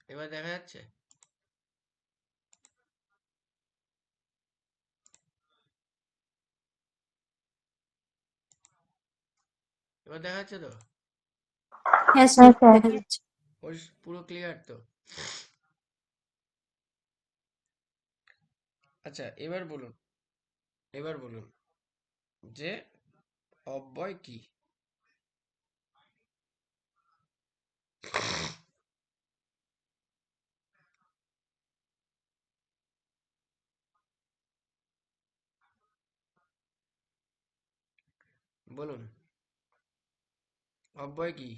এবার দেখা যাচ্ছে? এবার দেখা যাচ্ছে তো? হ্যাঁ স্যার, দেখা যাচ্ছে। পুরো ক্লিয়ার তো? আচ্ছা, এবার বলুন যে অব্যয় কি? বলুন, অব্যয় কি?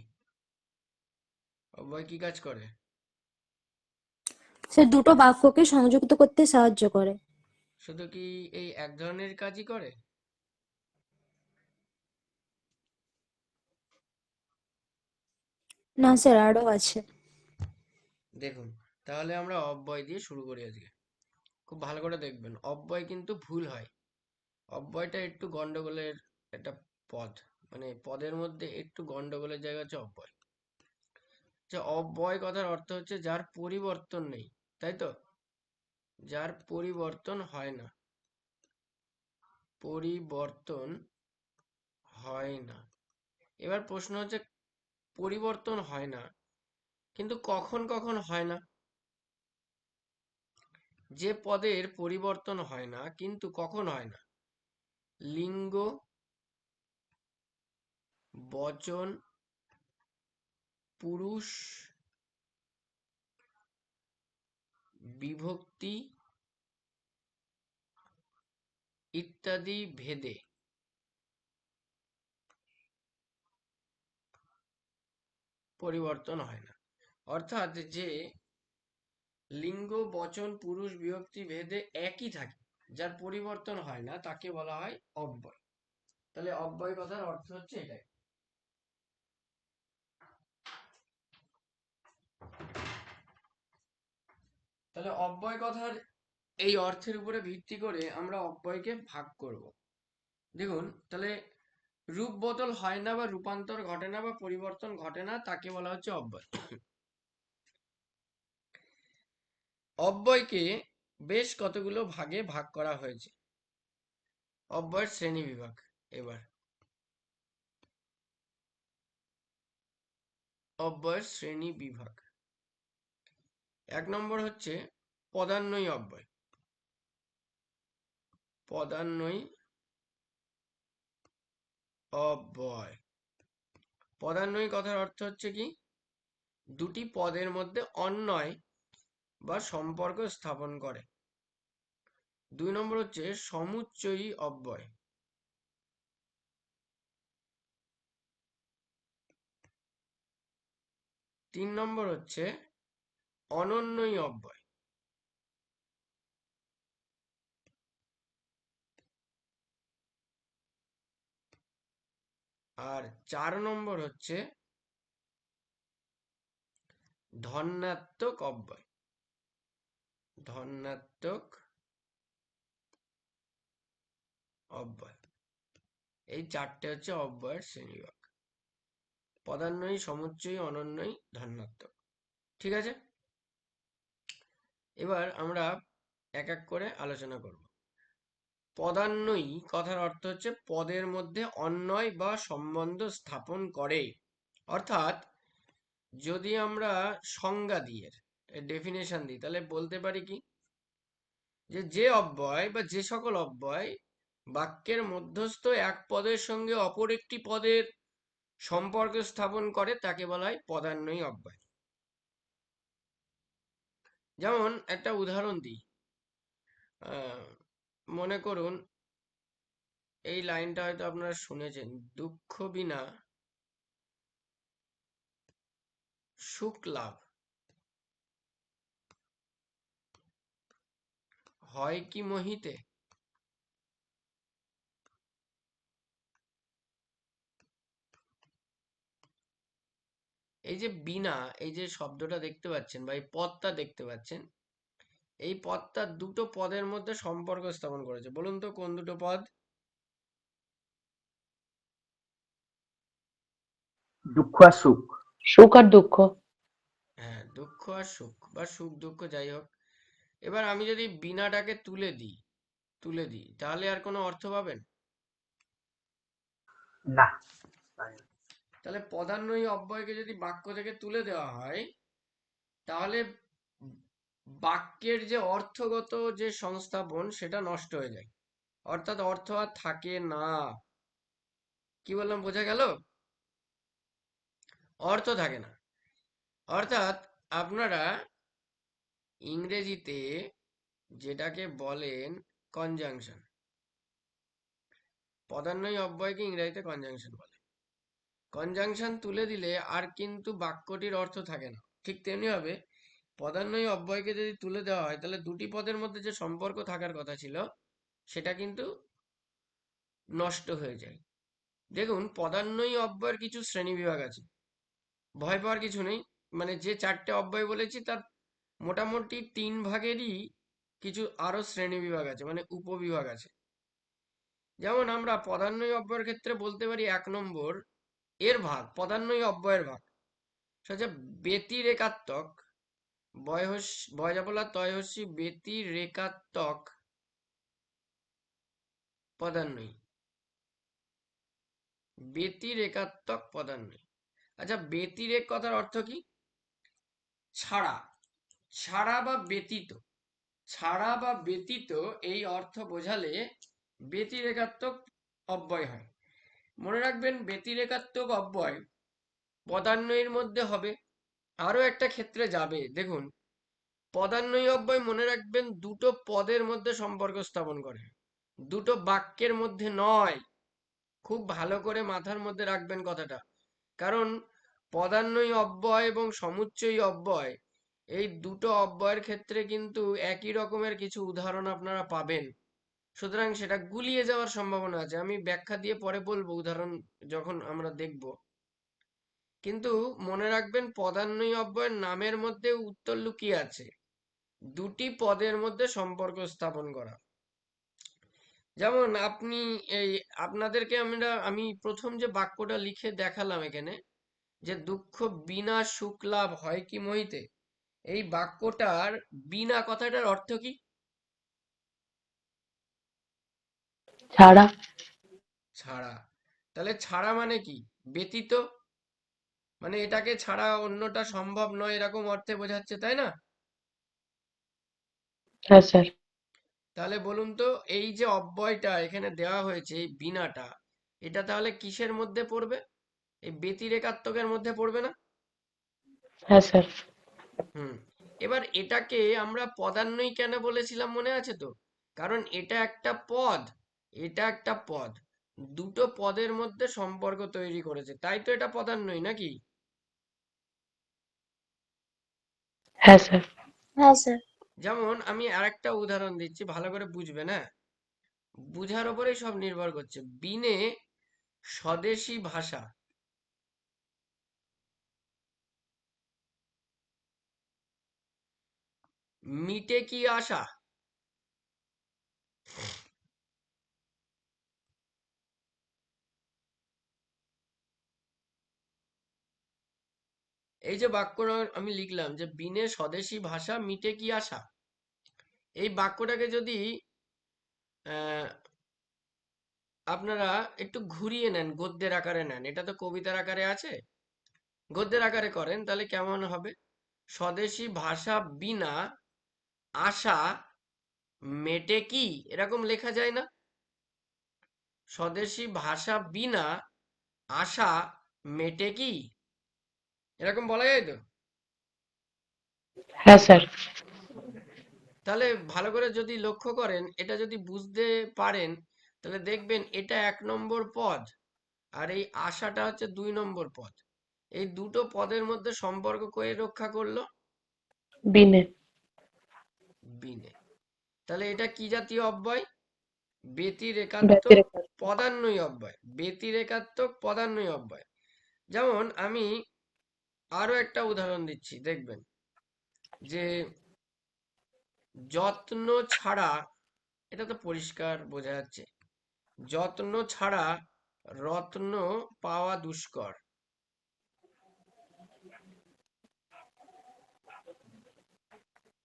অব্যয় কি কাজ করে? স্যার দুটো বাক্যকে সংযুক্ত করতে সাহায্য করে। শুধু কি এই এক ধরনের কাজই করে? না স্যার, আরো আছে। দেখুন, তাহলে আমরা অব্যয় দিয়ে শুরু করি আজকে। খুব ভালো করে দেখবেন, অব্যয় কিন্তু ভুল হয়। অব্যয়টা একটু গন্ডগোলের একটা পদ, মানে পদের মধ্যে একটু গন্ডগোলের জায়গা হচ্ছে অব্যয়। যে অব্যয় কথার অর্থ হচ্ছে যার পরিবর্তন নেই, তাই তো? যার পরিবর্তন হয় না, পরিবর্তন হয় না। এবার প্রশ্ন হচ্ছে, পরিবর্তন হয় না কিন্তু কখন কখন হয় না? যে পদের পরিবর্তন হয় না কিন্তু কখন হয় না, লিঙ্গ, বচন, পুরুষ, বিভক্তি ইত্যাদি ভেদে পরিবর্তন হয় না। অর্থাৎ যে লিঙ্গ, বচন, পুরুষ, বিভক্তি ভেদে একই থাকে, যার পরিবর্তন হয় না, তাকে বলা হয় অব্যয়। তাহলে অব্যয় কথার অর্থ হচ্ছে এটাই। তাহলে অব্যয় কথার এই অর্থের উপরে ভিত্তি করে আমরা অব্যয়কে ভাগ করব। দেখুন, তাহলে রূপ বদল হয় না বা রূপান্তর ঘটে না বা পরিবর্তন ঘটে না, তাকে বলা হচ্ছে অব্যয়। অব্যয়কে বেশ কতগুলো ভাগে ভাগ করা হয়েছে। অব্যয়ের শ্রেণী বিভাগ। এবার অব্যয়ের শ্রেণী বিভাগ। 1 নম্বর হচ্ছে পদান্বয়ী অব্যয়। পদান্বয়ী অব্যয়। পদান্বয়ী কথার অর্থ হচ্ছে কি, দুটি পদের মধ্যে অন্বয় বা সম্পর্ক স্থাপন করে। 2 নম্বর হচ্ছে সমুচ্চয়ী অব্যয়। 3 নম্বর হচ্ছে অনন্যই অব্যয়। আর 4 নম্বর হচ্ছে ধন্যাত্মক অব্যয়। ধন্যাত্মক অব্যয়। এই 4টে হচ্ছে অব্যয়ের শ্রেণীবিভাগ: পদান্বয়ী, সমুচ্চয়ী, অনন্যই, ধন্যাত্মক। ঠিক আছে, এবার আমরা এক এক করে আলোচনা করব। পদান্বয়ী কথার অর্থ হচ্ছে পদের মধ্যে অন্বয় বা সম্বন্ধ স্থাপন করে। অর্থাৎ যদি আমরা সংজ্ঞা দিই, এর ডেফিনেশন দিই, তাহলে বলতে পারি কি, যে অব্যয় বা যে সকল অব্যয় বাক্যের মধ্যস্থ এক পদের সঙ্গে অপর একটি পদের সম্পর্ক স্থাপন করে তাকে বলা হয় পদান্বয়ী অব্যয়। যেমন একটা উদাহরণ দিই, মনে করুন এই লাইনটা হয়তো আপনারা শুনেছেন, দুঃখ বিনা সুখ লাভ হয় কি মোহিতে। এই যে বিনা, এই যে শব্দটা দেখতে পাচ্ছেন বা এই পদটা দেখতে পাচ্ছেন, এই পদটা দুটো পদের মধ্যে সম্পর্ক স্থাপন করেছে। বলুন তো কোন দুটো পদ? দুঃখ আর সুখ। সুখ আর দুঃখ। হ্যাঁ, দুঃখ আর সুখ। বা সুখ দুঃখ যাই হোক। এবার আমি যদি বিনাটাকে তুলে দিই তাহলে আর কোনো অর্থ পাবেন? না। তাহলে পদান্বয়ী অব্যয়কে যদি বাক্য থেকে তুলে দেওয়া হয় তাহলে বাক্যের যে অর্থগত যে সংস্থাপন সেটা নষ্ট হয়ে যায়, অর্থাৎ অর্থ আর থাকে না। কি বললাম, বোঝা গেল? অর্থ থাকে না। অর্থাৎ আপনারা ইংরেজিতে যেটাকে বলেন কনজাংশন, পদান্বয়ী অব্যয়কে ইংরেজিতে কনজাংশন বলে। কনজাংশন তুলে দিলে আর কিন্তু বাক্যটির অর্থ থাকে না। ঠিক তেমনি ভাবে পদান্বয়ী অব্যয়কে যদি তুলে দেওয়া হয় তাহলে দুটি পদের মধ্যে যে সম্পর্ক থাকার কথা ছিল সেটা কিন্তু নষ্ট হয়ে যায়। দেখুন, পদান্বয়ী অব্যয়ের কিছু শ্রেণী বিভাগ আছে, ভয় পাওয়ার কিছু নেই। মানে যে চারটে অব্যয় বলেছি তার মোটামুটি 3 ভাগেরই কিছু আরো শ্রেণী বিভাগ আছে, মানে উপবিভাগ আছে। যেমন আমরা পদান্বয়ী অব্যয়ের ক্ষেত্রে বলতে পারি 1 নম্বর এর ভাগ, পদান্বয়ী অব্যয়ের ভাগ সেটা হচ্ছে ব্যতিরেকাত্মক, বয়জাবলা তয়হস্যি ব্যতিরেকাত্মক পদান্বয়ী, ব্যতিরেকাত্মক পদান্বয়ী। আচ্ছা, ব্যতিরেক কথার অর্থ কি? ছাড়া, ছাড়া বা ব্যতীত, ছাড়া বা ব্যতীত এই অর্থ বোঝালে ব্যতিরেকাত্মক অব্যয় হয়। মনে রাখবেন, ব্যতিরেকাত্মক অব্যয় পদান্বয়ীর মধ্যে হবে। আরো একটা ক্ষেত্রে যাবে, দেখুন, পদান্বয়ী অব্যয় মনে রাখবেন দুটো পদের মধ্যে সম্পর্ক স্থাপন করে, দুটো বাক্যের মধ্যে নয়। খুব ভালো করে মাথার মধ্যে রাখবেন কথাটা, কারণ পদান্বয়ী অব্যয় এবং সমুচ্চয়ী অব্যয় এই দুটো অব্যয়ের ক্ষেত্রে কিন্তু একই রকমের কিছু উদাহরণ আপনারা পাবেন। সুতরাং সেটা গুলিয়ে যাওয়ার সম্ভাবনা আছে। আমি ব্যাখ্যা দিয়ে পরে বলবো উদাহরণ যখন আমরা দেখব। কিন্তু মনে রাখবেন, পদান্বয়ী অব্যয়ের নামের মধ্যে উত্তর লুকিয়ে আছে, দুটি পদের মধ্যে সম্পর্ক স্থাপন করা। যেমন আপনি এই আপনাদেরকে আমি প্রথম যে বাক্যটা লিখে দেখালাম এখানে, যে দুঃখ বিনা সুখ লাভ হয় কি মহিতে, এই বাক্যটার বিনা কথাটার অর্থ কি? ছাড়া। ছাড়া। তাহলে ছাড়া মানে কি? ব্যতীত, মানে এটাকে ছাড়া অন্যটা সম্ভব নয়, এরকম অর্থে বোঝাচ্ছে, তাই না? হ্যাঁ স্যার। তাহলে বলুন তো, এই যে অব্যয়টা এখানে দেওয়া হয়েছে, এই বিনাটা, এটা তাহলে কিসের মধ্যে পড়বে? এই ব্যতিরেকাত্মকের মধ্যে পড়বে না? হ্যাঁ স্যার। হুম। এবার এটাকে আমরা পদান্বয়ী কেন বলেছিলাম মনে আছে তো? কারণ এটা একটা পদ, এটা একটা পদ, দুটো পদের মধ্যে সম্পর্ক তৈরি করেছে, তাই তো এটা পদান্বয়ী, নাকি? হ্যাঁ স্যার। হ্যাঁ স্যার। যেমন আমি আরেকটা উদাহরণ দিচ্ছি, ভালো করে বুঝবেন, হ্যাঁ? বুঝার উপরেই সব নির্ভর করছে। বিনে স্বদেশী ভাষা, মিটে কি আশা? এই যে বাক্যটা আমি লিখলাম, যে বিনে স্বদেশী ভাষা মিটে কি আশা, এই বাক্যটাকে যদি আহ আপনারা একটু ঘুরিয়ে নেন, গদ্যের আকারে নেন, এটা তো কবিতার আকারে আছে, গদ্যের আকারে করেন তাহলে কেমন হবে? স্বদেশী ভাষা বিনা আশা মেটে কি, এরকম লেখা যায় না? স্বদেশী ভাষা বিনা আশা মেটে কি, এরকম বলা যায় তো? হ্যাঁ স্যার। তাহলে ভালো করে যদি লক্ষ্য করেন, এটা যদি বুঝতে পারেন, তাহলে দেখবেন এটা 1 নম্বর পদ আর এই আশাটা হচ্ছে 2 নম্বর পদ। এই দুটো পদের মধ্যে সম্পর্ক করে রক্ষা করলো বিনে। বিনে। তাহলে এটা কি জাতীয় অব্যয়? ব্যতিরেকাত্মক ব্যতিরেক। পদান্বয়ী অব্যয়, ব্যতিরেকাত্মক পদান্বয়ী অব্যয়। যেমন আমি আরো একটা উদাহরণ দিচ্ছি, দেখবেন যে যত্ন ছাড়া, এটা তো পরিষ্কার বোঝা যাচ্ছে, যত্ন ছাড়া রত্ন পাওয়া দুষ্কর।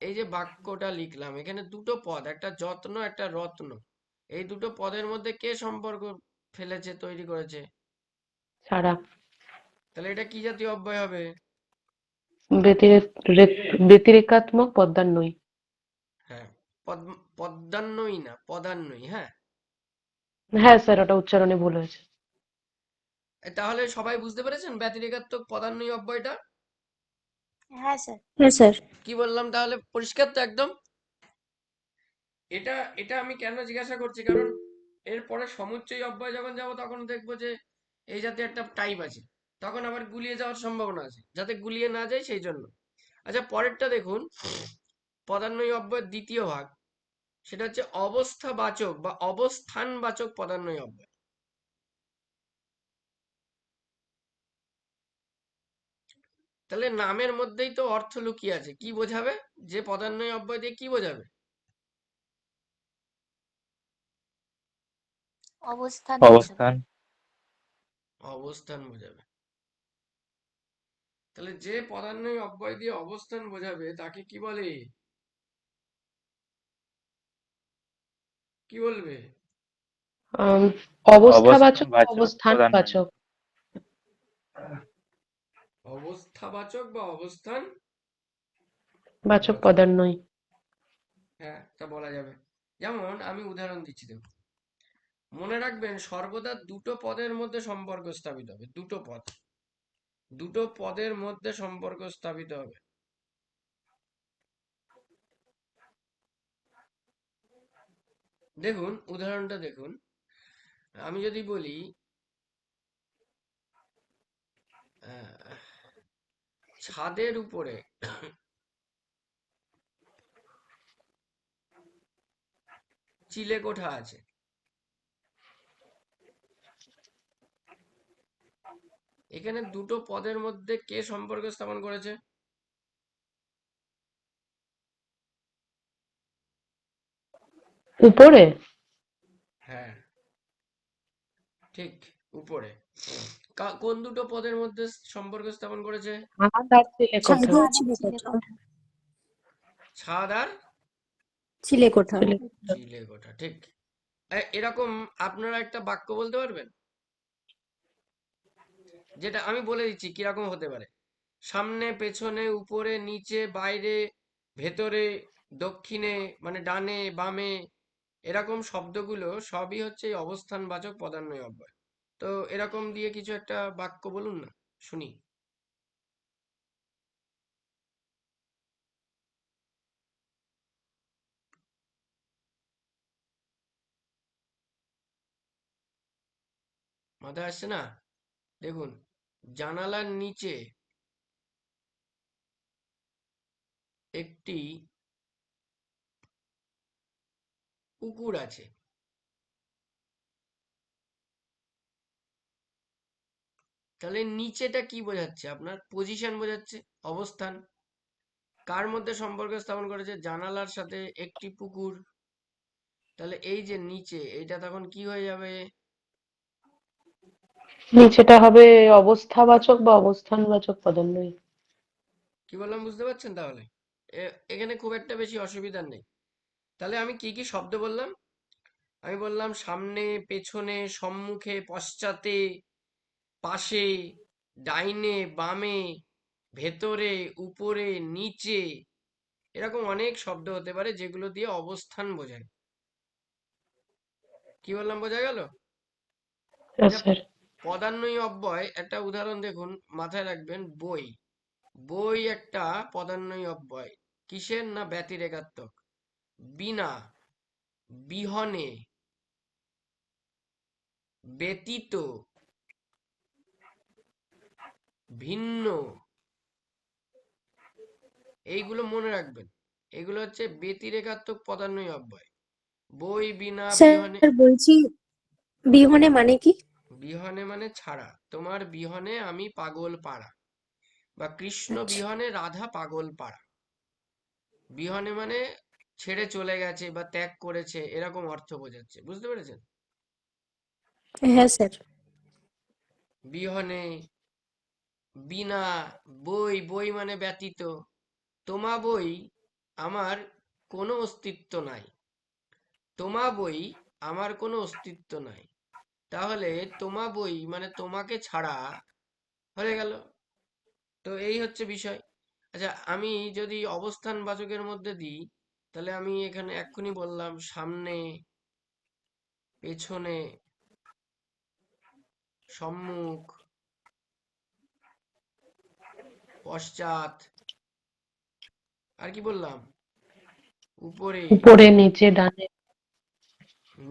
এই যে বাক্যটা লিখলাম, এখানে দুটো পদ, একটা যত্ন একটা রত্ন, এই দুটো পদের মধ্যে কে সম্পর্ক ফেলেছে, তৈরি করেছে? ছাড়া। তাহলে এটা কি জাতীয় অব্যয় হবে? ব্যতিরেকাত্মক পদ্যান্বয়ী। হ্যাঁ, পদ, পদ্যান্বয়ী না, পদান্বয়ী। হ্যাঁ, হ্যাঁ স্যার, ওটা উচ্চারণে ভুল হয়েছে। তাহলে সবাই বুঝতে পেরেছেন ব্যতিরেকাত্মক পদান্বয়ী অব্যয়টা? হ্যাঁ স্যার। হ্যাঁ স্যার। কি বললাম তাহলে, পরিষ্কার তো একদম? এটা এটা আমি কেন জিজ্ঞাসা করছি, কারণ এরপরে সমুচ্চয়ী অব্যয় যখন যাব তখন দেখবো যে এই জাতীয় একটা টাইপ আছে, তখন আবার গুলিয়ে যাওয়ার সম্ভাবনা আছে, যাতে গুলিয়ে না যায় সেই জন্য। আচ্ছা, পরেরটা দেখুন, পদান্বয়ী অব্যয়ের দ্বিতীয় ভাগ, সেটা হচ্ছে অবস্থাবাচক বা অবস্থানবাচক পদান্বয়ী অব্যয়। তাহলে নামের মধ্যেই তো অর্থ লুকিয়ে আছে। কি বোঝাবে, যে পদান্বয়ী অব্যয় দিয়ে কি বোঝাবে? অবস্থান বোঝাবে। অবস্থান। অবস্থান বোঝাবে। তাহলে যে পদান্বয়ী অব্যয় দিয়ে অবস্থান বোঝাবে তাকে কি বলে? কি বলবে? আম, অবস্থাবাচক বা অবস্থানবাচক পদান্বয়ী। অবস্থানবাচক। অবস্থাবাচক বা অবস্থান বাচক বাচক। পদান্বয়ী। হ্যাঁ, তা বলা যাবে। যেমন আমি উদাহরণ দিচ্ছি, দেখুন, মনে রাখবেন সর্বদা দুটো পদের মধ্যে সম্পর্ক স্থাপিত হবে। দুটো পদ, দুটো পদের মধ্যে সম্পর্ক স্থাপিত হবে। দেখুন উদাহরণটা দেখুন, আমি যদি বলি ছাদের উপরে চিলেকোঠা আছে, এখানে দুটো পদের মধ্যে কে সম্পর্ক স্থাপন করেছে? উপরে। হ্যাঁ, ঠিক, উপরে। কোন দুটো পদের মধ্যে সম্পর্ক স্থাপন করেছে? ছাদ আর চিলেকোঠা। ছাদও চিলেকোঠা। ছাদ আর চিলেকোঠা। চিলেকোঠা। চিলেকোঠা, ঠিক। এরকম আপনারা একটা বাক্য বলতে পারবেন, যেটা আমি বলে দিচ্ছি কিরকম হতে পারে? সামনে পেছনে উপরে নিচে বাইরে ভেতরে দক্ষিণে, মানে ডানে বামে, এরকম শব্দগুলো সবই হচ্ছে এই অবস্থানবাচক পদান্বয়ী অব্যয়। তো এরকম দিয়ে কিছু একটা বাক্য বলুন না, শুনি। মাথায় আসছে না? দেখুন, জানালার নিচে একটি পুকুর আছে। তাহলে নিচেটা কি বোঝাচ্ছে? আপনার পজিশন বোঝাচ্ছে, অবস্থান। কার মধ্যে সম্পর্ক স্থাপন করেছে? জানালার সাথে একটি পুকুর। তাহলে এই যে নিচে, এইটা তখন কি হয়ে যাবে? নিচেটা হবে অবস্থাবাচক বা অবস্থানবাচক পদান্বয়ী। কি বললাম বুঝতে পারছেন তাহলে? এখানে খুব একটা বেশি অসুবিধা নেই। তাহলে আমি কি কি শব্দ বললাম? আমি বললাম সামনে পেছনে সম্মুখে পশ্চাতে পাশে ডাইনে বামে ভেতরে উপরে নিচে, এরকম অনেক শব্দ হতে পারে যেগুলো দিয়ে অবস্থান বোঝায়। কি বললাম, বোঝা গেল? হ্যাঁ আচ্ছা, স্যার। পদান্বয়ী অব্যয় একটা উদাহরণ দেখুন, মাথায় রাখবেন, বই। বই একটা পদান্বয়ী অব্যয়। কিসের? না ব্যতিরেকাত্মক। বিনা, বিহনে, ব্যতীত, ভিন্ন, এইগুলো মনে রাখবেন। এগুলো হচ্ছে ব্যতিরেকাত্মক পদান্বয়ী অব্যয়। বই, বিনা, বিহনে। স্যার বলছি, বিহনে মানে কি? বিহনে মানে ছাড়া। তোমার বিহনে আমি পাগল পাড়া, বা কৃষ্ণ আচ্ছা। বিহনে রাধা পাগল পাড়া। বিহনে মানে ছেড়ে চলে গেছে বা ত্যাগ করেছে, এরকম অর্থ বোঝাচ্ছে। বুঝতে পেরেছেন? হ্যাঁ স্যার। বিহনে, বিনা, বই, বই মানে ব্যতীত, তোমা বই, আমার কোনো অস্তিত্ব নাই, তোমা বই আমার কোনো অস্তিত্ব নাই। তাহলে তোমা বই মানে তোমাকে ছাড়া হয়ে গেল। তো এই হচ্ছে বিষয়। আচ্ছা, আমি যদি অবস্থান বাচকের মধ্যে দিই, তাহলে আমি এখানে এক্ষুনি বললাম সামনে, পেছনে, সম্মুখ, পশ্চাৎ, আর কি বললাম, উপরে, উপরে, নিচে, ডানে,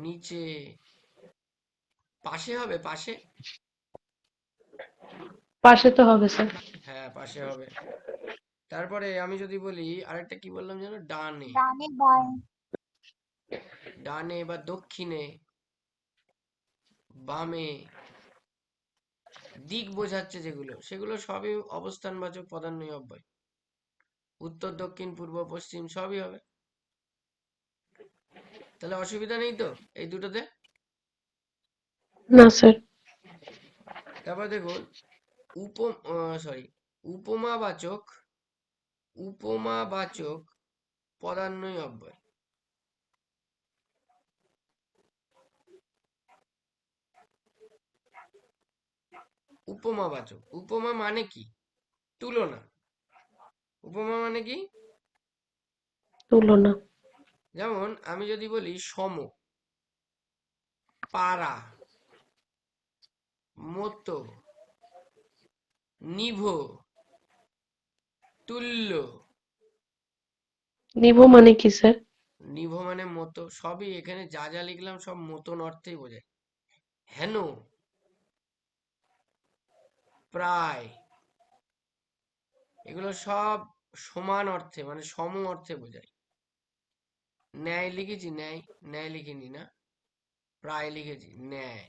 নিচে, পাশে হবে, পাশে। পাশে তো হবে স্যার। হ্যাঁ, পাশে হবে। তারপরে আমি যদি বলি আরেকটা কি বললাম যেন, ডানে, ডানে বাঁয়ে। ডানে বা দক্ষিণে, বামে, দিক বোঝাচ্ছে যেগুলো, সেগুলো সবই অবস্থানবাচক পদান্বয়ী অব্যয়। উত্তর, দক্ষিণ, পূর্ব, পশ্চিম সবই হবে। তাহলে অসুবিধা নেই তো এই দুটোতে? না স্যার। তারপর দেখুন, উপ সরি উপমাবাচক, উপমাবাচক পদান্বয়ী অব্যয়। উপমাবাচক, উপমা মানে কি? তুলনা। উপমা মানে কি? তুলনা। যেমন আমি যদি বলি সম, পারা, মতো, নিভ, তুল্য। নিভো মানে কি স্যার? নিভ মানে মতো, সবই এখানে যা যা লিখলাম সব মতন অর্থেই বোঝায়। হেন, প্রায়, এগুলো সব সমান অর্থে মানে সম অর্থে বোঝায়। ন্যায় লিখেছি, ন্যায়, ন্যায় লিখিনি না, প্রায় লিখেছি, ন্যায়।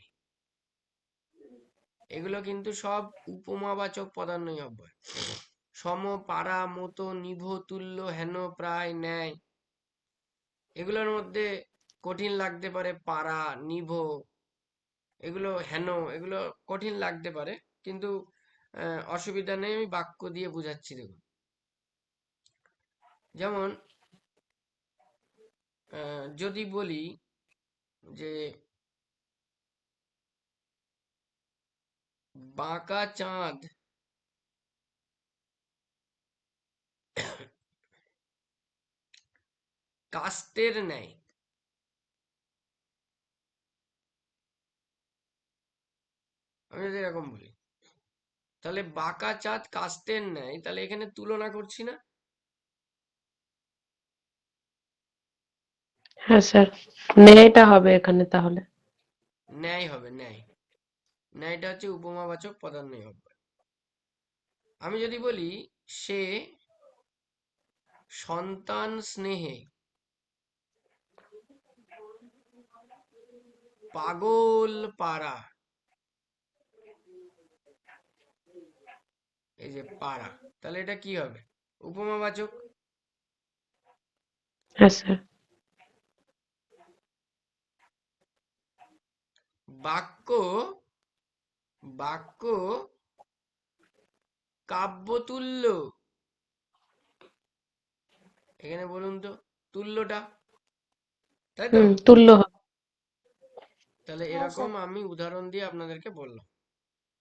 এগুলো কিন্তু সব উপমাবাচক পদান্বয়ী অব্যয়। সম, পারা, মতো, নিভ, তুল্য, হেন, প্রায়, ন্যায়। এগুলোর মধ্যে কঠিন লাগতে পারে পারা, নিভ, এগুলো হেন, এগুলো কঠিন লাগতে পারে, কিন্তু অসুবিধা নেই, আমি বাক্য দিয়ে বুঝাচ্ছি দেখুন। যেমন যদি বলি যে বাঁকা চাঁদ কাস্তের ন্যায়, আমি যদি এরকম বলি, তাহলে বাঁকা চাঁদ কাস্তের ন্যায়, তাহলে এখানে তুলনা করছি না? হ্যাঁ স্যার, ন্যায়টা হবে এখানে তাহলে। ন্যায় হবে, ন্যায়। ন্যায়টা হচ্ছে উপমাবাচক পদান্বয়ী অব্যয়। আমি যদি বলি সে সন্তান স্নেহে পাগল পারা, এই যে পারা, তাহলে এটা কি হবে? উপমাবাচক। হ্যাঁ স্যার। বাক্য, বাক্য কাব্যতুল্য, এখানে বলুন তো তুল্যটা, তাই তো? তুল্য হবে। তাহলে হ্যাঁ এরকম স্যার। আমি উদাহরণ দিয়ে আপনাদেরকে বললাম।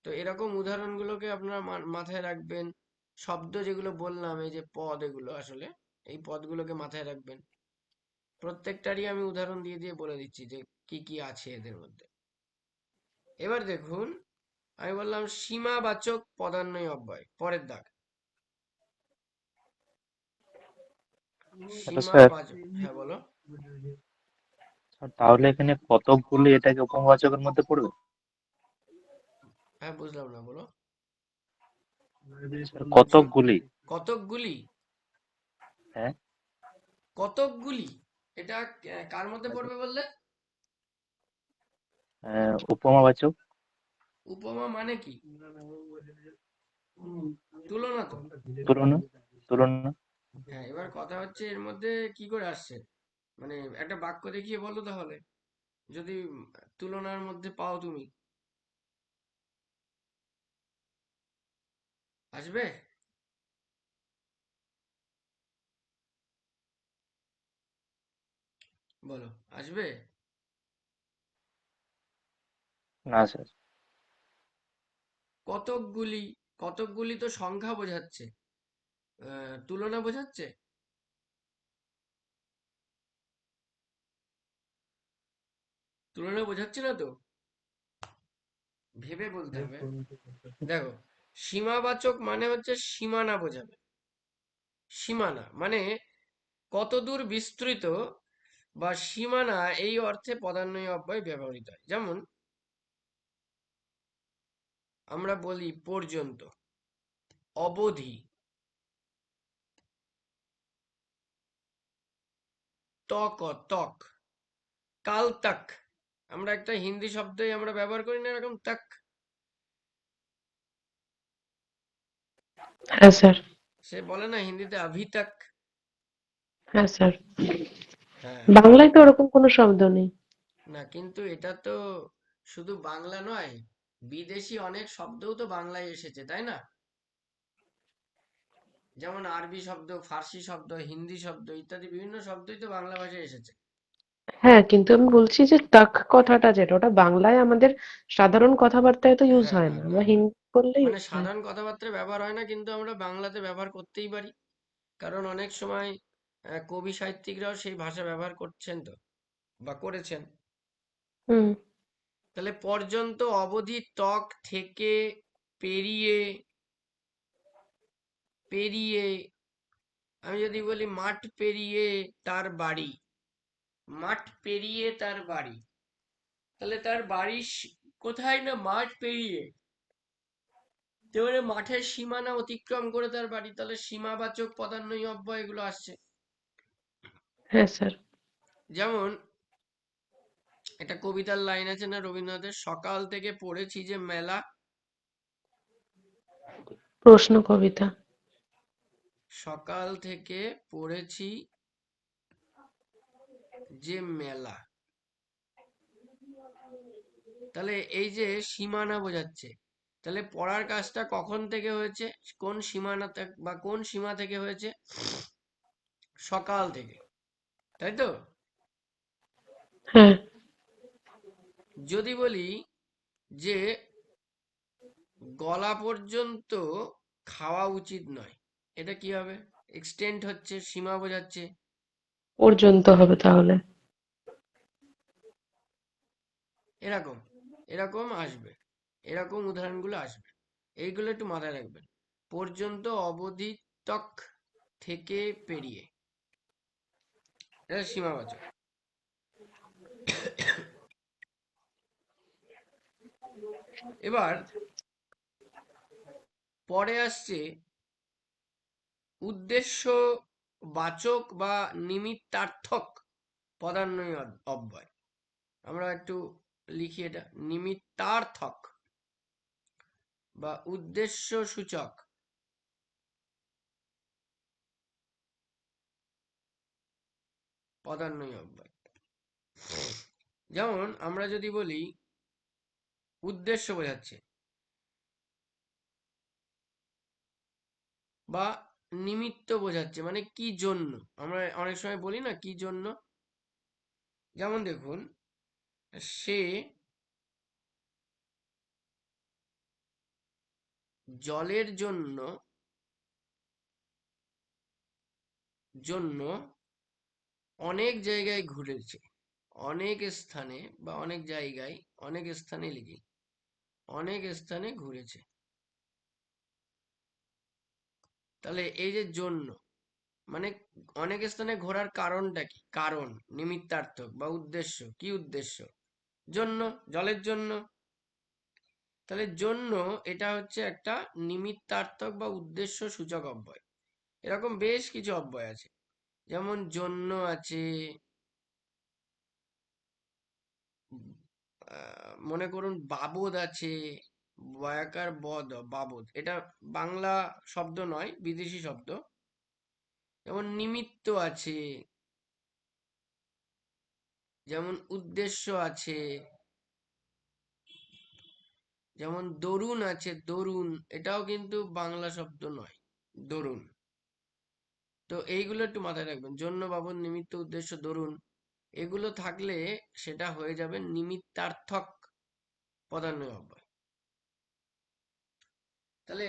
তো এরকম উদাহরণগুলোকে আপনারা মাথায় রাখবেন। শব্দ যেগুলো বললাম, এই যে পদ, এগুলো আসলে এই পদগুলোকে মাথায় রাখবেন। প্রত্যেকটারই আমি উদাহরণ দিয়ে দিয়ে বলে দিচ্ছি যে কি কি আছে এদের মধ্যে। এবার দেখুন, আমি বললাম সীমাবাচক পদান্বয়ী অব্যয়, পরের দাগ। Hello sir. সীমাবাচক, হ্যাঁ বলো। স্যার, তাহলে এখানে কতকগুলি এটাকে উপবাচকের মধ্যে পড়বে? হ্যাঁ, বুঝলাম না, বলো। স্যার, কতকগুলি? কতকগুলি? হ্যাঁ। কতকগুলি, এটা কার মধ্যে পড়বে বললে? উপমাবাচক। উপমা মানে কি? তুলনা তো। তুলনা। তুলনা। হ্যাঁ, এবার কথা হচ্ছে এর মধ্যে কি করে আসছে, মানে একটা বাক্য দেখিয়ে বলো তাহলে, যদি তুলনার মধ্যে পাও তুমি, আসবে? বলো, আসবে? না স্যার। কতকগুলি, কতকগুলি তো সংখ্যা বোঝাচ্ছে, তুলনা বোঝাচ্ছে। তুলনা বোঝাচ্ছে না তো, ভেবে বলতে হবে। দেখো, সীমাবাচক মানে হচ্ছে সীমানা বোঝাবে। সীমানা মানে কতদূর বিস্তৃত বা সীমানা, এই অর্থে পদান্বয়ী অব্যয় ব্যবহৃত হয়। যেমন আমরা বলি পর্যন্ত, অবধি, তক, তক, কাল তক। আমরা একটা হিন্দি শব্দই আমরা ব্যবহার করি না এরকম, তক। হ্যাঁ স্যার। সে বলে না হিন্দিতে অভি তক। হ্যাঁ স্যার। হ্যাঁ। বাংলায় তো ওরকম কোনো শব্দ নেই। না, কিন্তু এটা তো শুধু বাংলা নয়, বিদেশি অনেক শব্দও তো বাংলায় এসেছে, তাই না? যেমন আরবি শব্দ, ফার্সি শব্দ, হিন্দি শব্দ ইত্যাদি বিভিন্ন শব্দই তো বাংলা ভাষায় এসেছে। হ্যাঁ, কিন্তু আমি বলছি যে তাক কথাটা যেটা ওটা বাংলায় আমাদের সাধারণ কথাবার্তায় তো ইউজ হ্যাঁ, হয় হ্যাঁ, না, আমরা হ্যাঁ। হিন্দি বললে মানে ইউজ হয়। সাধারণ কথাবার্তায় ব্যবহার হয় না, কিন্তু আমরা বাংলাতে ব্যবহার করতেই পারি। কারণ অনেক সময় কবি সাহিত্যিকরাও সেই ভাষা ব্যবহার করছেন তো, বা করেছেন। হুম। তাহলে পর্যন্ত, অবধি, ত্বক, থেকে, পেরিয়ে, পেরিয়ে। আমি যদি বলি মাঠ পেরিয়ে তার বাড়ি, মাঠ পেরিয়ে তার বাড়ি, তাহলে তার বাড়ি কোথায়? না মাঠ পেরিয়ে। এবারে মাঠের সীমানা অতিক্রম করে তার বাড়ি, তাহলে সীমাবাচক পদান্বয়ী অব্যয় এগুলো আসছে। হ্যাঁ স্যার। যেমন একটা কবিতার লাইন আছে না রবীন্দ্রনাথের, সকাল থেকে পড়েছি যে মেলা। প্রশ্ন কবিতা। সকাল থেকে পড়েছি যে মেলা। তাহলে এই যে সীমানা বোঝাচ্ছে, তাহলে পড়ার কাজটা কখন থেকে হয়েছে, কোন সীমানা বা কোন সীমা থেকে হয়েছে? সকাল থেকে, তাই তো? হ্যাঁ। যদি বলি যে গলা পর্যন্ত খাওয়া উচিত নয়, এটা কি হবে? এক্সটেন্ড হচ্ছে, সীমা বোঝাচ্ছে। পর্যন্ত হবে তাহলে। এরকম, এরকম আসবে, এরকম উদাহরণগুলো আসবে। এইগুলো একটু মাথায় রাখবেন। পর্যন্ত, অবধি, তক, থেকে, পেরিয়ে, এটা সীমাবাচক। এবার পরে আসছে উদ্দেশ্য বাচক বা নিমিত্তার্থক পদান্বয়ী অব্যয়। আমরা একটু লিখি এটা, নিমিত্তার্থক বা উদ্দেশ্য সূচক পদান্বয়ী অব্যয়। যেমন আমরা যদি বলি উদ্দেশ্য বোঝাচ্ছে, বা নিমিত্ত বোঝাচ্ছে, মানে কি জন্য। আমরা অনেক সময় বলি না কি জন্য। যেমন দেখুন, সে জলের জন্য, জন্য অনেক জায়গায় ঘুরেছে। অনেক স্থানে বা অনেক জায়গায়, অনেক স্থানে লিখি, অনেক স্থানে ঘুরেছে। তাহলে এই যে জন্য, মানে অনেক স্থানে ঘোরার কারণটা কি? কারণ, নিমিত্তার্থক বা উদ্দেশ্য। কি উদ্দেশ্য? জন্য, জলের জন্য। তাহলে জন্য এটা হচ্ছে একটা নিমিত্তার্থক বা উদ্দেশ্য সূচক অব্যয়। এরকম বেশ কিছু অব্যয় আছে, যেমন জন্য আছে, মনে করুন বাবদ আছে, বয়াকার বদ, বাবদ, এটা বাংলা শব্দ নয়, বিদেশি শব্দ। যেমন নিমিত্ত আছে, যেমন উদ্দেশ্য আছে, যেমন দরুন আছে, দরুন, এটাও কিন্তু বাংলা শব্দ নয়, দরুন। তো এইগুলো একটু মাথায় রাখবেন, জন্য, বাবদ, নিমিত্ত, উদ্দেশ্য, দরুন, এগুলো থাকলে সেটা হয়ে যাবে নিমিত্তার্থক পদান্বয়ী অব্যয়। তাহলে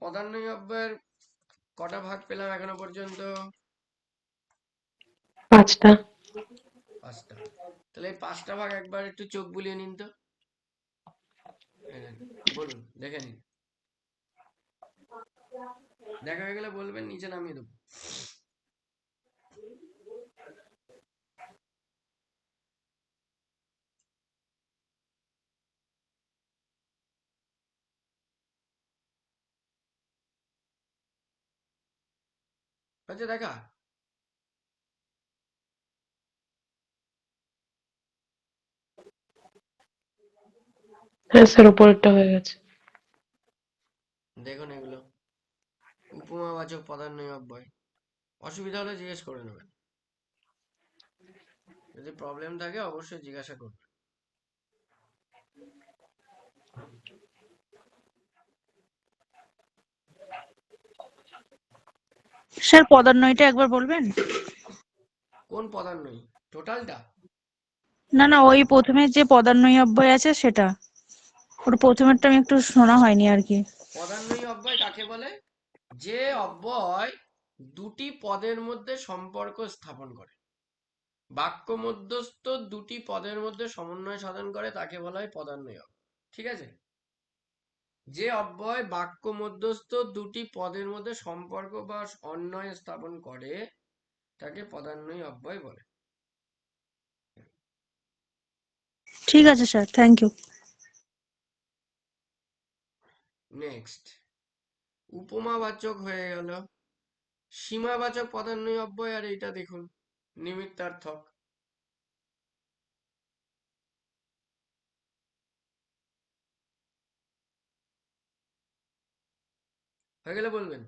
পদান্বয়ী অব্যয়ের কটা ভাগ পেলাম এখনো পর্যন্ত? 5টা। 5টা। তাহলে এই 5টা ভাগ একবার একটু চোখ বুলিয়ে নিন তো। এই নেন, বলুন, দেখে নিন। দেখা হয়ে গেলে বলবেন, নিচে নামিয়ে দেবো। আচ্ছা, দেখা। হ্যাঁ স্যার, উপরেরটা হয়ে গেছে। দেখুন এগুলো উপমাবাচক পদান্বয়ী অব্যয়। অসুবিধা হলে জিজ্ঞেস করে নেবেন, যদি প্রবলেম থাকে অবশ্যই জিজ্ঞাসা করবেন। স্যার পদান্বয়টা একবার বলবেন? কোন পদান্বয়ী? টোটালটা? না না, ওই প্রথমে যে পদান্বয়ী অব্যয় আছে সেটা, ওর প্রথমেরটা আমি একটু শোনা হয়নি আর কি। পদান্বয়ী অব্যয় কাকে বলে? যে অব্যয় দুটি পদের মধ্যে সম্পর্ক স্থাপন করে, বাক্য মধ্যস্থ দুটি পদের মধ্যে সমন্বয় সাধন করে, তাকে বলা হয় পদান্বয়ী অব্যয়। ঠিক আছে? যে অব্যয় বাক্য মধ্যস্থ দুটি পদের মধ্যে সম্পর্ক বা অন্বয় স্থাপন করে তাকে পদান্বয়ী অব্যয় বলে। ঠিক আছে স্যার, থ্যাংক ইউ। নেক্সট, উপমাবাচক হয়ে গেল। সীমাবাচক পদান্বয়ী অব্যয়, আর এইটা দেখুন নিমিত্তার্থক। হয়ে গেলে বলবেন।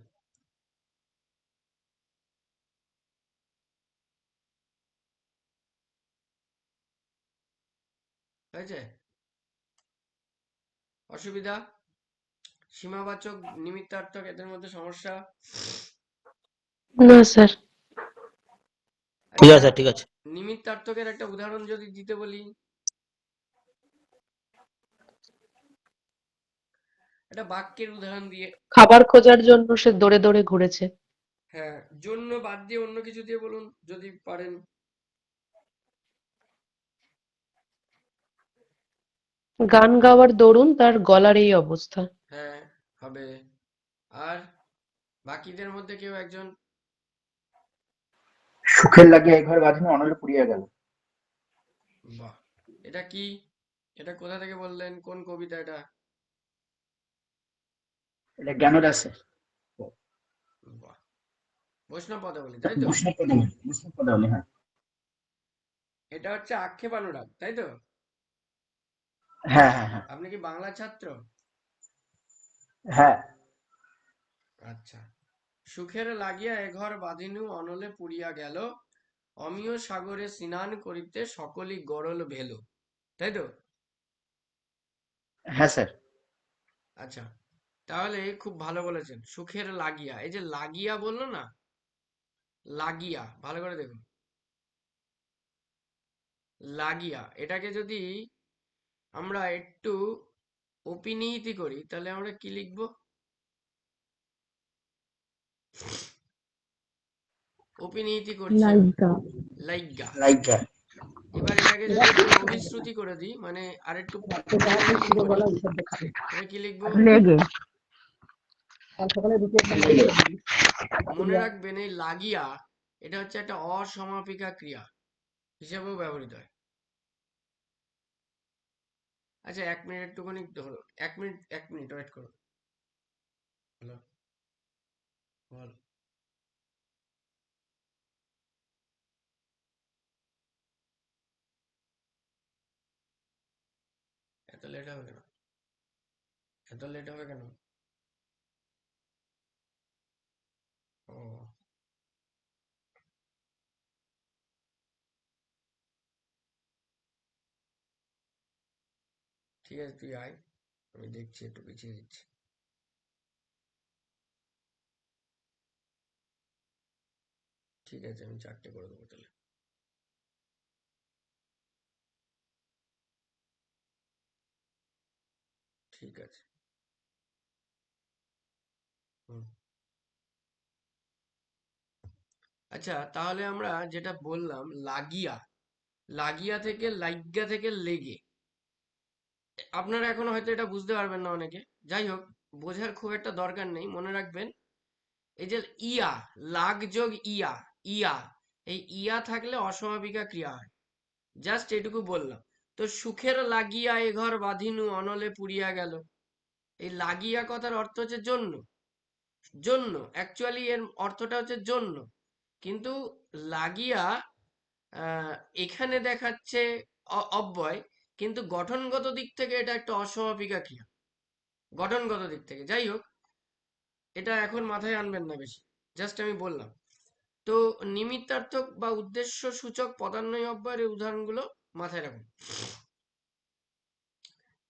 হয়েছে? অসুবিধা? সীমাবাচক নিমিত্তার্থক এদের মধ্যে সমস্যা? না স্যার। ঠিক আচ্ছা, আছে স্যার, ঠিক আছে। নিমিত্তার্থকের একটা উদাহরণ যদি দিতে বলি, একটা বাক্যের উদাহরণ দিয়ে। খাবার খোঁজার জন্য সে দৌড়ে দৌড়ে ঘুরেছে। হ্যাঁ, জন্য বাদ দিয়ে অন্য কিছু দিয়ে বলুন যদি পারেন। গান গাওয়ার দরুন তার গলার এই অবস্থা। হ্যাঁ, হবে। আর বাকিদের মধ্যে কেউ একজন। সুখের লাগিয়া এই ঘর বাঁধিনি অনলে পুড়িয়া গেল। বাহ, এটা কি? এটা কোথা থেকে বললেন? কোন কবিতা এটা? এটা জ্ঞানদাসের। বাহ, বৈষ্ণব পদাবলী, এটা তাই তো? বৈষ্ণব পদাবলী, বৈষ্ণব পদাবলী, হ্যাঁ। এটা হচ্ছে আক্ষেপানুরাগ, তাই তো? হ্যাঁ হ্যাঁ হ্যাঁ আপনি কি বাংলা ছাত্র? হ্যাঁ। আচ্ছা। সুখের লাগিয়া এ ঘর বাঁধিনু অনলে পুড়িয়া গেল, অমিয় সাগরে স্নান করিতে সকলই গরল ভেল, তাই তো? হ্যাঁ স্যার। আচ্ছা, তাহলে খুব ভালো বলেছেন। সুখের লাগিয়া, এই যে লাগিয়া বললো না, লাগিয়া, ভালো করে দেখুন। লাগিয়া, এটাকে যদি আমরা একটু অপিনিহিতি করি তাহলে আমরা কি লিখবো? অপিনিহিতি করছি আমি। লাইগা। লাইগা। লাইগা। এবার এটাকে যদি একটু অভিশ্রুতি করে দিই, মানে আর একটু পুনরুক্তি করি, তাহলে কি লিখবো? লেগে। লেগে। মনে রাখবেন, এই লাগিয়া এটা হচ্ছে একটা অসমাপিকা ক্রিয়া হিসেবেও ব্যবহৃত হয়। আচ্ছা, 1 মিনিট একটুখানি ধরো, 1 মিনিট, 1 মিনিট ওয়েট করো। হ্যালো, বল। এত লেট হবে কেন? এত লেট হবে কেন? ও, ঠিক আছে, তুই আয়, আমি দেখছি, একটু পিছিয়ে দিচ্ছি। ঠিক আছে, আমি 4টে করে দেবো তাহলে। ঠিক আছে। হুম। আচ্ছা, তাহলে আমরা যেটা বললাম লাগিয়া, লাগিয়া থেকে লাইগা থেকে লেগে, আপনারা এখনো হয়তো এটা বুঝতে পারবেন না অনেকে। যাই হোক, বোঝার খুব একটা দরকার নেই, মনে রাখবেন এই যে ইয়া, লাগ যোগ ইয়া, ইয়া, এই ইয়া থাকলে অসমাপিকা ক্রিয়া হয়। জাস্ট এটুকু বললাম। তো সুখের লাগিয়া এ ঘর বাঁধিনু অনলে পুড়িয়া গেল, এই লাগিয়া কথার অর্থ হচ্ছে জন্য। জন্য অ্যাকচুয়ালি এর অর্থটা হচ্ছে জন্য, কিন্তু লাগিয়া আহ, এখানে দেখাচ্ছে অব্যয়, কিন্তু গঠনগত দিক থেকে এটা একটা অসমাপিকা ক্রিয়া, গঠনগত দিক থেকে। যাই হোক, এটা এখন মাথায় আনবেন না বেশি, জাস্ট আমি বললাম। তো নিমিত্তার্থক বা উদ্দেশ্য সূচক পদান্বয়ী অব্যয়ের উদাহরণগুলো মাথায় রাখুন।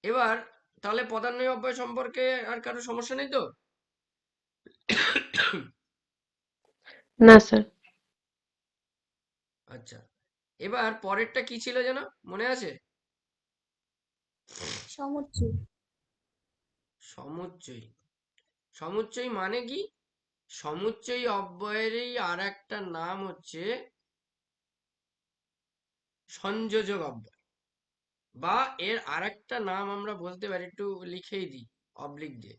এবার তাহলে পদান্বয়ী অব্যয় সম্পর্কে আর কারো সমস্যা নেই তো? না স্যার। আচ্ছা, এবার পরেরটা কি ছিল যেন, মনে আছে? সমুচ্চয়। সমুচ্চয়ী। সমুচ্চয়ী মানে কি? সমুচ্চয়ী অব্যয়েরই আর একটা নাম হচ্ছে সংযোজক অব্যয়, বা এর আর একটা নাম আমরা বলতে পারি, একটু লিখেই দিই অবলিক দিয়ে,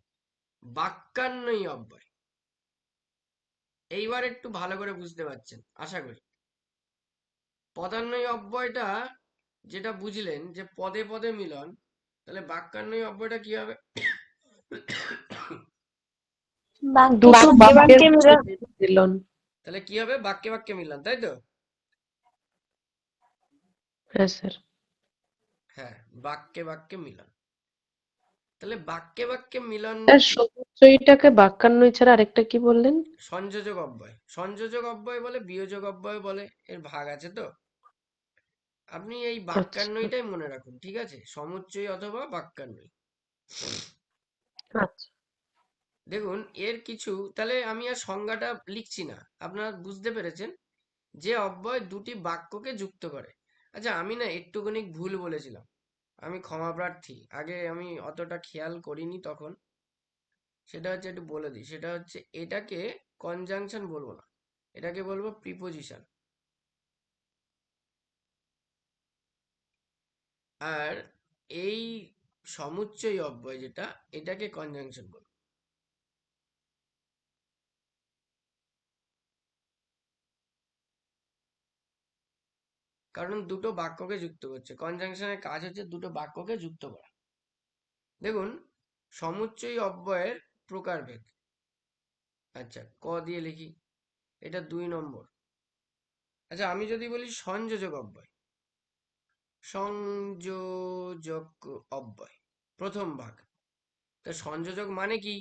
বাক্যান্বয়ী অব্যয়। এইবার একটু ভালো করে বুঝতে পারছেন আশা করি। পদান্বয়ী অব্যয়টা যেটা বুঝলেন যে পদে পদে মিলন, তাহলে বাক্যান্বয়ী অব্যয়টা কি হবে? বাক্যে দুটো বাক্যে বাক্যের বাক্যে মধ্যে মিলন। মিলন। তাহলে কি হবে? বাক্যে বাক্যে মিলন, তাই তো? হ্যাঁ স্যার। হ্যাঁ, বাক্যে বাক্যে মিলন। তাহলে বাক্যে বাক্যে মিলন স্যার কি? সমুচ্চয়টাকে বাক্যান্বয়ী ছাড়া আরেকটা কি বললেন? সংযোজক অব্যয়। সংযোজক অব্যয় বলে, বিয়োজক অব্যয় বলে, এর ভাগ আছে তো। আপনি এই আচ্ছা বাক্যান্বয়ীটাই মনে রাখুন, ঠিক আছে? সমুচ্চয়ী অথবা বাক্যান্বয়ী। আচ্ছা। দেখুন এর কিছু, তাহলে আমি আর সংজ্ঞাটা লিখছি না, আপনারা বুঝতে পেরেছেন যে অব্যয় দুটি বাক্যকে যুক্ত করে। আচ্ছা, আমি না একটুখানি ভুল বলেছিলাম, আমি ক্ষমা প্রার্থী, আগে আমি অতটা খেয়াল করিনি তখন। সেটা হচ্ছে, একটু বলে দিই, সেটা হচ্ছে এটাকে কনজাংশন বলবো না, এটাকে বলবো প্রিপোজিশন। আর এই সমুচ্চয়ী অব্যয় যেটা, এটাকে কনজাংশন বলবো। কারণ দুটো বাক্যকে যুক্ত করছে, কনজাংশনের কাজ হচ্ছে দুটো বাক্যকে যুক্ত করা। দেখুন, সমুচ্চয়ী অব্যয়ের প্রকারভেদ। আচ্ছা, ক দিয়ে লিখি, এটা 2 নম্বর। আচ্ছা, আমি যদি বলি সংযোজক অব্যয়, সংযোজক অব্যয় প্রথম ভাগ। তা সংযোজক মানে কি?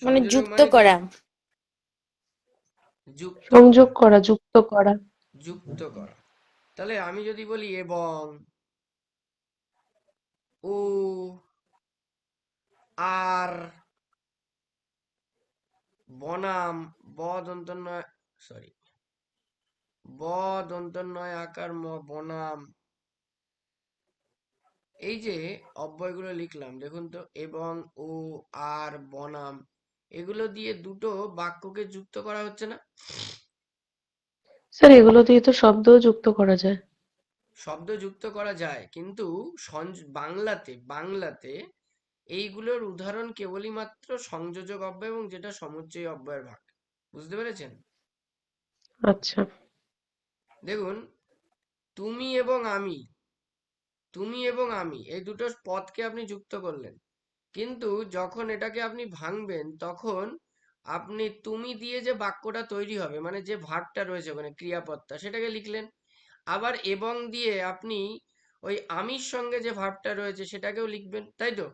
মানে সংযোজক যুক্ত মানে কি? করা। যুক্ত সংযোগ করা, করা, যুক্ত করা। যুক্ত করা। তাহলে আমি যদি বলি এবং, ও, আর, বনাম, ব দন্ত নয়, সরি, ব দন্ত নয় আকার ম, বনাম, এই যে অব্যয়গুলো লিখলাম দেখুন তো, এবং, ও, আর, বনাম, এগুলো দিয়ে দুটো বাক্যকে যুক্ত করা হচ্ছে না? স্যার এগুলো দিয়ে তো শব্দও যুক্ত করা যায়। শব্দ যুক্ত করা যায়, কিন্তু বাংলাতে, বাংলাতে এইগুলোর উদাহরণ কেবলই মাত্র সংযোজক অব্যয় এবং যেটা সমুচ্চয়ী অব্যয়ের ভাগ। বুঝতে পেরেছেন? আচ্ছা। দেখুন, তুমি এবং আমি, তুমি এবং আমি এই দুটো পদকে আপনি যুক্ত করলেন, কিন্তু যখন এটাকে আপনি ভাঙবেন তখন আপনি তুমি দিয়ে যে বাক্যটা তৈরি হবে, মানে যে ভার্বটা রয়েছে ওখানে, ক্রিয়াপদটা, সেটাকে লিখলেন। আবার এবং দিয়ে আপনি ওই আমির সঙ্গে যে ভার্বটা রয়েছে সেটাকেও লিখবেন, তাই তো?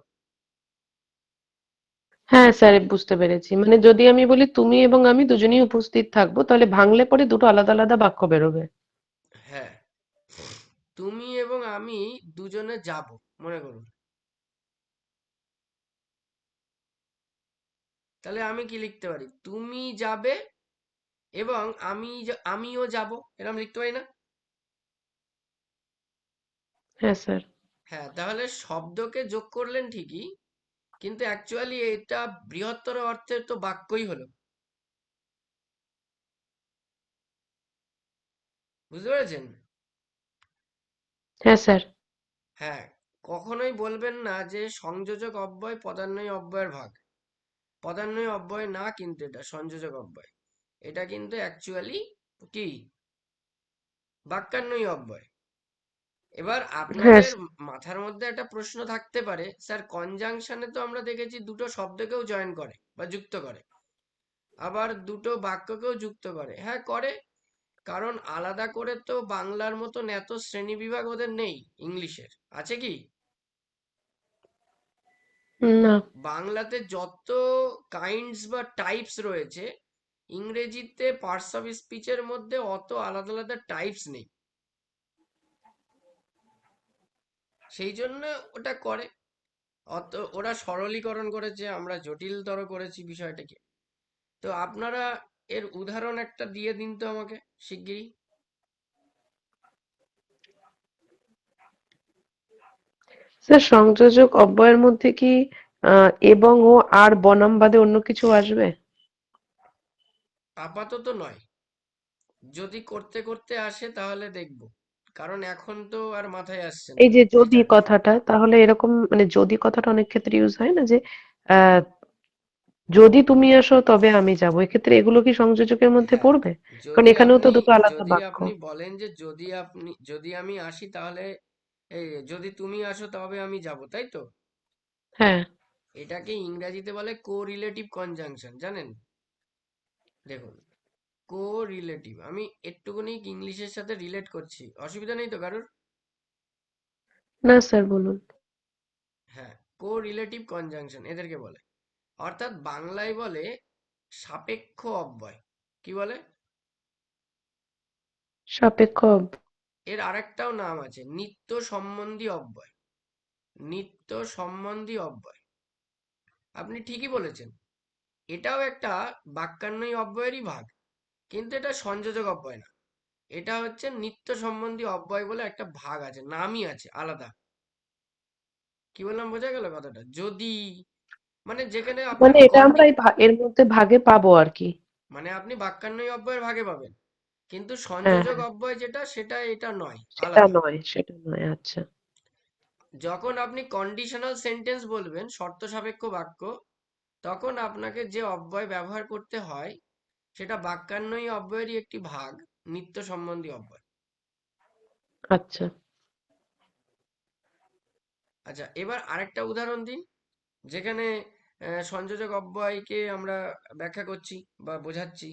হ্যাঁ স্যার, বুঝতে পেরেছি। মানে যদি আমি বলি তুমি এবং আমি দুজনেই উপস্থিত থাকবো, তাহলে ভাঙলে পরে দুটো আলাদা আলাদা বাক্য বেরোবে। হ্যাঁ, তুমি এবং আমি দুজনে যাব, মনে করুন। তাহলে আমি কি লিখতে পারি? তুমি যাবে এবং আমিও যাব, এরকম লিখতে পারি না? হ্যাঁ স্যার। হ্যাঁ, তাহলে শব্দকে যোগ করলেন ঠিকই, কিন্তু অ্যাকচুয়ালি এটা বৃহত্তর অর্থের তো বাক্যই হলো। বুঝতে পেরেছেন? হ্যাঁ স্যার। হ্যাঁ, কখনোই বলবেন না যে সংযোজক অব্যয় পদান্বয়ী অব্যয়ের ভাগ। পদান্বয়ী অব্যয় না, কিন্তু এটা সংযোজক অব্যয়। এটা কিন্তু অ্যাকচুয়ালি কি, বাক্যান্বয়ী অব্যয়। এবার হ্যাঁ আপনাদের মাথার মধ্যে একটা প্রশ্ন থাকতে পারে, স্যার কনজাংশনে তো আমরা দেখেছি দুটো শব্দকেও জয়েন করে বা যুক্ত করে, আবার দুটো বাক্যকেও যুক্ত করে। হ্যাঁ, করে। কারণ আলাদা করে তো বাংলার মতন এত শ্রেণীবিভাগ ওদের নেই। ইংলিশের আছে কি? না বাংলাতে যত কাইন্ডস বা টাইপস রয়েছে, ইংরেজিতে পার্টস অফ স্পিচের মধ্যে অত আলাদা আলাদা টাইপস নেই। সেই জন্য ওটা করে। অত ওরা সরলীকরণ করেছে, আমরা জটিলতর করেছি বিষয়টাকে। তো আপনারা এর উদাহরণ একটা দিয়ে দিন তো আমাকে শিগগিরই। স্যার, সংযোজক অব্যয়ের মধ্যে কি এবং ও আর বনাম বাদে অন্য কিছু আসবে? আপাতত নয়, যদি করতে করতে আসে তাহলে দেখব, কারণ এখন তো আর মাথায় আসছে না এই যে যদি বিচারটা। কথাটা, তাহলে এরকম মানে যদি কথাটা অনেক ক্ষেত্রে ইউজ হয় না যে আহ যদি তুমি আসো তবে আমি যাবো, এক্ষেত্রে এগুলো কি সংযোজকের মধ্যে হ্যাঁ, পড়বে? কারণ এখানেও তো দুটো আলাদা যদি বাক্য। আপনি বলেন যে যদি আমি আসি তাহলে, এই যদি তুমি আসো তবে আমি যাব, তাই তো? হ্যাঁ। এটাকে ইংরেজিতে বলে কো রিলেটিভ কনজাংশন, জানেন? দেখুন, কো রিলেটিভ, আমি একটুখানি ইংলিশের সাথে রিলেট করছি, অসুবিধা নেই তো কারোর? না স্যার, বলুন। হ্যাঁ, কো রিলেটিভ কনজাংশন এদেরকে বলে। অর্থাৎ বাংলায় বলে সাপেক্ষ অব্যয়। কি বলে? সাপেক্ষ এর আরেকটাও নাম আছে, নিত্য সম্বন্ধী অব্যয়। নিত্য সম্বন্ধী অব্যয়। আপনি ঠিকই বলেছেন, এটাও একটা বাক্যান্বয়ী অব্যয়েরই ভাগ, কিন্তু এটা সংযোজক অব্যয় না। এটা হচ্ছে নিত্য সম্বন্ধী অব্যয় বলে একটা ভাগ আছে, নামই আছে আলাদা। কি বললাম, বোঝা গেল কথাটা? যদি, মানে যেখানে আপনার মানে এটা আমরা এর মধ্যে ভাগে পাবো আর কি। মানে আপনি বাক্যান্বয়ী অব্যয়ের ভাগে পাবেন, কিন্তু হ্যাঁ সংযোজক হ্যাঁ, অব্যয় যেটা, সেটা এটা নয়, সেটা আলাদা। নয়, সেটা নয়, আচ্ছা। যখন আপনি কন্ডিশনাল সেন্টেন্স বলবেন, শর্ত সাপেক্ষ বাক্য, তখন আপনাকে যে অব্যয় ব্যবহার করতে হয় সেটা বাক্যান্বয়ী অব্যয়েরই একটি ভাগ, নিত্য সম্বন্ধী অব্যয়। আচ্ছা। আচ্ছা, এবার আরেকটা উদাহরণ দিন, যেখানে সংযোজক অব্যয়কে আমরা ব্যাখ্যা করছি বা বোঝাচ্ছি।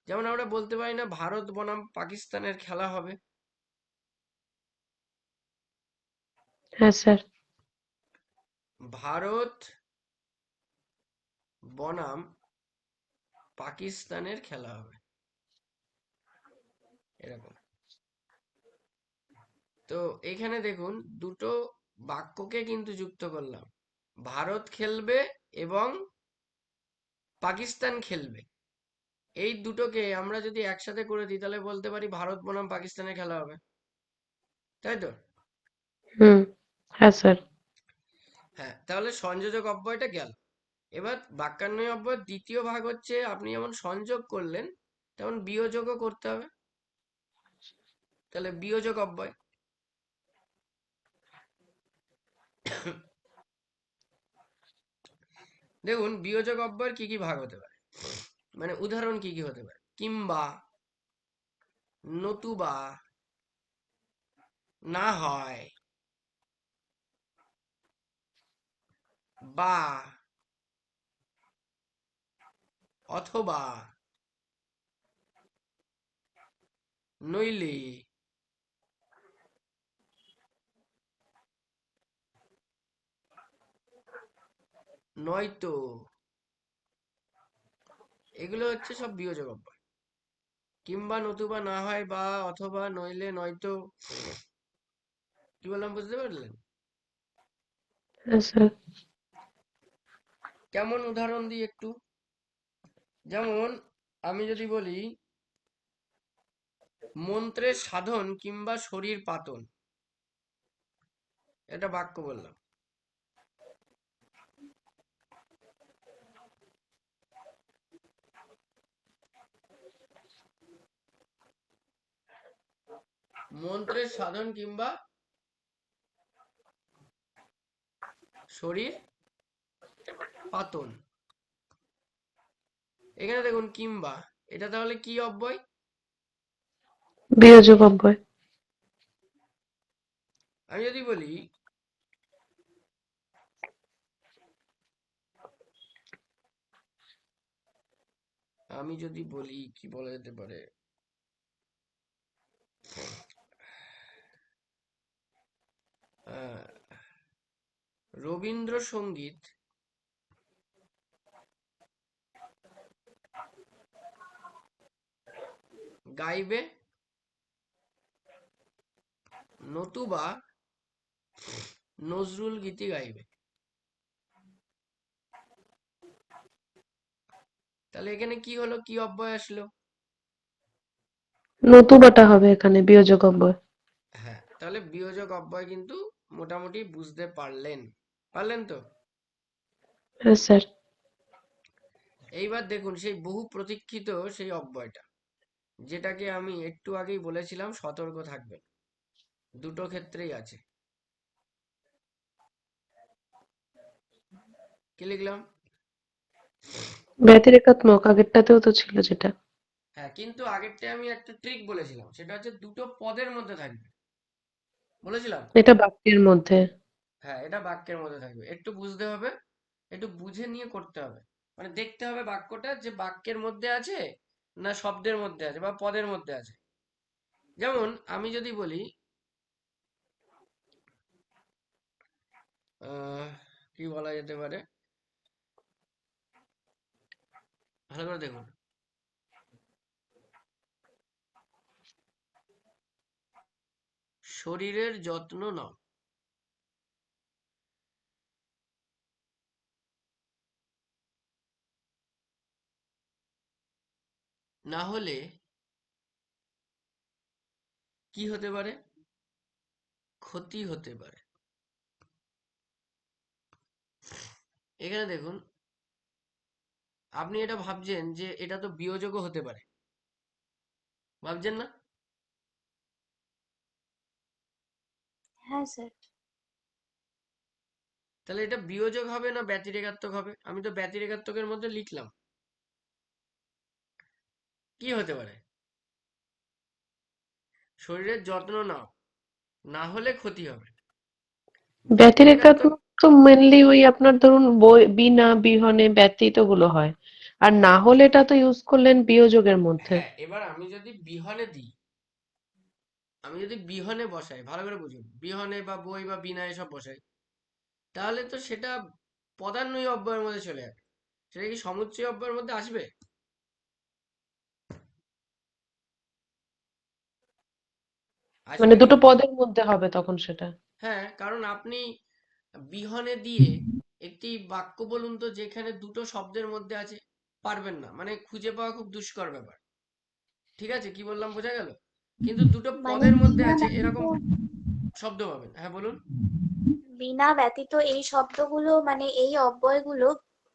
যেমন আমরা বলতে পারি না ভারত বনাম পাকিস্তানের খেলা হবে। হ্যাঁ স্যার। ভারত বনাম পাকিস্তানের খেলা হবে, এরকম। তো এখানে দেখুন, দুটো বাক্যকে কিন্তু যুক্ত করলাম, ভারত খেলবে এবং পাকিস্তান খেলবে। এই দুটোকে আমরা যদি একসাথে করে দিই তাহলে বলতে পারি ভারত বনাম পাকিস্তানের খেলা হবে, তাই তো? হুম। হ্যাঁ স্যার। হ্যাঁ, তাহলে সংযোজক অব্যয়টা গেল। এবার বাক্যান্বয়ী অব্যয় দ্বিতীয় ভাগ হচ্ছে, আপনি যেমন সংযোগ করলেন তেমন বিয়োজকও করতে হবে। তাহলে বিয়োজক অব্যয়, দেখুন বিয়োজক অব্যয়ের কি কি ভাগ হতে পারে, মানে উদাহরণ কি কি হতে পারে। কিংবা, নতুবা, না হয়, বা, অথবা, নইলে, নয়তো, এগুলো হচ্ছে সব বিয়োজক অব্যয়। কিংবা, নতুবা, না হয়, বা, অথবা, নইলে, নয়তো। কি বললাম, বুঝতে পারলেন? হ্যাঁ স্যার। কেমন উদাহরণ দিই একটু, যেমন আমি যদি বলি মন্ত্রের সাধন কিংবা শরীর পাতন। এটা বাক্য বললাম। মন্ত্রের সাধন কিংবা শরীর পাতন। এখানে দেখুন কিংবা, এটা তাহলে কি অব্যয়? বিয়োজক অব্যয়। আমি যদি বলি কি বলা যেতে পারে, আহ, রবীন্দ্রসঙ্গীত গাইবে নতুবা নজরুল গীতি গাইবে। তাহলে এখানে কি হলো, কি অব্যয় আসলো? নতুবাটা হবে এখানে বিয়োজক অব্যয়। হ্যাঁ, তাহলে বিয়োজক অব্যয় কিন্তু মোটামুটি বুঝতে পারলেন তো? হ্যাঁ স্যার। এইবার দেখুন সেই বহু প্রতীক্ষিত সেই অব্যয়টা, যেটাকে আমি একটু আগেই বলেছিলাম সতর্ক থাকবেন, দুটো ক্ষেত্রেই আছে। কি লিখলাম? ব্যতিরেকাত্মক আগেরটাতেও তো ছিল যেটা। হ্যাঁ, কিন্তু আগেরটা আমি একটা ট্রিক বলেছিলাম, সেটা হচ্ছে দুটো পদের মধ্যে থাকবে, বলেছিলাম। এটা বাক্যের মধ্যে। হ্যাঁ, এটা বাক্যের মধ্যে থাকবে, একটু বুঝতে হবে, একটু বুঝে নিয়ে করতে হবে। মানে দেখতে হবে বাক্যটা যে বাক্যের মধ্যে আছে না শব্দের মধ্যে আছে বা পদের মধ্যে আছে। যেমন আমি যদি বলি কি বলা যেতে পারে, ভালো করে দেখুন। শরীরের যত্ন নাও। না হলে কি হতে পারে? ক্ষতি হতে পারে। এখানে দেখুন, আপনি এটা ভাবছেন যে এটা তো বিয়োজকও হতে পারে, ভাবছেন না? হ্যাঁ স্যার। তাহলে এটা বিয়োজক হবে না ব্যতিরেকাত্মক হবে? আমি তো ব্যতিরেকাত্মকের মধ্যে লিখলাম। কি হতে পারে? শরীরের যত্ন নাও, না হলে ক্ষতি হবে। ব্যতিরেকাত্মক। ব্যতিরেকাত্মক তো মেনলি ওই আপনার ধরুন বিনা বিহনে ব্যতীত গুলো হয়। আর না হলে এটা তো ইউজ করলেন বিয়োজকের মধ্যে। হ্যাঁ, এবার আমি যদি বিহনে দিই, আমি যদি বিহনে বসাই, ভালো করে বুঝুন, বিহনে বা বই বা বিনা এসব বসাই, তাহলে তো সেটা পদান্বয়ী অব্যয়ের মধ্যে চলে যাবে। সেটা কি সমুচ্চয় অব্যয়ের মধ্যে আসবে? মানে আসবে কি? দুটো পদের মধ্যে হবে তখন সেটা। হ্যাঁ, কারণ আপনি বিহনে দিয়ে একটি বাক্য বলুন তো যেখানে দুটো শব্দের মধ্যে আছে, পারবেন না, মানে খুঁজে পাওয়া খুব দুষ্কর ব্যাপার। ঠিক আছে, কি বললাম বোঝা গেল? কিন্তু দুটো মানে পদের মধ্যে বিনা আছে ব্যতীত, এরকম শব্দ পাবেন। হ্যাঁ বলুন। বিনা ব্যতীত এই শব্দগুলো মানে এই অব্যয়গুলো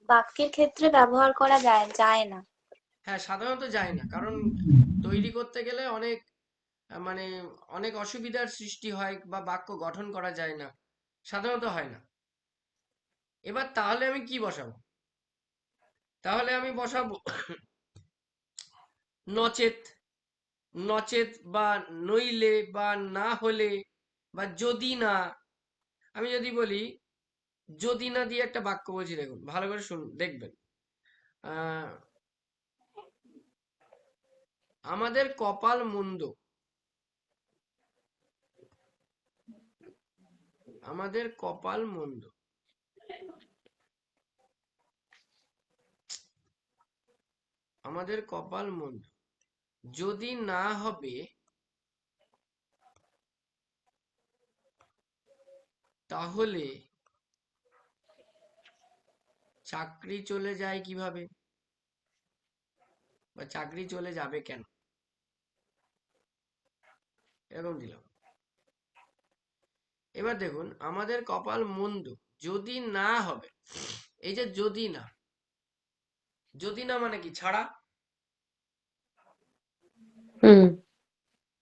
বাক্যের ক্ষেত্রে ব্যবহার করা যায় না। হ্যাঁ, সাধারণত যায় না, কারণ তৈরি করতে গেলে অনেক মানে অনেক অসুবিধার সৃষ্টি হয় বা বাক্য গঠন করা যায় না, সাধারণত হয় না। এবার তাহলে আমি কি বসাবো? তাহলে আমি বসাবো নচেত, নচেত বা নইলে বা না হলে বা যদি না। আমি যদি বলি যদি না দিয়ে একটা বাক্য বলছি, দেখুন ভালো করে শুনুন, দেখবেন। আহ আমাদের কপাল মন্দ, আমাদের কপাল মন্দ, আমাদের কপাল মন্দ, যদি না হবে তাহলে চাকরি চলে যায় কিভাবে, বা চাকরি চলে যাবে কেন, এরকম দিলাম। এবার দেখুন, আমাদের কপাল মন্দ যদি না হবে, এই যে যদি না, যদি না মানে কি? ছাড়া। হুম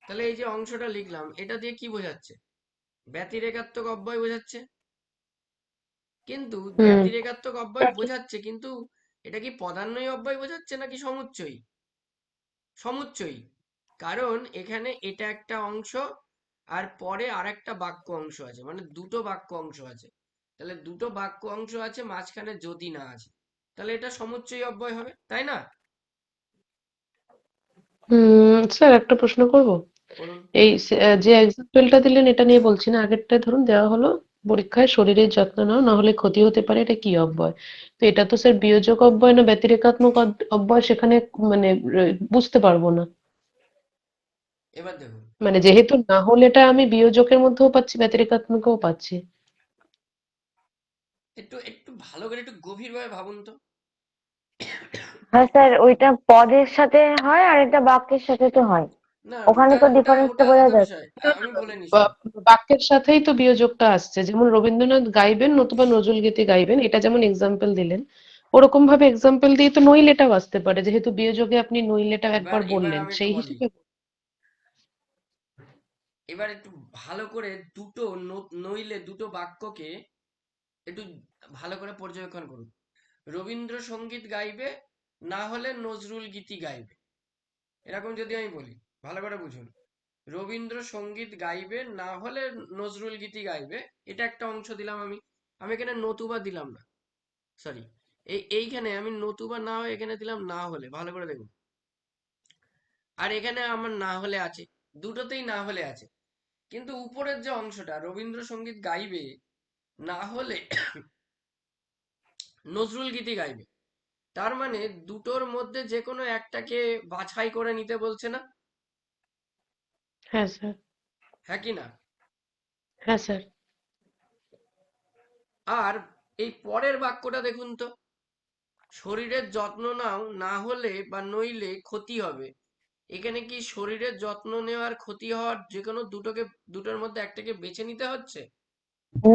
তাহলে এই যে অংশটা লিখলাম, এটা দিয়ে কি বোঝাচ্ছে? ব্যতিরেকাত্মক অব্যয় বোঝাচ্ছে। কিন্তু হুম ব্যতিরেকাত্মক অব্যয় বোঝাচ্ছে, কিন্তু এটা কি পদান্বয়ী অব্যয় বোঝাচ্ছে নাকি সমুচ্চয়ী? সমুচ্চয়ী। কারণ এখানে এটা একটা অংশ, আর পরে আরেকটা বাক্য অংশ আছে, মানে দুটো বাক্য অংশ আছে। তাহলে দুটো বাক্য অংশ আছে, মাঝখানে যদি না আছে, তাহলে এটা সমুচ্চয়ী অব্যয় হবে, তাই না? স্যার একটা প্রশ্ন করব। বলুন। যে এক্সাম্পলটা দিলেন এটা নিয়ে বলছি না, আগেরটা ধরুন দেওয়া হলো পরীক্ষায় শরীরের যত্ন নাও না হলে ক্ষতি হতে পারে, এটা কি অব্যয়? তো এটা তো স্যার বিয়োজক অব্যয় না ব্যতিরেকাত্মক অব্যয়, সেখানে মানে বুঝতে পারবো না। এবার দেখুন, মানে যেহেতু না হলেটা আমি বিয়োজকের মধ্যেও পাচ্ছি ব্যতিরেকাত্মকেও পাচ্ছি। একটু একটু ভালো করে একটু গভীরভাবে ভাবুন তো। হ্যাঁ স্যার, ওইটা পদের সাথে হয় আর এটা বাক্যের সাথে তো হয়। না, ওখানে ওটা তো ওটা ডিফারেন্সটা ওটা বোঝা আলাদা যাচ্ছে। বিষয়, না, আমি না, বলে নি, শুনুন। বাক্যের সাথেই তো বিয়োজকটা আসছে, যেমন রবীন্দ্রনাথ গাইবেন নতুবা নজরুল গীতি গাইবেন, এটা যেমন এক্সাম্পল দিলেন, ওরকম ভাবে এক্সাম্পল দিয়ে তো নইলেটাও আসতে পারে, যেহেতু বিয়োজকে আপনি নইলেটাও এবার একবার এবার বললেন আমি একটু সেই বলি, হিসেবে। এবার একটু ভালো করে দুটো নইলে দুটো বাক্যকে একটু ভালো করে পর্যবেক্ষণ করুন। রবীন্দ্রসঙ্গীত গাইবে, না হলে নজরুল গীতি গাইবে, এরকম যদি আমি বলি, ভালো করে বুঝুন। রবীন্দ্রসঙ্গীত গাইবে, না হলে নজরুল গীতি গাইবে, এটা একটা অংশ দিলাম আমি। আমি এখানে নতুবা দিলাম না, সরি, এইখানে আমি নতুবা না হয় এখানে দিলাম না হলে, ভালো করে দেখুন। আর এখানে আমার না হলে আছে, দুটোতেই না হলে আছে। কিন্তু উপরের যে অংশটা, রবীন্দ্রসঙ্গীত গাইবে, না হলে নজরুল গীতি গাইবে, তার মানে দুটোর মধ্যে যে কোনো একটাকে বাছাই করে নিতে বলছে না? হ্যাঁ স্যার। হ্যাঁ কি না? হ্যাঁ স্যার। আর এই পরের বাক্যটা দেখুন তো, শরীরের যত্ন নাও, না হলে বা নইলে ক্ষতি হবে। এখানে কি শরীরের যত্ন নেওয়ার ক্ষতি হওয়ার যে কোনো দুটোর মধ্যে একটাকে বেছে নিতে হচ্ছে?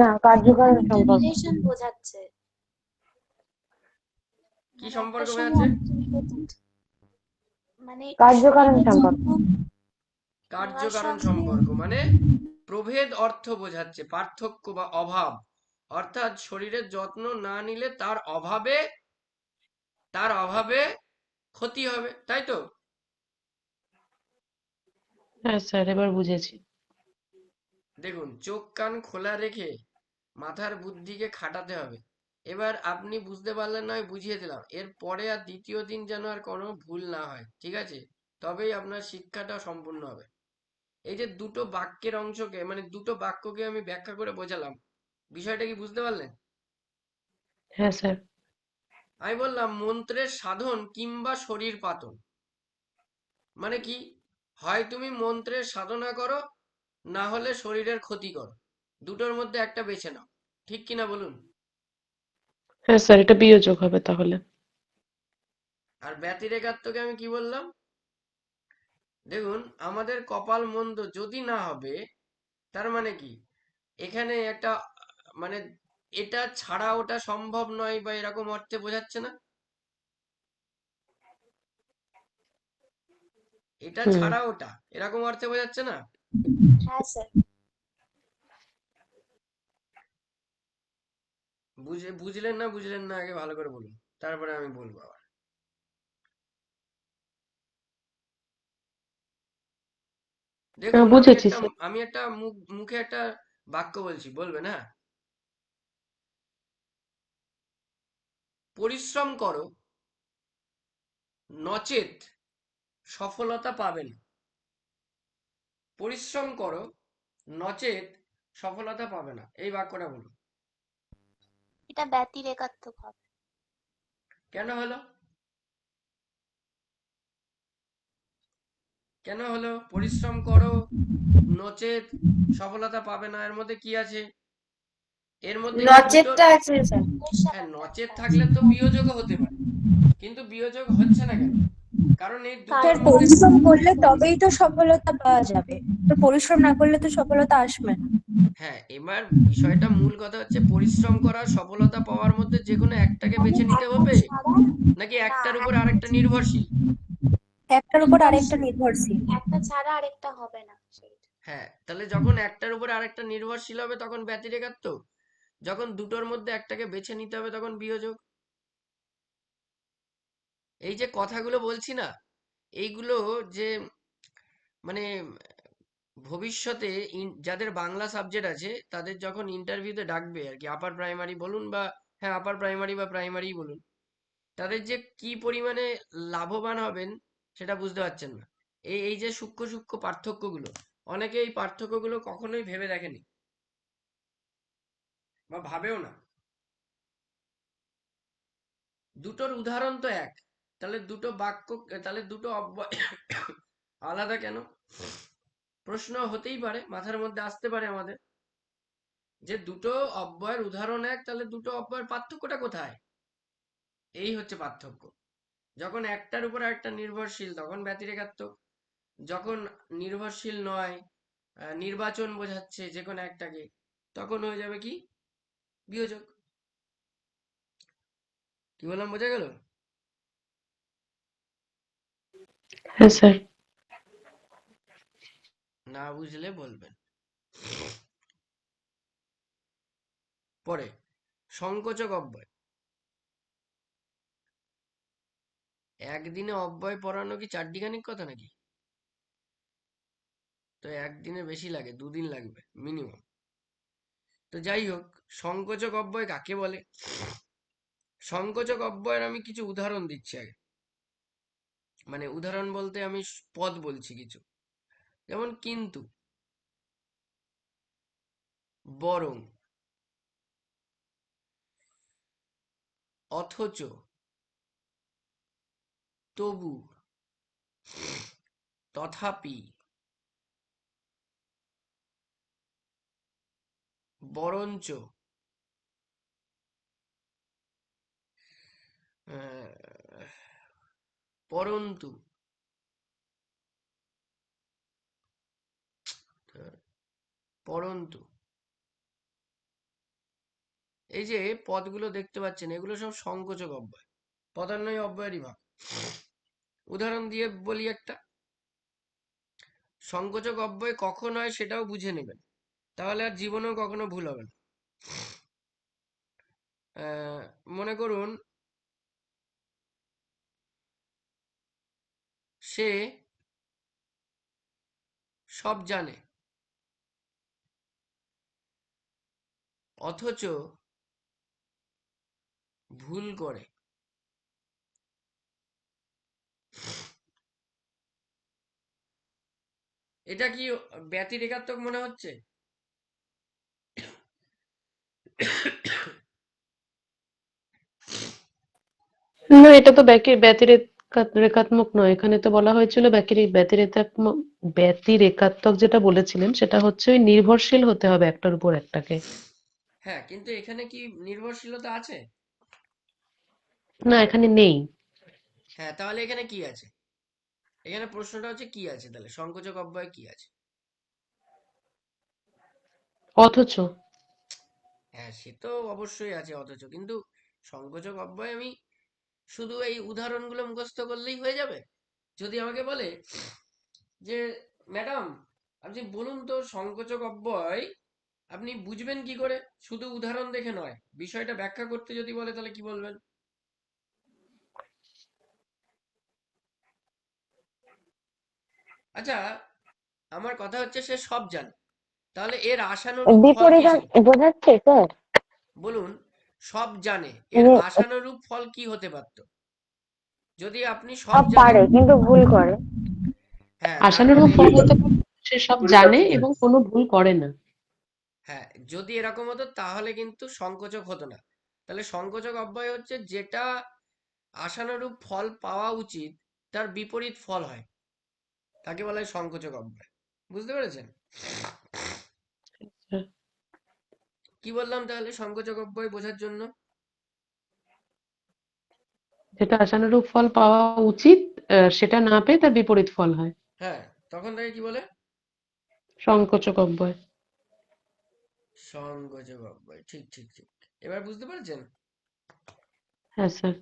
না, কার্যকারণ একটা সম্পর্ক। রিলেশন বোঝাচ্ছে, কি মানে একটা সম্পর্ক সময় বোঝাচ্ছে? মানে কার্যকারণ শরীরের সম্পর্ক। যত্ন নেওয়ার কার্যকারণ সঙ্গে সম্পর্ক মানে প্রভেদ অর্থ বোঝাচ্ছে, পার্থক্য বা অভাব। অর্থাৎ শরীরের যত্ন না নিলে তার অভাবে ক্ষতি হবে, তাই তো? হ্যাঁ স্যার, এবার বুঝেছি। দেখুন, চোখ কান খোলা রেখে মাথার বুদ্ধিকে খাটাতে হবে। এবার আপনি বুঝতে পারলেন নয়, বুঝিয়ে দিলাম, এর পরে আর দ্বিতীয় দিন যেন আর কোনো ভুল না হয়, ঠিক আছে? তবেই আপনার শিক্ষাটা সম্পূর্ণ হবে। এই যে দুটো বাক্যের অংশকে, মানে দুটো বাক্যকে আমি ব্যাখ্যা করে বোঝালাম, বিষয়টা কি বুঝতে পারলেন? হ্যাঁ স্যার। আমি বললাম মন্ত্রের সাধন কিংবা শরীর পাতন, মানে কি? হয় তুমি মন্ত্রের সাধনা করো, না হলে শরীরের ক্ষতি করো, দুটোর মধ্যে একটা বেছে নাও, ঠিক কিনা বলুন? হ্যাঁ স্যার, এটা বিয়োজক হবে তাহলে। আর ব্যতিরেকাত্মকে আমি কি বললাম? দেখুন, আমাদের কপাল মন্দ যদি না হবে, তার মানে কি? এখানে একটা মানে এটা ছাড়া ওটা সম্ভব নয়, বা এরকম অর্থে বোঝাচ্ছে না? এটা হুম ছাড়া ওটা, এরকম অর্থে বোঝাচ্ছে না? হ্যাঁ স্যার। বুঝলেন না আগে ভালো করে বলুন, তারপরে আমি বলবো আবার। দেখুন, আমি বুঝেছি একটা স্যার। আমি একটা মুখে একটা বাক্য বলছি, বলবেন? হ্যাঁ। পরিশ্রম করো, নচেত সফলতা পাবে না। পরিশ্রম করো, নচেত সফলতা পাবে না, এই বাক্যটা বলুন। এটা ব্যতিরেকাত্মক হবে। কেন হলো? কেন হলো? পরিশ্রম করো, নচেত সফলতা পাবে না, এর মধ্যে কি আছে? এর মধ্যে কি দুটোর? নচেতটা আছে স্যার। এর সাথে হ্যাঁ, নচেত একটা থাকলে আছে। তো বিয়োজকও হতে পারে, কিন্তু বিয়োজক হচ্ছে না কেন? কারণ এই দুটোর স্যার, মধ্যে, পরিশ্রম করলে বলুন। তবেই তো সফলতা পাওয়া যাবে। তো পরিশ্রম না করলে তো সফলতা আসবে না। হ্যাঁ, এবার বিষয়টা মূল কথা হচ্ছে পরিশ্রম করা সফলতা পাওয়ার মধ্যে যে কোনো একটাকে মানে বেছে নিতে একটা হবে, ছাড়া নাকি না, একটার উপর একটা আরেকটা নির্ভরশীল? একটার উপর আরেকটা নির্ভরশীল, নির্ভরশীল। একটা ছাড়া আরেকটা হবে না সেইটা। হ্যাঁ, তাহলে যখন একটার উপর আরেকটা নির্ভরশীল হবে তখন ব্যতিরেকাত্ম, যখন দুটোর মধ্যে একটাকে বেছে নিতে হবে তখন বিয়োজক। এই যে কথাগুলো বলছি না, এইগুলো যে মানে ভবিষ্যতে যাদের বাংলা সাবজেক্ট আছে তাদের যখন ইন্টারভিউতে ডাকবে আর কি, আপার প্রাইমারি বলুন বা, হ্যাঁ আপার প্রাইমারি বা প্রাইমারি বলুন, তাদের যে কি পরিমাণে লাভবান হবেন সেটা বুঝতে পারছেন না। এই এই যে সূক্ষ্ম সূক্ষ্ম পার্থক্যগুলো, অনেকে এই পার্থক্যগুলো কখনোই ভেবে দেখেনি বা ভাবেও না। দুটোর উদাহরণ তো এক, তাহলে দুটো বাক্য, তাহলে দুটো অব্যয় আলাদা কেন? প্রশ্ন হতেই পারে, মাথার মধ্যে আসতে পারে আমাদের, যে দুটো অব্যয়ের উদাহরণ এক, তাহলে দুটো অব্যয়ের পার্থক্যটা কোথায়? এই হচ্ছে পার্থক্য। যখন একটার উপর একটা নির্ভরশীল তখন ব্যতিরেকাত্মক, যখন নির্ভরশীল নয়, নির্বাচন বোঝাচ্ছে যে কোনো একটাকে, তখন হয়ে যাবে কি? বিয়োজক। কি বললাম, বোঝা গেল? হ্যাঁ স্যার। না বুঝলে বলবেন। পরে সংকোচক অব্যয়। একদিনে অব্যয় পড়ানো কি চারটিখানিক কথা নাকি? তো একদিনে বেশি লাগে, দুদিন লাগবে মিনিমাম। তো যাই হোক, সংকোচক অব্যয় কাকে বলে? সংকোচক অব্যয়ের আমি কিছু উদাহরণ দিচ্ছি আগে। মানে উদাহরণ বলতে আমি পদ বলছি কিছু, যেমন কিন্তু, বরং, অথচ, তবু, তথাপি, বরঞ্চ, আহ, পরন্তু, পরন্তু। এই যে পদগুলো দেখতে পাচ্ছেন, এগুলো সব সংকোচক অব্যয়, পদান্বয়ী অব্যয়েরই ভাগ। উদাহরণ দিয়ে বলি একটা। সংকোচক অব্যয় কখন হয় সেটাও বুঝে নেবেন, তাহলে আর জীবনেও কখনো ভুল হবে না। মনে করুন, সে সব জানে অথচ ভুল করে। এটা কি ব্যতিরেকাত্মক মনে হচ্ছে? না, এটা তো ব্যতিরেকাত্মক নয়, এখানে তো বলা হয়েছিল ব্যতিরেকাত্মক যেটা বলেছিলেন সেটা হচ্ছে ওই নির্ভরশীল হতে হবে একটার উপর একটাকে। হ্যাঁ, কিন্তু এখানে কি নির্ভরশীলতা আছে? না, এখানে নেই। হ্যাঁ, তাহলে এখানে কি আছে? এখানে প্রশ্নটা হচ্ছে কি আছে, তাহলে সংকোচক অব্যয় কি আছে? অথচ হ্যাঁ, সে তো অবশ্যই আছে অথচ, কিন্তু সংকোচক অব্যয় আমি শুধু এই উদাহরণগুলো মুখস্থ করলেই হয়ে যাবে? যদি আমাকে বলে যে ম্যাডাম, আপনি বলুন তো সংকোচক অব্যয় আপনি বুঝবেন কি করে, শুধু উদাহরণ দেখে নয়, বিষয়টা ব্যাখ্যা করতে যদি বলে, তাহলে কি বলবেন? আচ্ছা, আমার কথা হচ্ছে সে সব জানে, তাহলে এর আশানুরূপ ফল কি বিপরীত ছিল? বোঝাচ্ছে স্যার? বলুন, সব জানে, এর মানে আশানুরূপ ফল কি হতে পারত? যদি আপনি সব সব জানেন, পারে কিন্তু ভুল করে। হ্যাঁ তার আশানুরূপ মানে, ফল হতে পারে সে সব জানে এবং কোনো ভুল করে না। হ্যাঁ যদি এরকম হতো তাহলে কিন্তু সংকোচক হতো না। তাহলে সংকোচক অব্যয় হচ্ছে যেটা আশানুরূপ ফল পাওয়া উচিত তার বিপরীত ফল হয়, তাকে বলা হয় সংকোচক অব্যয়। বুঝতে পেরেছেন কি বললাম তাহলে সংকোচক অব্যয় বোঝার জন্য? যেটা আশানুরূপ ফল পাওয়া উচিত সেটা না পেয়ে তার বিপরীত ফল হয়, হ্যাঁ, তখন তাকে কি বলে? সংকোচক অব্যয়। সংযোজক অব্যয়, ঠিক ঠিক ঠিক। এবার বুঝতে পারছেন? হ্যাঁ স্যার।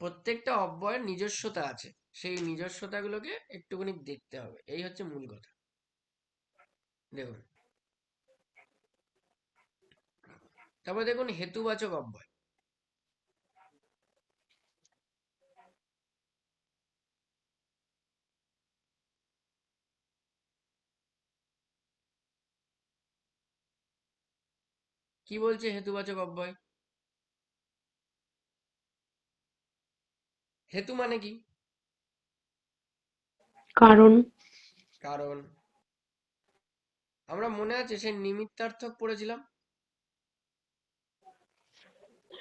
প্রত্যেকটা অব্যয়ের নিজস্বতা আছে, সেই নিজস্বতাগুলোকে একটুখানি দেখতে হবে, এই হচ্ছে মূল কথা। দেখুন, তারপর দেখুন হেতুবাচক অব্যয়। কি বলছে হেতুবাচক অব্যয়? হেতু মানে কি? কারণ। কারণ। আমরা মনে আছে সেই নিমিত্তার্থক পড়েছিলাম,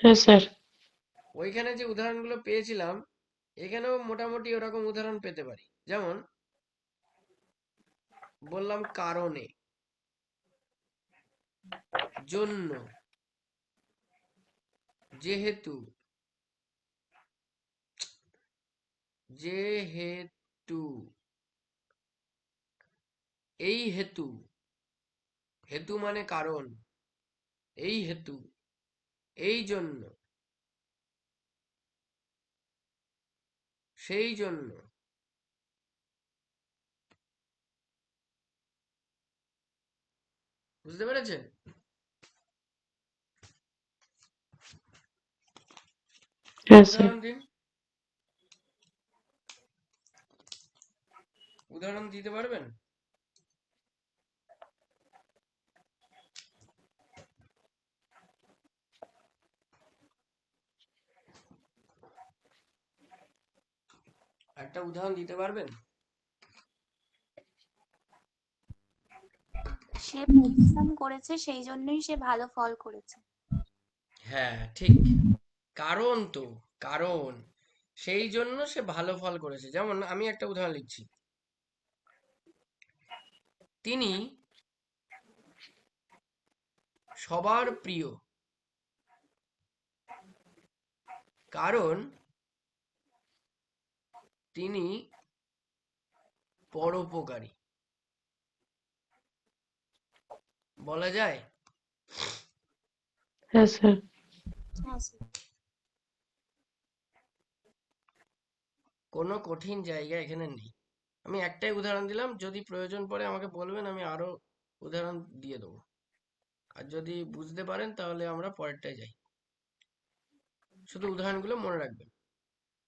হ্যাঁ স্যার। ওইখানে যে উদাহরণগুলো পেয়েছিলাম, এখানেও মোটামুটি ওরকম উদাহরণ পেতে পারি। যেমন বললাম কারণে, জন্য, যেহেতু, যেহেতু, এই হেতু, হেতু মানে কারণ, এই হেতু, এই জন্য, সেই জন্য। বুঝতে পেরেছেন? হ্যাঁ স্যার। উদাহরণ দিন, উদাহরণ দিতে পারবেন? একটা উদাহরণ দিতে পারবেন? সে পরিশ্রম করেছে সেই জন্যই সে ভালো ফল করেছে। হ্যাঁ ঠিক, কারণ তো, কারণ, সেই জন্য সে ভালো ফল করেছে। যেমন আমি একটা উদাহরণ লিখছি, তিনি সবার প্রিয়, কারণ তিনি পরোপকারী। বলা যায়? হ্যাঁ স্যার। হ্যাঁ স্যার। কোনো কঠিন জায়গা এখানে নেই। আমি একটাই উদাহরণ দিলাম, যদি প্রয়োজন পড়ে আমাকে বলবেন, আমি আরো উদাহরণ দিয়ে দেবো। আর যদি বুঝতে পারেন তাহলে আমরা পরেরটায় যাই। শুধু উদাহরণগুলো মনে রাখবেন।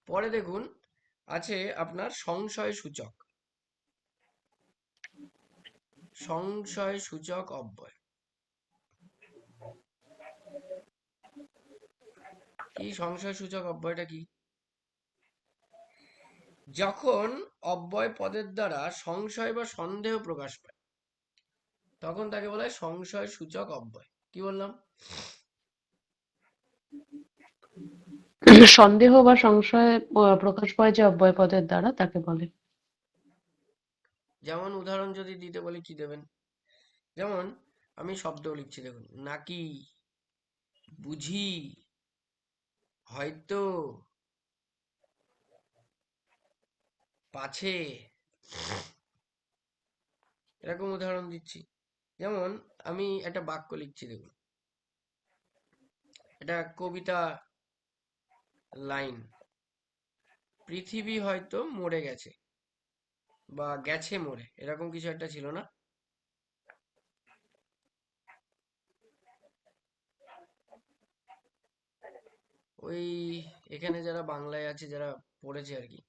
পরে দেখুন আছে আপনার সংশয় সূচক, সংশয় সূচক অব্যয়। কি সংশয় সূচক অব্যয়টা কি? যখন অব্যয় পদের দ্বারা সংশয় বা সন্দেহ প্রকাশ পায়, তখন তাকে বলা হয় সংশয় সূচক অব্যয়। কি বললাম? সন্দেহ বা সংশয় প্রকাশ পায় যে অব্যয় পদের দ্বারা তাকে বলে। যেমন উদাহরণ যদি দিতে বলি কি দেবেন? যেমন আমি শব্দ লিখছি, দেখুন, নাকি, বুঝি, হয়তো, পাছে, এরকম উদাহরণ দিচ্ছি। যেমন আমি একটা বাক্য লিখছি, দেখুন, এটা কবিতা লাইন, পৃথিবী হয়তো মরে গেছে বা গেছে মরে, এরকম কিছু একটা ছিল না? ওই এখানে যারা বাংলায় আছে, যারা পড়েছে আর কি,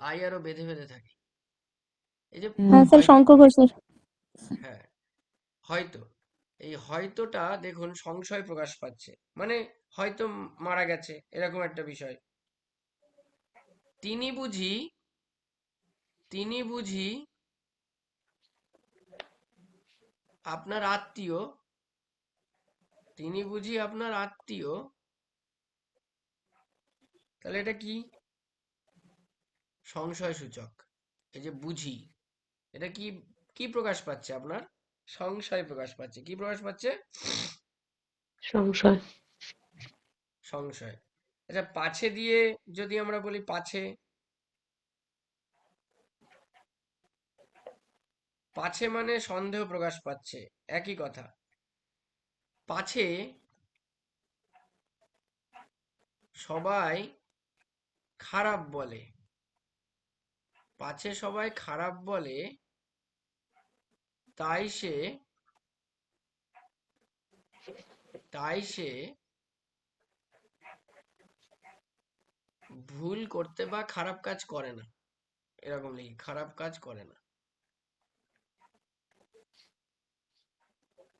আই আরো বেঁধে বেঁধে থাকে। এই যে হ্যাঁ স্যার, হয়তো, শঙ্কর ঘোষের। হ্যাঁ, হয়তো, এই হয়তোটা দেখুন সংশয় প্রকাশ পাচ্ছে, মানে হয়তো মারা গেছে, এরকম একটা বিষয়। তিনি বুঝি, তিনি বুঝি আপনার আত্মীয়, তিনি বুঝি আপনার আত্মীয়, তাহলে এটা কি? সংশয় সূচক। এই যে বুঝি, এটা কি, কি প্রকাশ পাচ্ছে আপনার? সংশয় প্রকাশ পাচ্ছে। কি প্রকাশ পাচ্ছে? সংশয়। সংশয়। আচ্ছা, পাছে দিয়ে যদি আমরা বলি পাছে, পাছে মানে সন্দেহ প্রকাশ পাচ্ছে, একই কথা। পাছে সবাই খারাপ বলে, পাছে সবাই খারাপ বলে, তাই সে তাই সে ভুল করতে বা খারাপ কাজ করে না। এরকম লিখি, খারাপ কাজ করে না।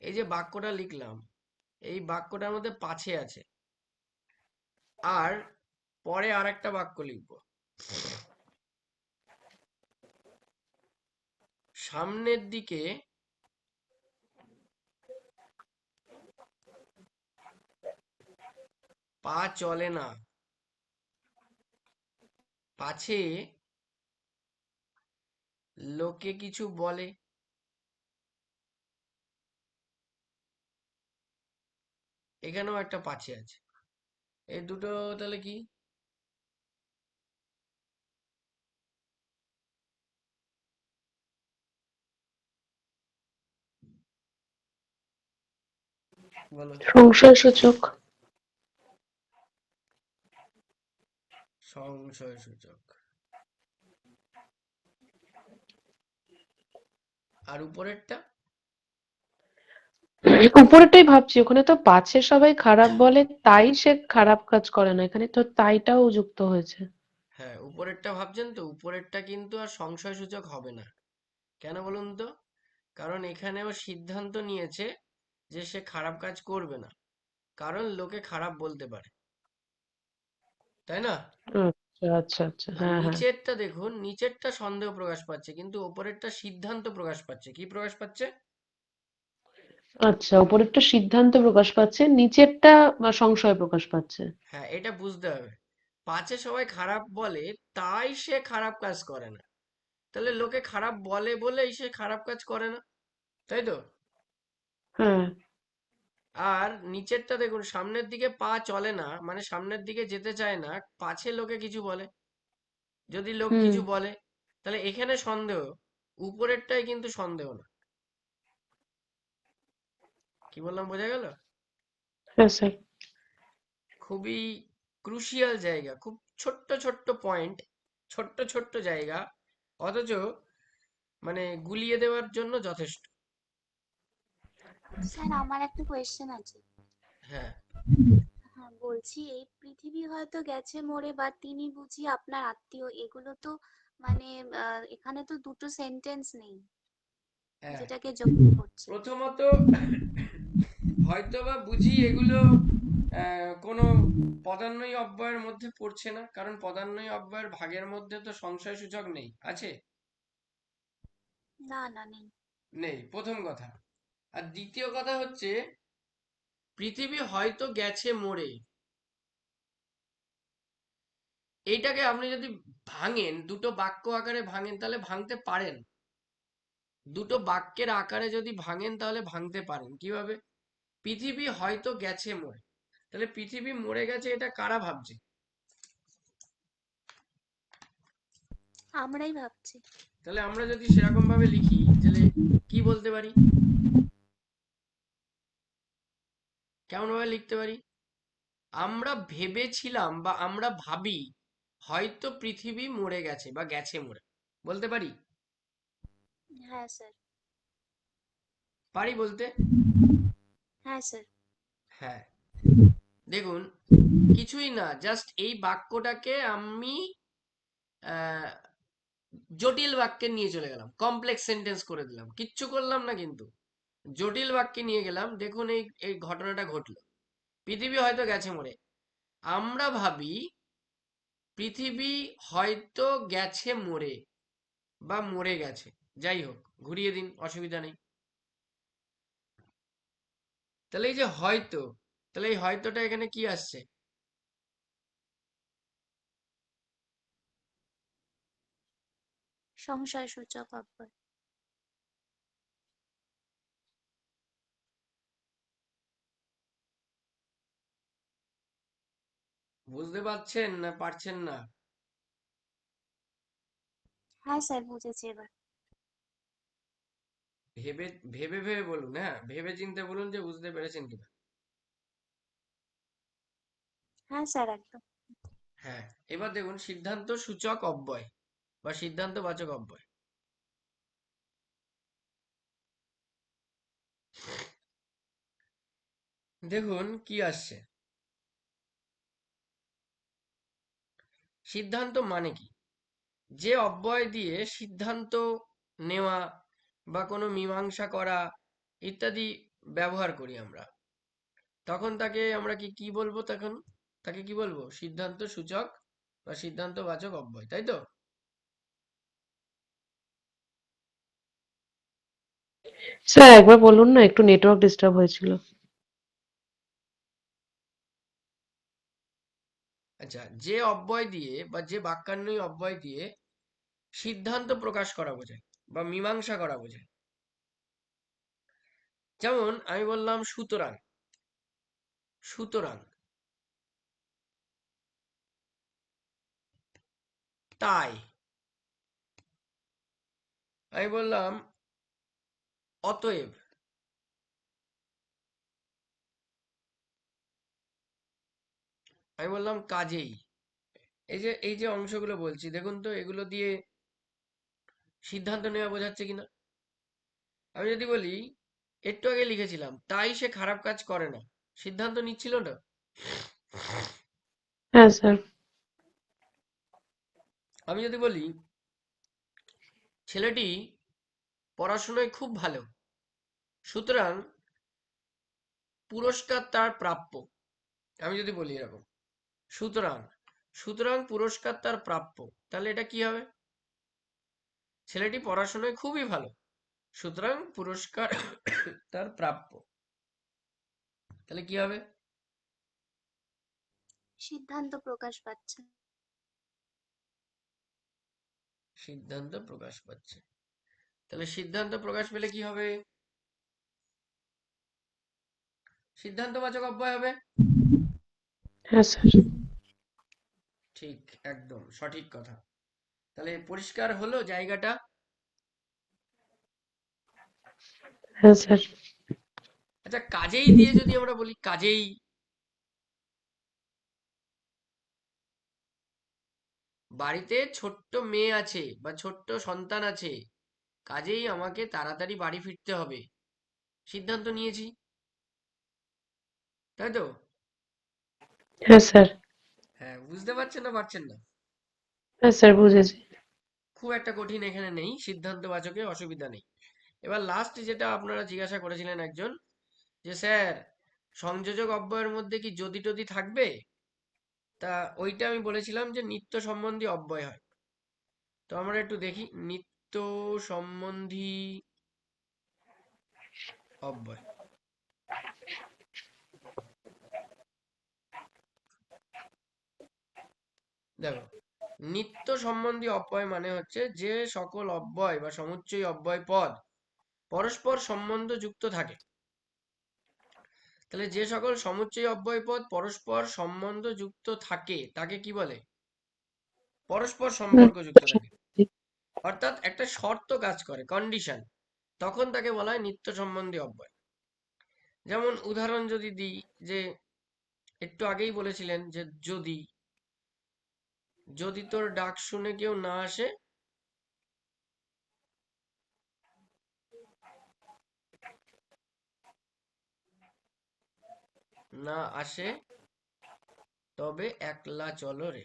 এই যে বাক্যটা লিখলাম, এই বাক্যটার মধ্যে পাছে আছে। আর পরে আর একটা বাক্য লিখবো, সামনের দিকে পা চলে না, পাছে লোকে কিছু বলে। এখানেও একটা পাছে আছে। এই দুটো তাহলে কি? বলো। সংশয়সূচক। সংশয়সূচক। আর উপরেরটা? উপরেরটাই ভাবছি, ওখানে তো পাছে সবাই খারাপ বলে তাই সে খারাপ কাজ করে না, এখানে তো তাইটাও যুক্ত হয়েছে। হ্যাঁ, উপরেরটা ভাবছেন তো, উপরেরটা কিন্তু আর সংশয়সূচক হবে না। কেন বলুন তো? কারণ এখানে ও সিদ্ধান্ত নিয়েছে যে সে খারাপ কাজ করবে না, কারণ লোকে খারাপ বলতে পারে, তাই না? আচ্ছা আচ্ছা আচ্ছা, আর হ্যাঁ হ্যাঁ। নিচেরটা দেখুন, নিচেরটা সন্দেহ প্রকাশ পাচ্ছে, কিন্তু ওপরেরটা সিদ্ধান্ত প্রকাশ পাচ্ছে। কি প্রকাশ পাচ্ছে? আচ্ছা, উপরেরটা সিদ্ধান্ত প্রকাশ পাচ্ছে, নিচেরটা সংশয় প্রকাশ পাচ্ছে। হ্যাঁ, এটা বুঝতে হবে। পাছে সবাই খারাপ বলে, তাই সে খারাপ কাজ করে না। তাহলে লোকে খারাপ বলে বলেই সে খারাপ কাজ করে না, তাই তো? হ্যাঁ। আর নিচেরটা দেখুন, সামনের দিকে পা চলে না মানে সামনের দিকে যেতে চায় না, পাছে লোকে কিছু বলে। যদি লোক হুম। কিছু বলে, তাহলে এখানে সন্দেহ, উপরেরটাই কিন্তু সন্দেহ না। কি বললাম, বোঝা গেল? হ্যাঁ স্যার। খুবই ক্রুশিয়াল জায়গা, খুব ছোট্ট ছোট্ট পয়েন্ট, ছোট্ট ছোট্ট জায়গা, অথচ মানে গুলিয়ে দেওয়ার জন্য যথেষ্ট। স্যার আমার একটা কোয়েশ্চেন আছে। হ্যাঁ, হ্যাঁ, বলছি এই পৃথিবী হয়তো গেছে মরে বা তিনি বুঝি আপনার আত্মীয়, এগুলো তো মানে এখানে তো দুটো সেন্টেন্স নেই হ্যাঁ। যেটাকে যুক্ত করছে। প্রথমত হয়তোবা বুঝি এগুলো কোনো পদান্বয়ী অব্যয়ের মধ্যে পড়ছে না, কারণ পদান্বয়ী অব্যয়ের ভাগের মধ্যে তো সংশয়সূচক নেই। আছে? না না, নেই। নেই, প্রথম কথা। আর দ্বিতীয় কথা হচ্ছে, পৃথিবী হয়তো গেছে মরে, এইটাকে আপনি যদি ভাঙেন, দুটো বাক্য আকারে ভাঙেন, তাহলে ভাঙতে পারেন। দুটো বাক্যের আকারে যদি ভাঙেন তাহলে ভাঙতে পারেন। কিভাবে? পৃথিবী হয়তো গেছে মরে, তাহলে পৃথিবী মরে গেছে এটা কারা ভাবছে? আমরাই ভাবছি। তাহলে আমরা যদি সেরকম ভাবে লিখি, তাহলে কি বলতে পারি, কেমন ভাবে লিখতে পারি? আমরা ভেবেছিলাম বা আমরা ভাবি হয়তো পৃথিবী মরে গেছে বা গেছে মরে, বলতে পারি? হ্যাঁ স্যার। পারি বলতে? হ্যাঁ স্যার। হ্যাঁ, দেখুন, কিছুই না, জাস্ট এই বাক্যটাকে আমি আহ, জটিল বাক্যে নিয়ে চলে গেলাম, কমপ্লেক্স সেন্টেন্স করে দিলাম, কিচ্ছু করলাম না কিন্তু, জটিল বাক্যে নিয়ে গেলাম। দেখুন, এই এই ঘটনাটা ঘটলো, পৃথিবী হয়তো গেছে মরে, আমরা ভাবি পৃথিবী হয়তো গেছে মরে বা মরে গেছে, যাই হোক, ঘুরিয়ে দিন, অসুবিধা নেই। তাহলে এই যে হয়তো, তাহলে এই হয়তোটা এখানে কি আসছে? সংশয়সূচক অব্যয়। বুঝতে পারছেন না পারছেন না? হ্যাঁ স্যার, বুঝেছি এবার। ভেবে ভেবে ভেবে বলুন, হ্যাঁ, ভেবে চিন্তে বলুন যে বুঝতে পেরেছেন কিনা। হ্যাঁ স্যার, একদম। হ্যাঁ, এবার দেখুন সিদ্ধান্ত সূচক অব্যয় বা সিদ্ধান্তবাচক অব্যয়। দেখুন কি আসছে। সিদ্ধান্ত মানে কি? যে অব্যয় দিয়ে সিদ্ধান্ত নেওয়া বা কোনো মীমাংসা করা ইত্যাদি ব্যবহার করি আমরা, তখন তাকে আমরা কি কি বলবো? তখন তাকে কি বলবো? সিদ্ধান্ত সূচক বা সিদ্ধান্তবাচক অব্যয়, তাই তো? স্যার একবার বলুন না, একটু নেটওয়ার্ক ডিস্টার্ব হয়েছিল। আচ্ছা, যে অব্যয় দিয়ে বা যে বাক্যান্বয়ী অব্যয় দিয়ে সিদ্ধান্ত প্রকাশ করা বোঝায় বা মীমাংসা করা বোঝায়। যেমন আমি বললাম সুতরাং, সুতরাং, তাই। আমি বললাম অতএব। আমি বললাম কাজেই। এই যে অংশগুলো বলছি, দেখুন তো এগুলো দিয়ে সিদ্ধান্ত নেওয়া বোঝাচ্ছে কিনা। আমি যদি বলি, একটু আগে লিখেছিলাম তাই সে খারাপ কাজ করে না, সিদ্ধান্ত নিচ্ছিল না। হ্যাঁ স্যার। আমি যদি বলি ছেলেটি পড়াশোনায় খুব ভালো, সুতরাং পুরস্কার তার প্রাপ্য। আমি যদি বলি এরকম, সুতরাং, সুতরাং পুরস্কার তার প্রাপ্য, তাহলে এটা কি হবে? ছেলেটি পড়াশোনায় খুবই ভালো, সুতরাং পুরস্কার তার প্রাপ্য, তাহলে কি হবে? সিদ্ধান্ত প্রকাশ পাচ্ছে। সিদ্ধান্ত প্রকাশ পাচ্ছে। তাহলে সিদ্ধান্ত প্রকাশ পেলে কি হবে? সিদ্ধান্তবাচক অব্যয় হবে। হ্যাঁ স্যার। ঠিক, একদম সঠিক কথা। তাহলে পরিষ্কার হলো জায়গাটা? হ্যাঁ স্যার। আচ্ছা, কাজেই দিয়ে যদি আমরা বলি কাজেই, বাড়িতে ছোট্ট মেয়ে আছে বা ছোট্ট সন্তান আছে, কাজেই আমাকে তাড়াতাড়ি বাড়ি ফিরতে হবে, সিদ্ধান্ত নিয়েছি, তাই তো? হ্যাঁ স্যার। হ্যাঁ, বুঝতে পারছেন না পারছেন না? হ্যাঁ স্যার, বুঝেছি। খুব একটা কঠিন এখানে নেই, সিদ্ধান্তবাচকে অসুবিধা নেই। এবার লাস্ট যেটা আপনারা জিজ্ঞাসা করেছিলেন একজন, যে স্যার সংযোজক অব্যয়ের মধ্যে কি যদি টদি থাকবে? তা ওইটা আমি বলেছিলাম যে নিত্য সম্বন্ধী অব্যয় হয়। তো আমরা একটু দেখি নিত্য সম্বন্ধী অব্যয়। দেখো, নিত্য সম্বন্ধী অব্যয় মানে হচ্ছে যে সকল অব্যয় বা সমুচ্চয়ী অব্যয় পদ পরস্পর সম্বন্ধ যুক্ত থাকে। তাহলে যে সকল সমুচ্চয়ী অব্যয় পদ পরস্পর সম্বন্ধ যুক্ত থাকে তাকে কি বলে? পরস্পর সম্পর্ক যুক্ত থাকে, অর্থাৎ একটা শর্ত কাজ করে, কন্ডিশন, তখন তাকে বলা হয় নিত্য সম্বন্ধী অব্যয়। যেমন উদাহরণ যদি দিই, যে একটু আগেই বলেছিলেন যে যদি, যদি তোর ডাক শুনে কেউ না আসে, না আসে তবে একলা চলো রে।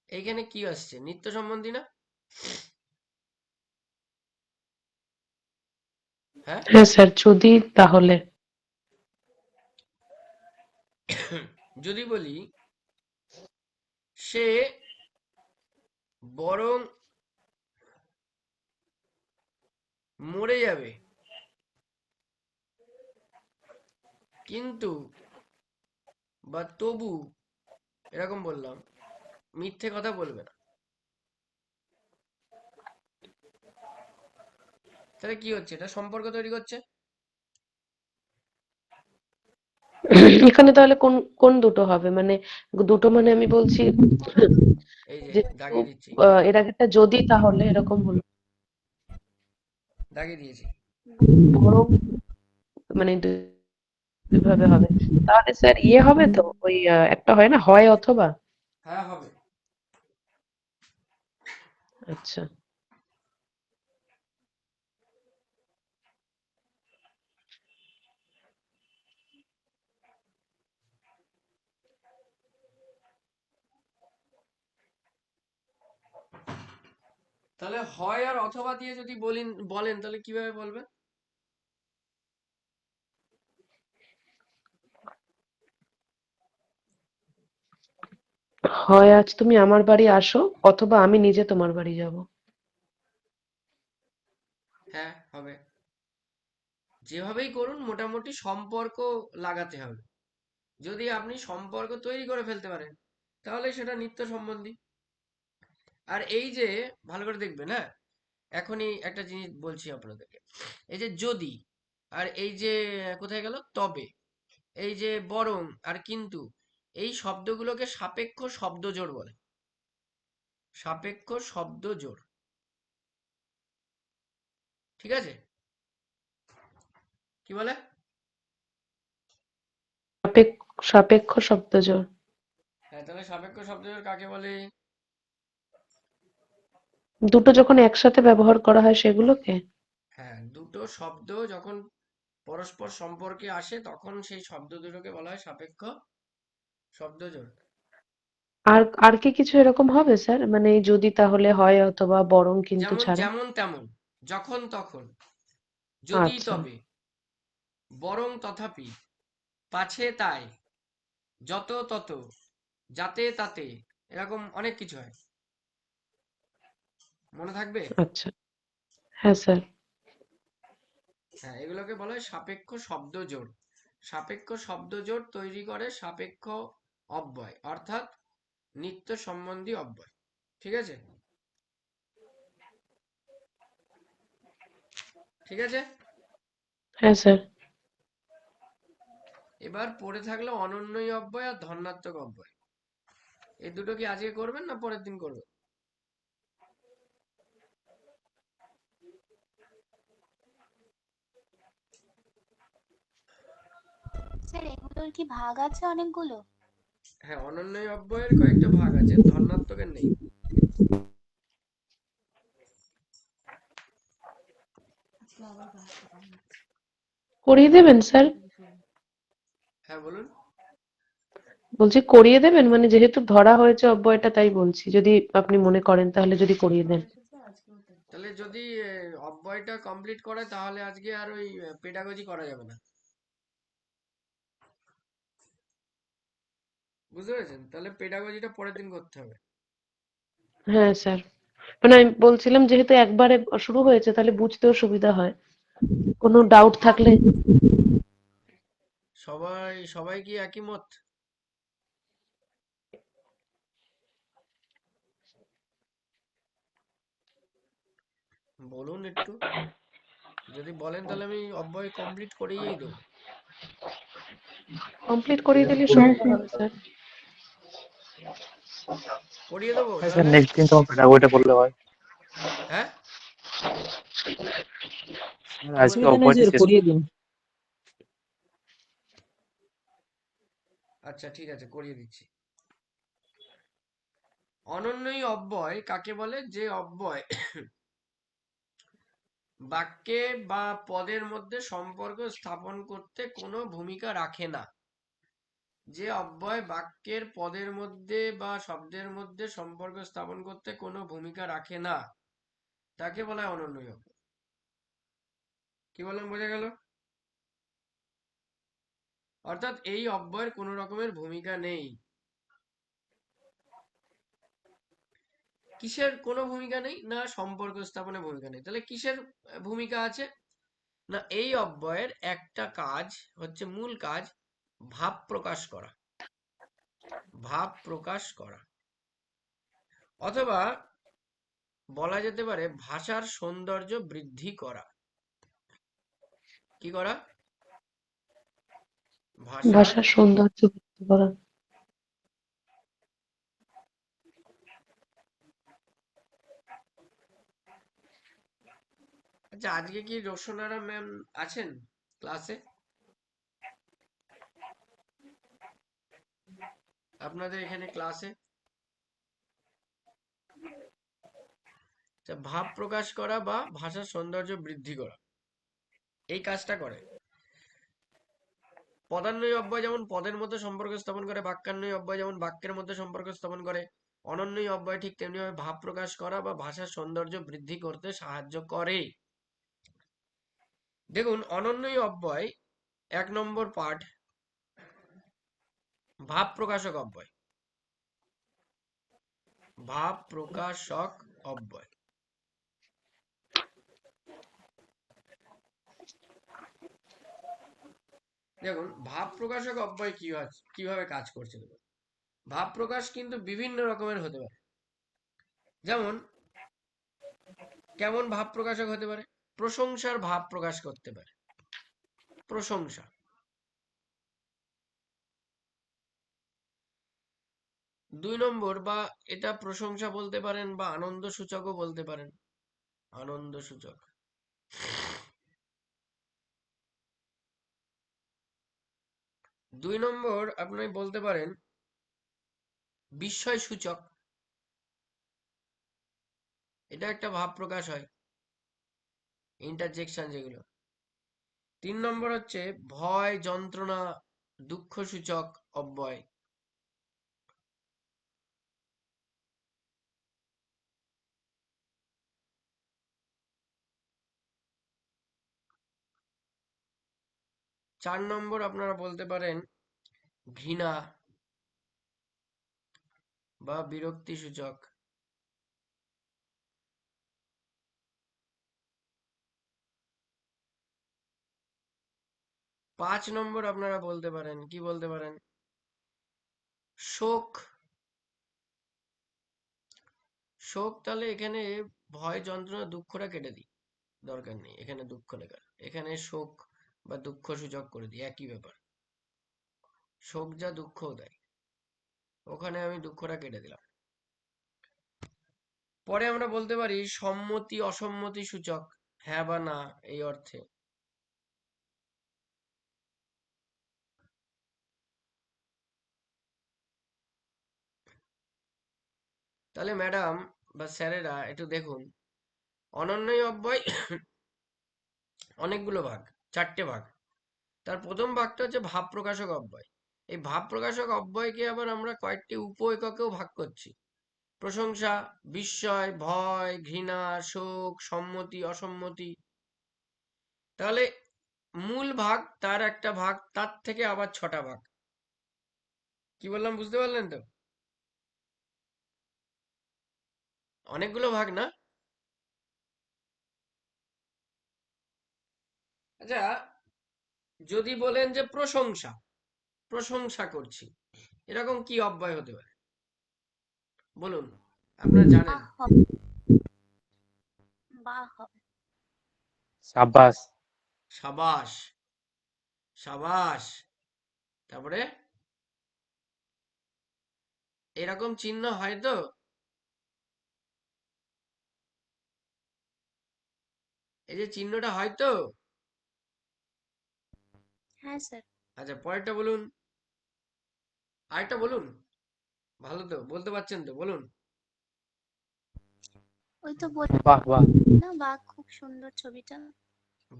এইখানে কি আসছে? নিত্য সম্বন্ধী না? হ্যাঁ। হ্যাঁ স্যার, যদি তাহলে। যদি বলি সে বরং মরে যাবে, কিন্তু বা তবু, এরকম বললাম, মিথ্যে কথা বলবে না, তাহলে কি হচ্ছে? এটা সম্পর্ক তৈরি করছে। এখানে তাহলে কোন কোন দুটো হবে, মানে দুটো মানে আমি বলছি এই যে যেহেতু দাগিয়ে দিচ্ছি। এর আগেরটা যদি তাহলে এরকম হলো। দাগিয়ে দিয়েছি। বরং মানে দুইভাবে হবে। তাহলে স্যার ইয়ে হবে তো, ওই একটা হয় না, হয় অথবা। হ্যাঁ, হবে। আচ্ছা, তাহলে হয় আর অথবা দিয়ে যদি বলেন তাহলে কিভাবে বলবেন? হয় আজ তুমি আমার বাড়ি আসো, অথবা আমি নিজে তোমার বাড়ি যাব। হ্যাঁ, হবে। যেভাবেই করুন মোটামুটি সম্পর্ক লাগাতে হবে। যদি আপনি সম্পর্ক তৈরি করে ফেলতে পারেন তাহলে সেটা নিত্য সম্বন্ধী। আর এই যে ভালো করে দেখবেন, হ্যাঁ, এখনই একটা জিনিস বলছি আপনাদেরকে। এই যে যদি, আর এই যে কোথায় গেল তবে, এই যে বরং আর কিন্তু, এই শব্দগুলোকে সাপেক্ষ শব্দজোড় বলে। সাপেক্ষ শব্দজোড়। ঠিক আছে? কি বলে? সাপেক্ষ শব্দজোড়। হ্যাঁ, তাহলে সাপেক্ষ শব্দজোড় কাকে বলে? দুটো যখন একসাথে ব্যবহার করা হয় সেগুলোকে। হ্যাঁ, দুটো শব্দ যখন পরস্পর সম্পর্কে আসে তখন সেই শব্দ দুটোকে বলা হয় সাপেক্ষ শব্দজোড়। আর আর কি কিছু এরকম হবে স্যার, মানে এই যদি তাহলে হয় অথবা বরং কিন্তু যেমন ছাড়া? যেমন তেমন, যখন তখন, যদি আচ্ছা, তবে, বরং তথাপি, পাছে তাই, যত তত, যাতে তাতে, এরকম অনেক কিছু হয়। মনে থাকবে? আচ্ছা। হ্যাঁ স্যার। হ্যাঁ, এগুলোকে বলা হয় সাপেক্ষ শব্দজোড়। সাপেক্ষ শব্দজোড় তৈরি করে সাপেক্ষ অব্যয়, অর্থাৎ নিত্য সম্বন্ধী অব্যয়। ঠিক আছে? ঠিক আছে। হ্যাঁ স্যার। এবার পড়ে থাকলো অনন্যই অব্যয় আর ধন্যাত্মক অব্যয়। এই দুটো কি আজকে করবেন না পরের দিন করবেন? স্যার এগুলোর কি ভাগ আছে অনেকগুলো? হ্যাঁ, অনন্যই অব্যয়ের কয়েকটা ভাগ আছে, ধন্যাত্মকের নেই। করিয়ে দেবেন স্যার? হ্যাঁ, বলুন। বলছি করিয়ে দেবেন, মানে যেহেতু ধরা হয়েছে অব্যয়টা তাই বলছি, যদি আপনি মনে করেন তাহলে যদি করিয়ে দেন। তাহলে যদি অব্যয়টা কমপ্লিট করে তাহলে আজকে আর ওই পেডাগজি করা যাবে না। বুঝতে পেরেছেন? তাহলে পেডাগজিটা পরের দিন করতে হবে। হ্যাঁ স্যার, মানে আমি বলছিলাম যেহেতু একবারে শুরু হয়েছে তাহলে বুঝতেও সুবিধা হয়, কোনো ডাউট থাকলে। সবাই সবাই কি একই মত? বলুন একটু। যদি বলেন তাহলে আমি অব্যয় কমপ্লিট করিয়েই দেবো। কমপ্লিট করিয়ে দিলে হ্যাঁ সুবিধা স্যার। হবে স্যার। করিয়ে দেবো হ্যাঁ স্যার, তাহলে। নেক্সট দিন তোমার পেডাগোগিটা করলে হয়। হ্যাঁ, স্যার কি আজকে বললেন? অসুবিধা নেই অব্যয়টা স্যার, শেষ করিয়ে করুন। দিন। আচ্ছা, ঠিক আছে, করিয়ে দিচ্ছি। অনন্যই অব্যয় কাকে বলে? যে অব্যয় বাক্যে বা পদের মধ্যে সম্পর্ক স্থাপন করতে কোনো ভূমিকা রাখে না। যে অব্যয় বাক্যের পদের মধ্যে বা শব্দের মধ্যে সম্পর্ক স্থাপন করতে কোনো ভূমিকা রাখে না তাকে বলা হয় অনন্যই অব্যয়। কি বললাম, বোঝা গেল? অর্থাৎ এই অব্যয়ের কোনো রকমের ভূমিকা নেই। কিসের কোনো ভূমিকা নেই? না সম্পর্ক স্থাপনে ভূমিকা নেই। তাহলে কিসের ভূমিকা আছে? না এই অব্যয়ের একটা কাজ হচ্ছে, মূল কাজ, ভাব প্রকাশ করা। ভাব প্রকাশ করা, অথবা বলা যেতে পারে ভাষার সৌন্দর্য বৃদ্ধি করা। কি করা? ভাষার ভাষার সৌন্দর্য বৃদ্ধি করা। আচ্ছা, আজকে কি রোশনারা ম্যাম আছেন ক্লাসে? আপনাদের এখানে ক্লাসে? ভাব প্রকাশ করা বা ভাষার সৌন্দর্য বৃদ্ধি করা, এই কাজটা করে। পদান্বয়ী অব্যয় যেমন পদের মধ্যে সম্পর্ক স্থাপন করে, বাক্যান্বয়ী অব্যয় যেমন বাক্যের মধ্যে সম্পর্ক স্থাপন করে, অনন্বয়ী অব্যয় ঠিক তেমনি ভাবে ভাব প্রকাশ করা বা ভাষার সৌন্দর্য বৃদ্ধি করতে সাহায্য করে। দেখুন, অনন্বয়ী অব্যয় 1 নম্বর পার্ট, ভাব প্রকাশক অব্যয়। ভাব প্রকাশক অব্যয়। দেখুন, ভাব প্রকাশক অব্যয় কিভাবে কাজ করছে দেখুন। ভাব প্রকাশ কিন্তু বিভিন্ন রকমের হতে পারে। যেমন, কেমন ভাব প্রকাশক হতে পারে? প্রশংসার ভাব প্রকাশ করতে পারে, প্রশংসা। 2 নম্বর, বা এটা প্রশংসা বলতে পারেন বা আনন্দ সূচকও বলতে পারেন, আনন্দ সূচক। 2 নম্বর আপনি বলতে পারেন বিস্ময় সূচক, এটা একটা ভাব প্রকাশ হয়, ইন্টারজেকশন যেগুলো। 3 নম্বর হচ্ছে ভয়, যন্ত্রণা, দুঃখ সূচক অব্যয়। 4 নম্বর আপনারা বলতে পারেন ঘৃণা বা বিরক্তি সূচক। 5 নম্বর আপনারা বলতে পারেন, কি বলতে পারেন? শোক। শোক, তাহলে এখানে ভয়, যন্ত্রণা, দুঃখটা কেটে দিই, দরকার নেই এখানে দুঃখ লেখার, এখানে শোক বা দুঃখ সূচক করে দিই, একই ব্যাপার। শোক যা দুঃখও দেয়, ওখানে আমি দুঃখটা কেটে দিলাম। পরে আমরা বলতে পারি সম্মতি, অসম্মতি সূচক, হ্যাঁ বা না, এই অর্থে। তাহলে ম্যাডাম বা স্যারেরা একটু দেখুন, অনন্যই অব্যয় অনেকগুলো ভাগ, 4টে ভাগ। তার প্রথম ভাগটা হচ্ছে ভাব প্রকাশক অব্যয়। এই ভাব প্রকাশক অব্যয়কে আবার আমরা কয়েকটি উপ এককেও ভাগ করছি: প্রশংসা, বিস্ময়, ভয়, ঘৃণা, শোক, সম্মতি, অসম্মতি। তাহলে মূল ভাগ তার একটা ভাগ, তার থেকে আবার 6টা ভাগ। কি বললাম বুঝতে পারলেন তো? অনেকগুলো ভাগ না? আচ্ছা, যদি বলেন যে প্রশংসা, প্রশংসা করছি, এরকম কি অব্যয় হতে পারে বলুন, আপনারা জানেন? বাহ হবে, বাহ হবে। সাবাস। সাবাস, সাবাস। তারপরে এরকম চিহ্ন হয় তো? এই যে চিহ্নটা হয় তো? হ্যাঁ স্যার। আচ্ছা, পরেরটা বলুন, আরেকটা বলুন। ভালো তো, বলতে পারছেন তো, বলুন। ওই তো বললাম বাহ বাহ। না, বাহ, খুব সুন্দর ছবিটা,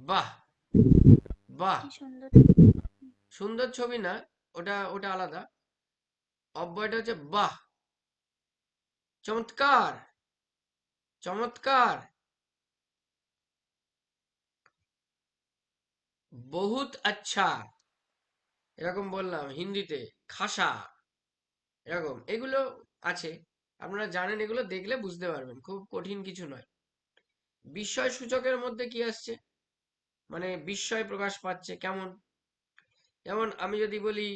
বাহ, বাহ। কি সুন্দর। সুন্দর ছবি না, ওটা ওটা আলাদা। অব্যয়টা হচ্ছে বাহ, চমৎকার, চমৎকার, বহুত আচ্ছা, এরকম বললাম হিন্দিতে, খাসা, এরকম এগুলো আছে। আপনারা জানেন, এগুলো দেখলে বুঝতে পারবেন, খুব কঠিন কিছু নয়। বিস্ময় সূচকের মধ্যে কি আসছে? মানে বিস্ময় প্রকাশ পাচ্ছে কেমন? যেমন আমি যদি বলি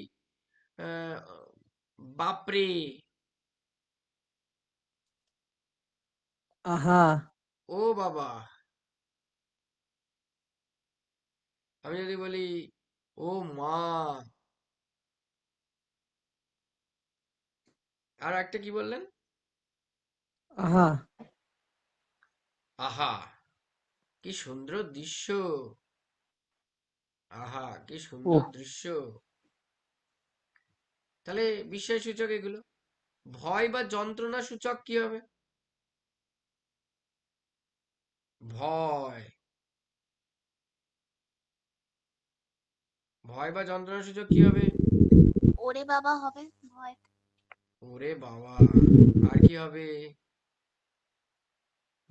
আহ, বাপরে, আহা, ও বাবা। আমি যদি বলি ও মা। আর একটা কি বললেন? আহা, আহা। কি সুন্দর দৃশ্য! আহা, কি ও সুন্দর দৃশ্য! তাহলে বিস্ময় সূচক এগুলো। ভয় বা যন্ত্রণা সূচক কি হবে? ভয়। ভয় বা যন্ত্রণা সূচক কি হবে? ওরে বাবা হবে ভয়। ওরে বাবা। আর কি হবে?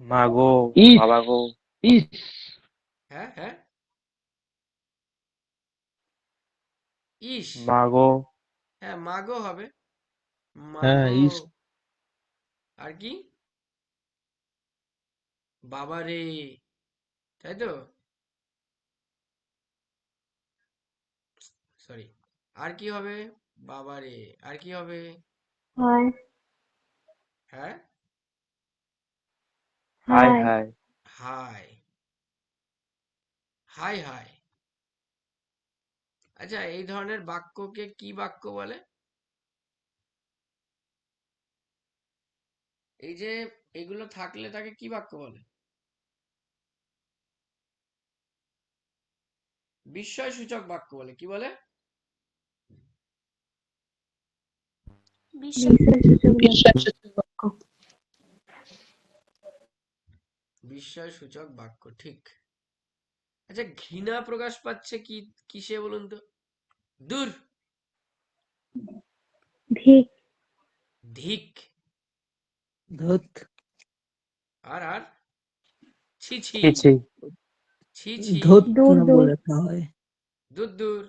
মা গো, ইস বাবা গো। ইস হ্যাঁ, হ্যাঁ। ইস। মা গো। হ্যাঁ, মাগো হবে। হ্যাঁ মাগো। ইস আর কি? বাবা রে। তাই তো? সরি। আর কি হবে? বাবা রে। আর কি হবে? হায় হ্যাঁ, হাই হায় হাই। হাই। High high. আচ্ছা, এই ধরনের বাক্যকে কি বাক্য বলে? এই যে এগুলো থাকলে তাকে কি বাক্য বলে? বিস্ময় সূচক বাক্য বলে। কি বলে? বিশ্ব বিশ্বাসসূচক বাক্য। বিশ্বাসযোগ্য বাক্য। বিস্ময় সূচক বাক্য, ঠিক। আচ্ছা, ঘৃণা প্রকাশ পাচ্ছে কি কিসে বলুন তো? দূর। ধিক ধিক। ধুত, আর আর ছি ছি। ছি ছি। ছি ছি। ধুত দূর না দূর বলে একটা হয়। দূর দূর।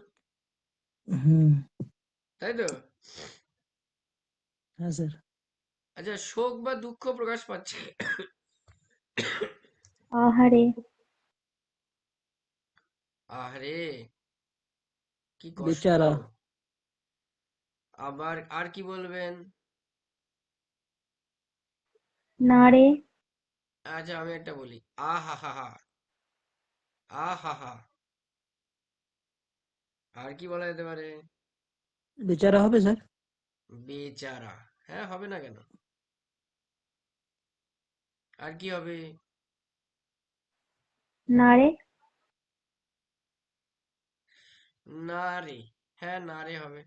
হুম। তাই তো? হ্যাঁ স্যার। আচ্ছা, শোক বা দুঃখ প্রকাশ পাচ্ছে। আহারে আহারে, কি কষ্ট! বেচারা। আবার আর কি বলবেন? না রে আচ্ছা, আমি একটা বলি। আহা হা হা। আহা হা। আর কি বলা যেতে পারে? বেচারা হবে স্যার। বেচারা। হ্যাঁ, হবে না কেন? আর কি হবে? না রে না রে। হ্যাঁ, না রে হবে।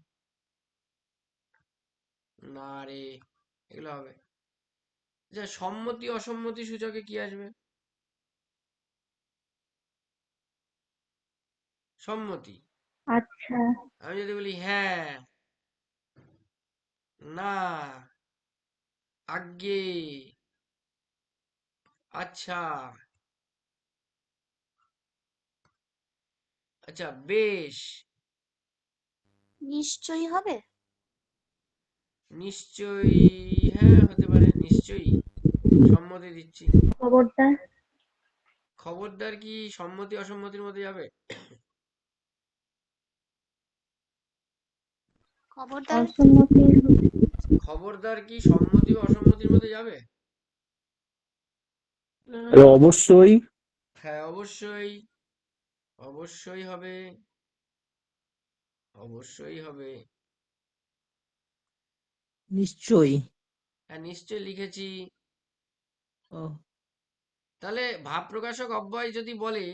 না রে। এগুলো হবে। আচ্ছা, সম্মতি অসম্মতি সূচকে কি আসবে? সম্মতি। আচ্ছা আমি যদি বলি হ্যাঁ, না, আজ্ঞে, আচ্ছা, আচ্ছা, বেশ, নিশ্চয়ই হবে। নিশ্চয়ই। হ্যাঁ, হতে পারে, নিশ্চয়ই। সম্মতি দিচ্ছি। খবরদার খবরদার কি সম্মতি অসম্মতির মধ্যে যাবে? খবরদার। অসম্মতি খবরদার কি সম্মতি ও অসম্মতির মধ্যে যাবে? অবশ্যই। হ্যাঁ, অবশ্যই। অবশ্যই হবে। অবশ্যই হবে। নিশ্চয়ই। হ্যাঁ, নিশ্চয়ই লিখেছি। ও, তাহলে ভাব প্রকাশক অব্যয় যদি বলে,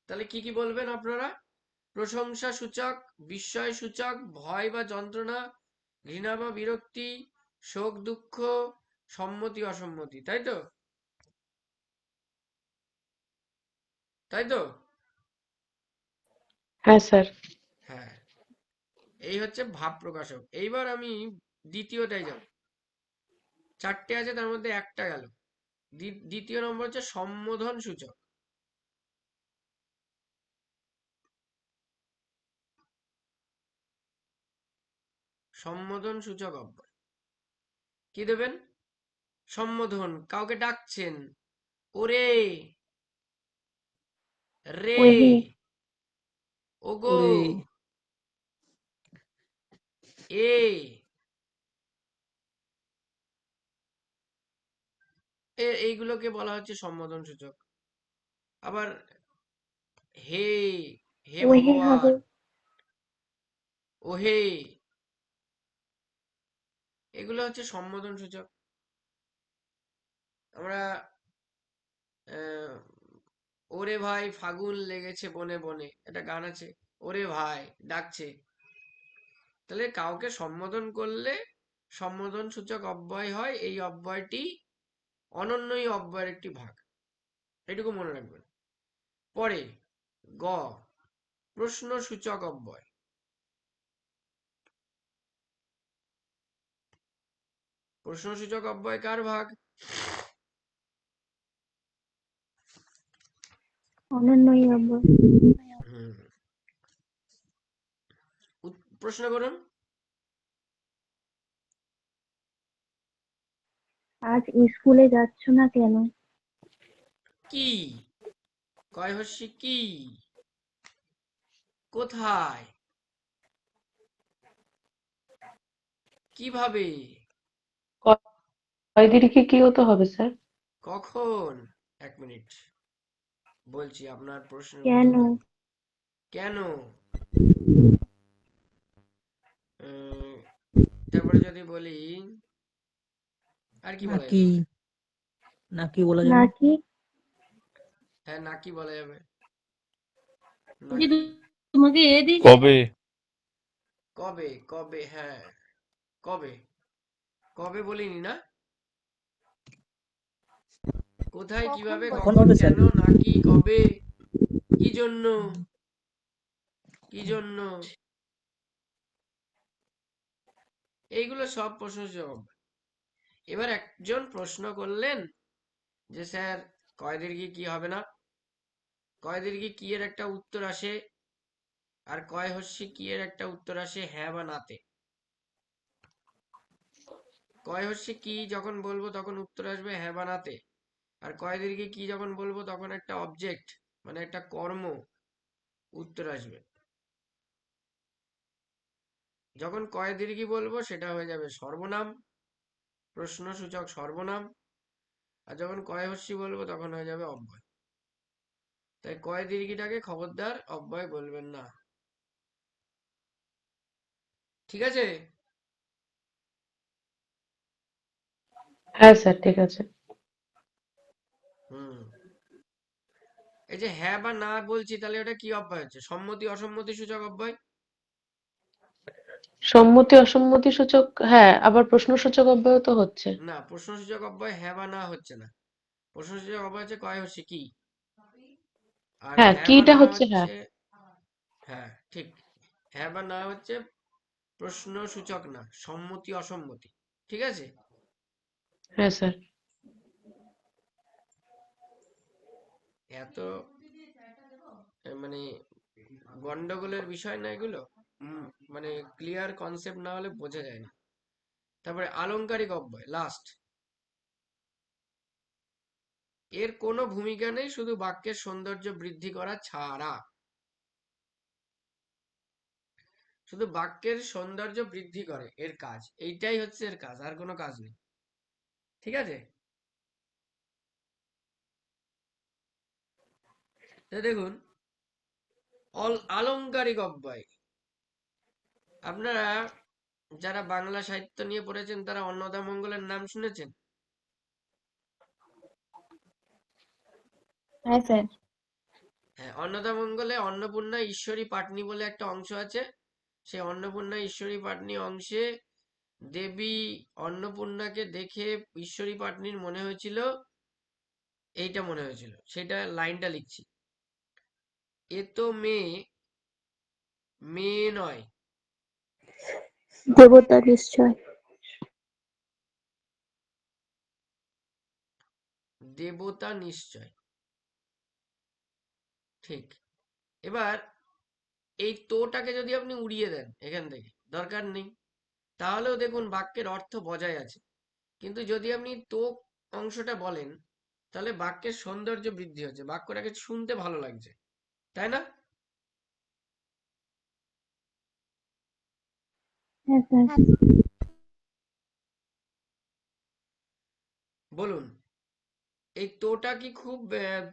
তাহলে কি কি বলবেন আপনারা? প্রশংসা সূচক, বিস্ময় সূচক, ভয় বা যন্ত্রণা, ঘৃণা বা বিরক্তি, শোক দুঃখ, সম্মতি অসম্মতি। তাই তো? তাই তো? হ্যাঁ স্যার। হ্যাঁ, এই হচ্ছে ভাব প্রকাশক। এইবার আমি দ্বিতীয়টায় যাব। চারটে আছে, তার মধ্যে একটা গেল। দ্বিতীয় নম্বর হচ্ছে সম্বোধন সূচক। সম্বোধন সূচক অব্যয় কি দেবেন? সম্বোধন, কাউকে ডাকছেন। ওরে, রে, ওহে ওগো, ওরে, এ, এইগুলোকে বলা হচ্ছে সম্বোধন সূচক। আবার হে, হে ওহে হবে ভগবান, ওহে, এগুলো হচ্ছে সম্বোধন সূচক। আমরা আহ, ওরে ভাই ফাগুন লেগেছে বনে বনে, একটা গান আছে, ওরে ভাই ডাকছে। তাহলে কাউকে সম্বোধন করলে সম্বোধন সূচক অব্যয় হয়, এই অব্যয়টি অনন্যই অব্যয়ের একটি ভাগ, এটুকু মনে রাখবেন। পরে গ, প্রশ্নসূচক অব্যয়। প্রশ্নসূচক অব্যয় কার ভাগ? অনন্যই অব্যয়। হুম, প্রশ্ন করুন। আজ স্কুলে যাচ্ছ না কেন? কি, কয় হস্যি কি, কোথায়, কিভাবে, কয় দীর্ঘে কি হতে হবে স্যার? কখন। 1 মিনিট বলছি আপনার প্রশ্নের কেন? উত্তর দেন। কেন? উম, তারপরে যদি বলি, আর কি বলা নাকি যেতে পারে? নাকি বলা যাবে? নাকি? হ্যাঁ, নাকি বলা যাবে। দিদি নাকি, তোমাকে এ দিস কবে? কবে, কবে, হ্যাঁ, কবে, কবে বলিনি না? কোথায়, কখন কিভাবে, কখন কখন, হবে স্যার? কেন, নাকি, কবে, কি জন্য, কি জন্য, এইগুলো সব প্রশ্নসূচক অব্যয়। এবার একজন প্রশ্ন করলেন যে স্যার কয় দীর্ঘী কি হবে না, কয় দীর্ঘী কি এর একটা উত্তর আসে, আর কয় হস্যি কি এর একটা উত্তর আসে হ্যাঁ বা নাতে। কয় হস্যি কি যখন বলবো তখন উত্তর আসবে হ্যাঁ বা নাতে, আর কয় দীর্ঘী কি যখন বলবো তখন একটা অবজেক্ট মানে একটা কর্ম উত্তর আসবে। যখন কয় দীর্ঘী বলবো সেটা হয়ে যাবে সর্বনাম, প্রশ্নসূচক সর্বনাম, আর যখন কয় হস্যি বলবো তখন হয়ে যাবে অব্যয়। তাই কয় দীর্ঘিটাকে খবরদার অব্যয় বলবেন না, ঠিক আছে? হ্যাঁ স্যার, ঠিক আছে। হুম, এই যে হ্যাঁ বা না বলছি, তাহলে ওটা কি অব্যয় হচ্ছে? সম্মতি অসম্মতি সূচক অব্যয়। সম্মতি অসম্মতি সূচক, হ্যাঁ, আবার প্রশ্নসূচক অব্যয় তো হচ্ছে। না, প্রশ্নসূচক অব্যয় হ্যাঁ বা না হচ্ছে না, প্রশ্নসূচক অব্যয় হচ্ছে কয় হচ্ছে কি, আর হ্যাঁ, হ্যাঁ বা কিটা না হচ্ছে হ্যাঁ। হচ্ছে, হ্যাঁ ঠিক, হ্যাঁ বা না হচ্ছে প্রশ্নসূচক না, সম্মতি অসম্মতি, ঠিক আছে? হ্যাঁ স্যার। এত মানে গন্ডগোলের বিষয় না এগুলো, মানে ক্লিয়ার কনসেপ্ট না হলে বোঝা যায় না। তারপরে আলংকারিক অব্যয় লাস্ট, এর কোনো ভূমিকা নেই, শুধু বাক্যের সৌন্দর্য বৃদ্ধি করা ছাড়া, শুধু বাক্যের সৌন্দর্য বৃদ্ধি করে এর কাজ, এইটাই হচ্ছে এর কাজ, আর কোনো কাজ নেই, ঠিক আছে? তো দেখুন, আলংকারিক অব্যয়, আপনারা যারা বাংলা সাহিত্য নিয়ে পড়েছেন তারা অন্নদামঙ্গলের নাম শুনেছেন? হ্যাঁ স্যার। হ্যাঁ, অন্নদামঙ্গলে অন্নপূর্ণা ঈশ্বরী পাটনি বলে একটা অংশ আছে। সেই অন্নপূর্ণা ঈশ্বরী পাটনি অংশে দেবী অন্নপূর্ণাকে দেখে ঈশ্বরী পাটনির মনে হয়েছিল, এইটা মনে হয়েছিল, সেটা লাইনটা লিখছি, এ তো মেয়ে, মেয়ে নয়, দেবতা নিশ্চয়। দেবতা নিশ্চয়, ঠিক। এবার এই তোটাকে যদি আপনি উড়িয়ে দেন এখান থেকে, দরকার নেই, তাহলেও দেখুন বাক্যের অর্থ বজায় আছে। কিন্তু যদি আপনি তো অংশটা বলেন, তাহলে বাক্যের সৌন্দর্য বৃদ্ধি হচ্ছে, বাক্যটাকে শুনতে ভালো লাগছে, তাই না? হ্যাঁ স্যার। হ্যাঁ বলুন, এই তোটা কি খুব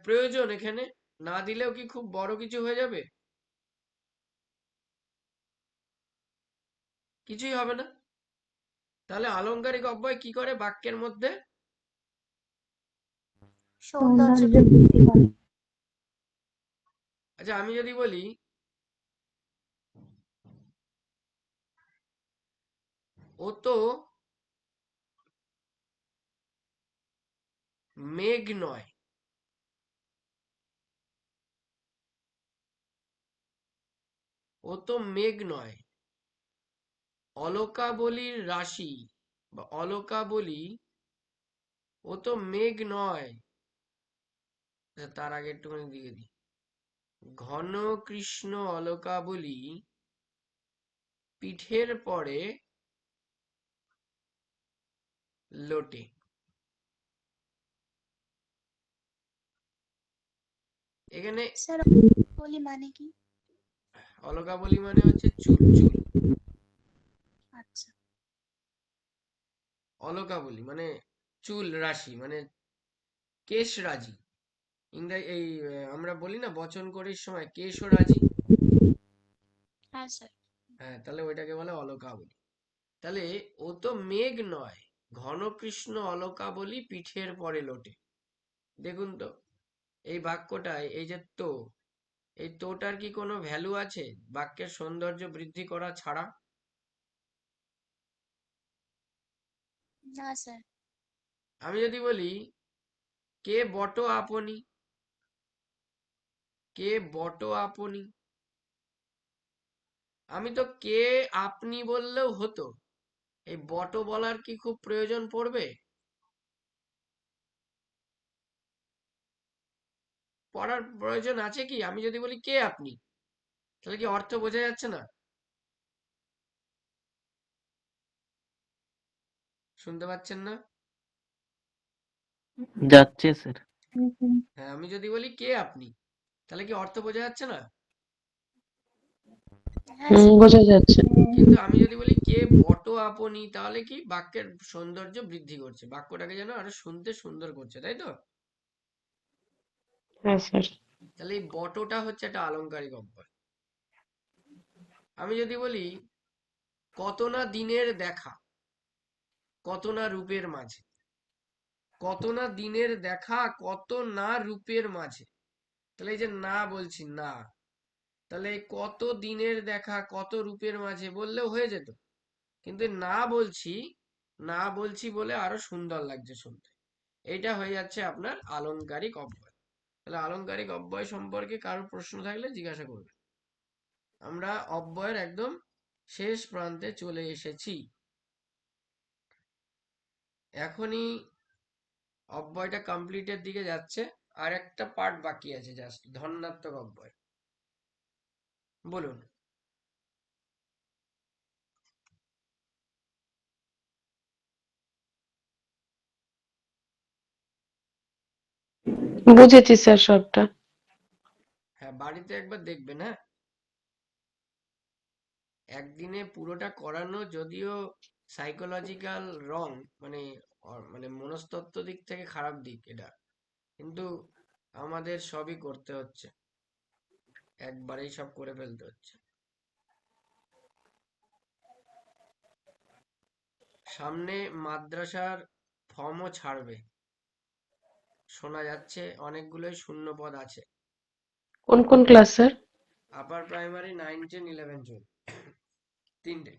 প্রয়োজন এখানে? না দিলেও কি খুব বড় কিছু হয়ে যাবে? কিছুই হবে না। তাহলে আলংকারিক অব্যয় কি করে বাক্যের মধ্যে? সৌন্দর্য সৌন্দর্য বৃদ্ধি করে। আচ্ছা, আমি যদি বলি ও তো মেঘ নয়, ও তো মেঘ নয়, অলকা বলির রাশি বা অলকা বলি, ও তো মেঘ নয়। আচ্ছা, তার আগে একটুখানি দিয়ে দিই, ঘন কৃষ্ণ অলকা বলি পিঠের পরে লোটে। এখানে স্যার বলি মানে কি? অলকা বলি মানে হচ্ছে চুল, চুল। আচ্ছা। অলকা বলি মানে চুল রাশি, মানে কেশ রাজি। ইংরেজি এই আমরা বলি না বচন করির সময় কেশ রাজি, হ্যাঁ স্যার। হ্যাঁ, তাহলে ওইটাকে বলে অলকা বলি। তাহলে ও তো মেঘ নয়, ঘন কৃষ্ণ অলকা বলি পিঠের পরে লোটে। দেখুন তো, এই বাক্যটায় এই যে তো, এই তোটার কি কোনো ভ্যালু আছে বাক্যের সৌন্দর্য বৃদ্ধি করা ছাড়া? না স্যার। আমি যদি বলি কে বট আপনি, কে বট আপনি, আমি তো কে আপনি বললেও হতো, এই বট বলার কি খুব প্রয়োজন পড়বে? পড়ার প্রয়োজন আছে কি? আমি যদি বলি কে আপনি, তাহলে কি অর্থ বোঝা যাচ্ছে না? শুনতে পাচ্ছেন না? যাচ্ছে স্যার। হ্যাঁ, আমি যদি বলি কে আপনি, তাহলে কি অর্থ বোঝা যাচ্ছে না? হ্যাঁ স্যার। বোঝা যাচ্ছে। কিন্তু আমি যদি বলি কে বট আপনি, তাহলে কি বাক্যের সৌন্দর্য বৃদ্ধি করছে, বাক্যটাকে যেন আরো শুনতে সুন্দর করছে, তাই তো? হ্যাঁ স্যার। তাহলে এই বটটা হচ্ছে একটা আলংকারিক অব্যয়। আমি যদি বলি কত না দিনের দেখা, কত না রূপের মাঝে, কত না দিনের দেখা, কত না রূপের মাঝে, তাহলে এই যে না বলছি না, তাহলে এই কত দিনের দেখা কত রূপের মাঝে বললেও হয়ে যেত, কিন্তু না বলছি, না বলছি বলে আরো সুন্দর লাগছে শুনতে। এইটা হয়ে যাচ্ছে আপনার আলংকারিক অব্যয়। তাহলে আলংকারিক অব্যয় সম্পর্কে কারো প্রশ্ন থাকলে জিজ্ঞাসা করবে। আমরা অব্যয়ের একদম শেষ প্রান্তে চলে এসেছি। এখনই অব্যয়টা কমপ্লিটের দিকে যাচ্ছে, আর একটা পার্ট বাকি আছে, জাস্ট ধন্যাত্মক অব্যয়। বলুন। বুঝেছি স্যার সবটা। হ্যাঁ, বাড়িতে একবার দেখবেন। হ্যাঁ, একদিনে পুরোটা করানো যদিও সাইকোলজিক্যাল রং, মানে মানে মনস্তত্ত্ব দিক থেকে খারাপ দিক এটা, কিন্তু আমাদের সবই করতে হচ্ছে, একবারেই সব করে ফেলতে হচ্ছে। সামনে মাদ্রাসার ফর্মও ছাড়বে, শোনা যাচ্ছে অনেকগুলোই শূন্য পদ আছে। কোন কোন ক্লাস স্যার? আপার প্রাইমারি 9, 10, 11, 12, তিনটে।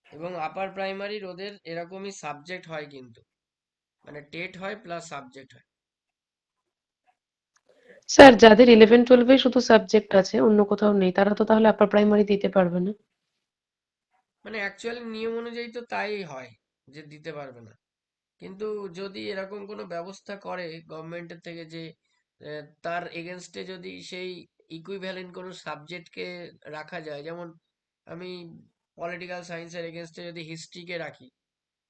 এবং আপার প্রাইমারির ওদের এরকমই সাবজেক্ট হয়, কিন্তু মানে টেট হয় প্লাস সাবজেক্ট হয়। স্যার যাদের 11-12 শুধু সাবজেক্ট আছে অন্য কোথাও নেই তারা তো তাহলে আপার প্রাইমারি দিতে পারবে না? মানে অ্যাকচুয়ালি নিয়ম অনুযায়ী তো তাই হয়, যে দিতে পারবে না। কিন্তু যদি এরকম কোনো ব্যবস্থা করে গভর্নমেন্টের থেকে যে তার এগেনস্টে যদি সেই ইকুইভ্যালেন্ট কোনো সাবজেক্টকে রাখা যায়, যেমন আমি পলিটিক্যাল সায়েন্সের এগেনস্টে যদি হিস্ট্রিকে রাখি,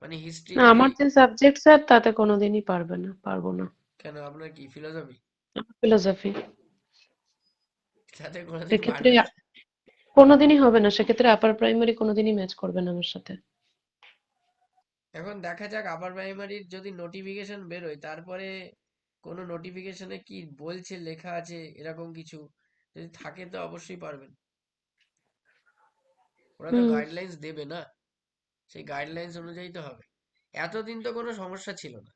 মানে হিস্ট্রি না যদি, আমার যে সাবজেক্ট স্যার তাতে কোনোদিনই পারবো না। কেন আপনার কি ফিলোসফি, ফিলোসফি। তাতে কোনোদিন সেক্ষেত্রে পারবে না। কোনোদিনই হবে না, সেক্ষেত্রে আপার প্রাইমারি কোনোদিনই ম্যাচ করবে না আমার সাথে। এখন দেখা যাক আপার প্রাইমারির যদি নোটিফিকেশন বেরোয়, তারপরে কোনো নোটিফিকেশনে কি বলছে, লেখা আছে এরকম কিছু যদি থাকে তো অবশ্যই পারবেন। ওরা তো হুম। গাইডলাইন্স দেবে না, সেই গাইডলাইন্স অনুযায়ী তো হবে। এতদিন তো কোনো সমস্যা ছিল না,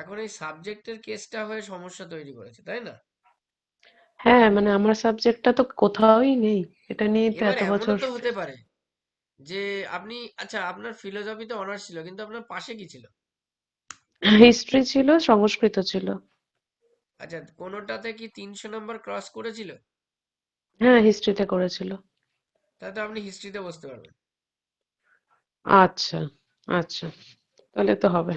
এখন এই সাবজেক্টের কেসটা হয়ে সমস্যা তৈরি করেছে, তাই না? হ্যাঁ মানে আমার সাবজেক্টটা তো কোথাওই নেই, এটা নিয়ে তো এবার এত এমনও বছর। তো হতে পারে যে আপনি, আচ্ছা, আপনার ফিলোসফিতে অনার্স ছিল কিন্তু আপনার পাশে কি ছিল? হিস্ট্রি ছিল, সংস্কৃত ছিল। আচ্ছা, কোনোটাতে কি 300 নম্বর ক্রস করেছিল? হ্যাঁ হিস্ট্রিতে করেছিল। তাহলে তো আপনি হিস্ট্রিতে বসতে পারবেন। আচ্ছা আচ্ছা, তাহলে তো হবে।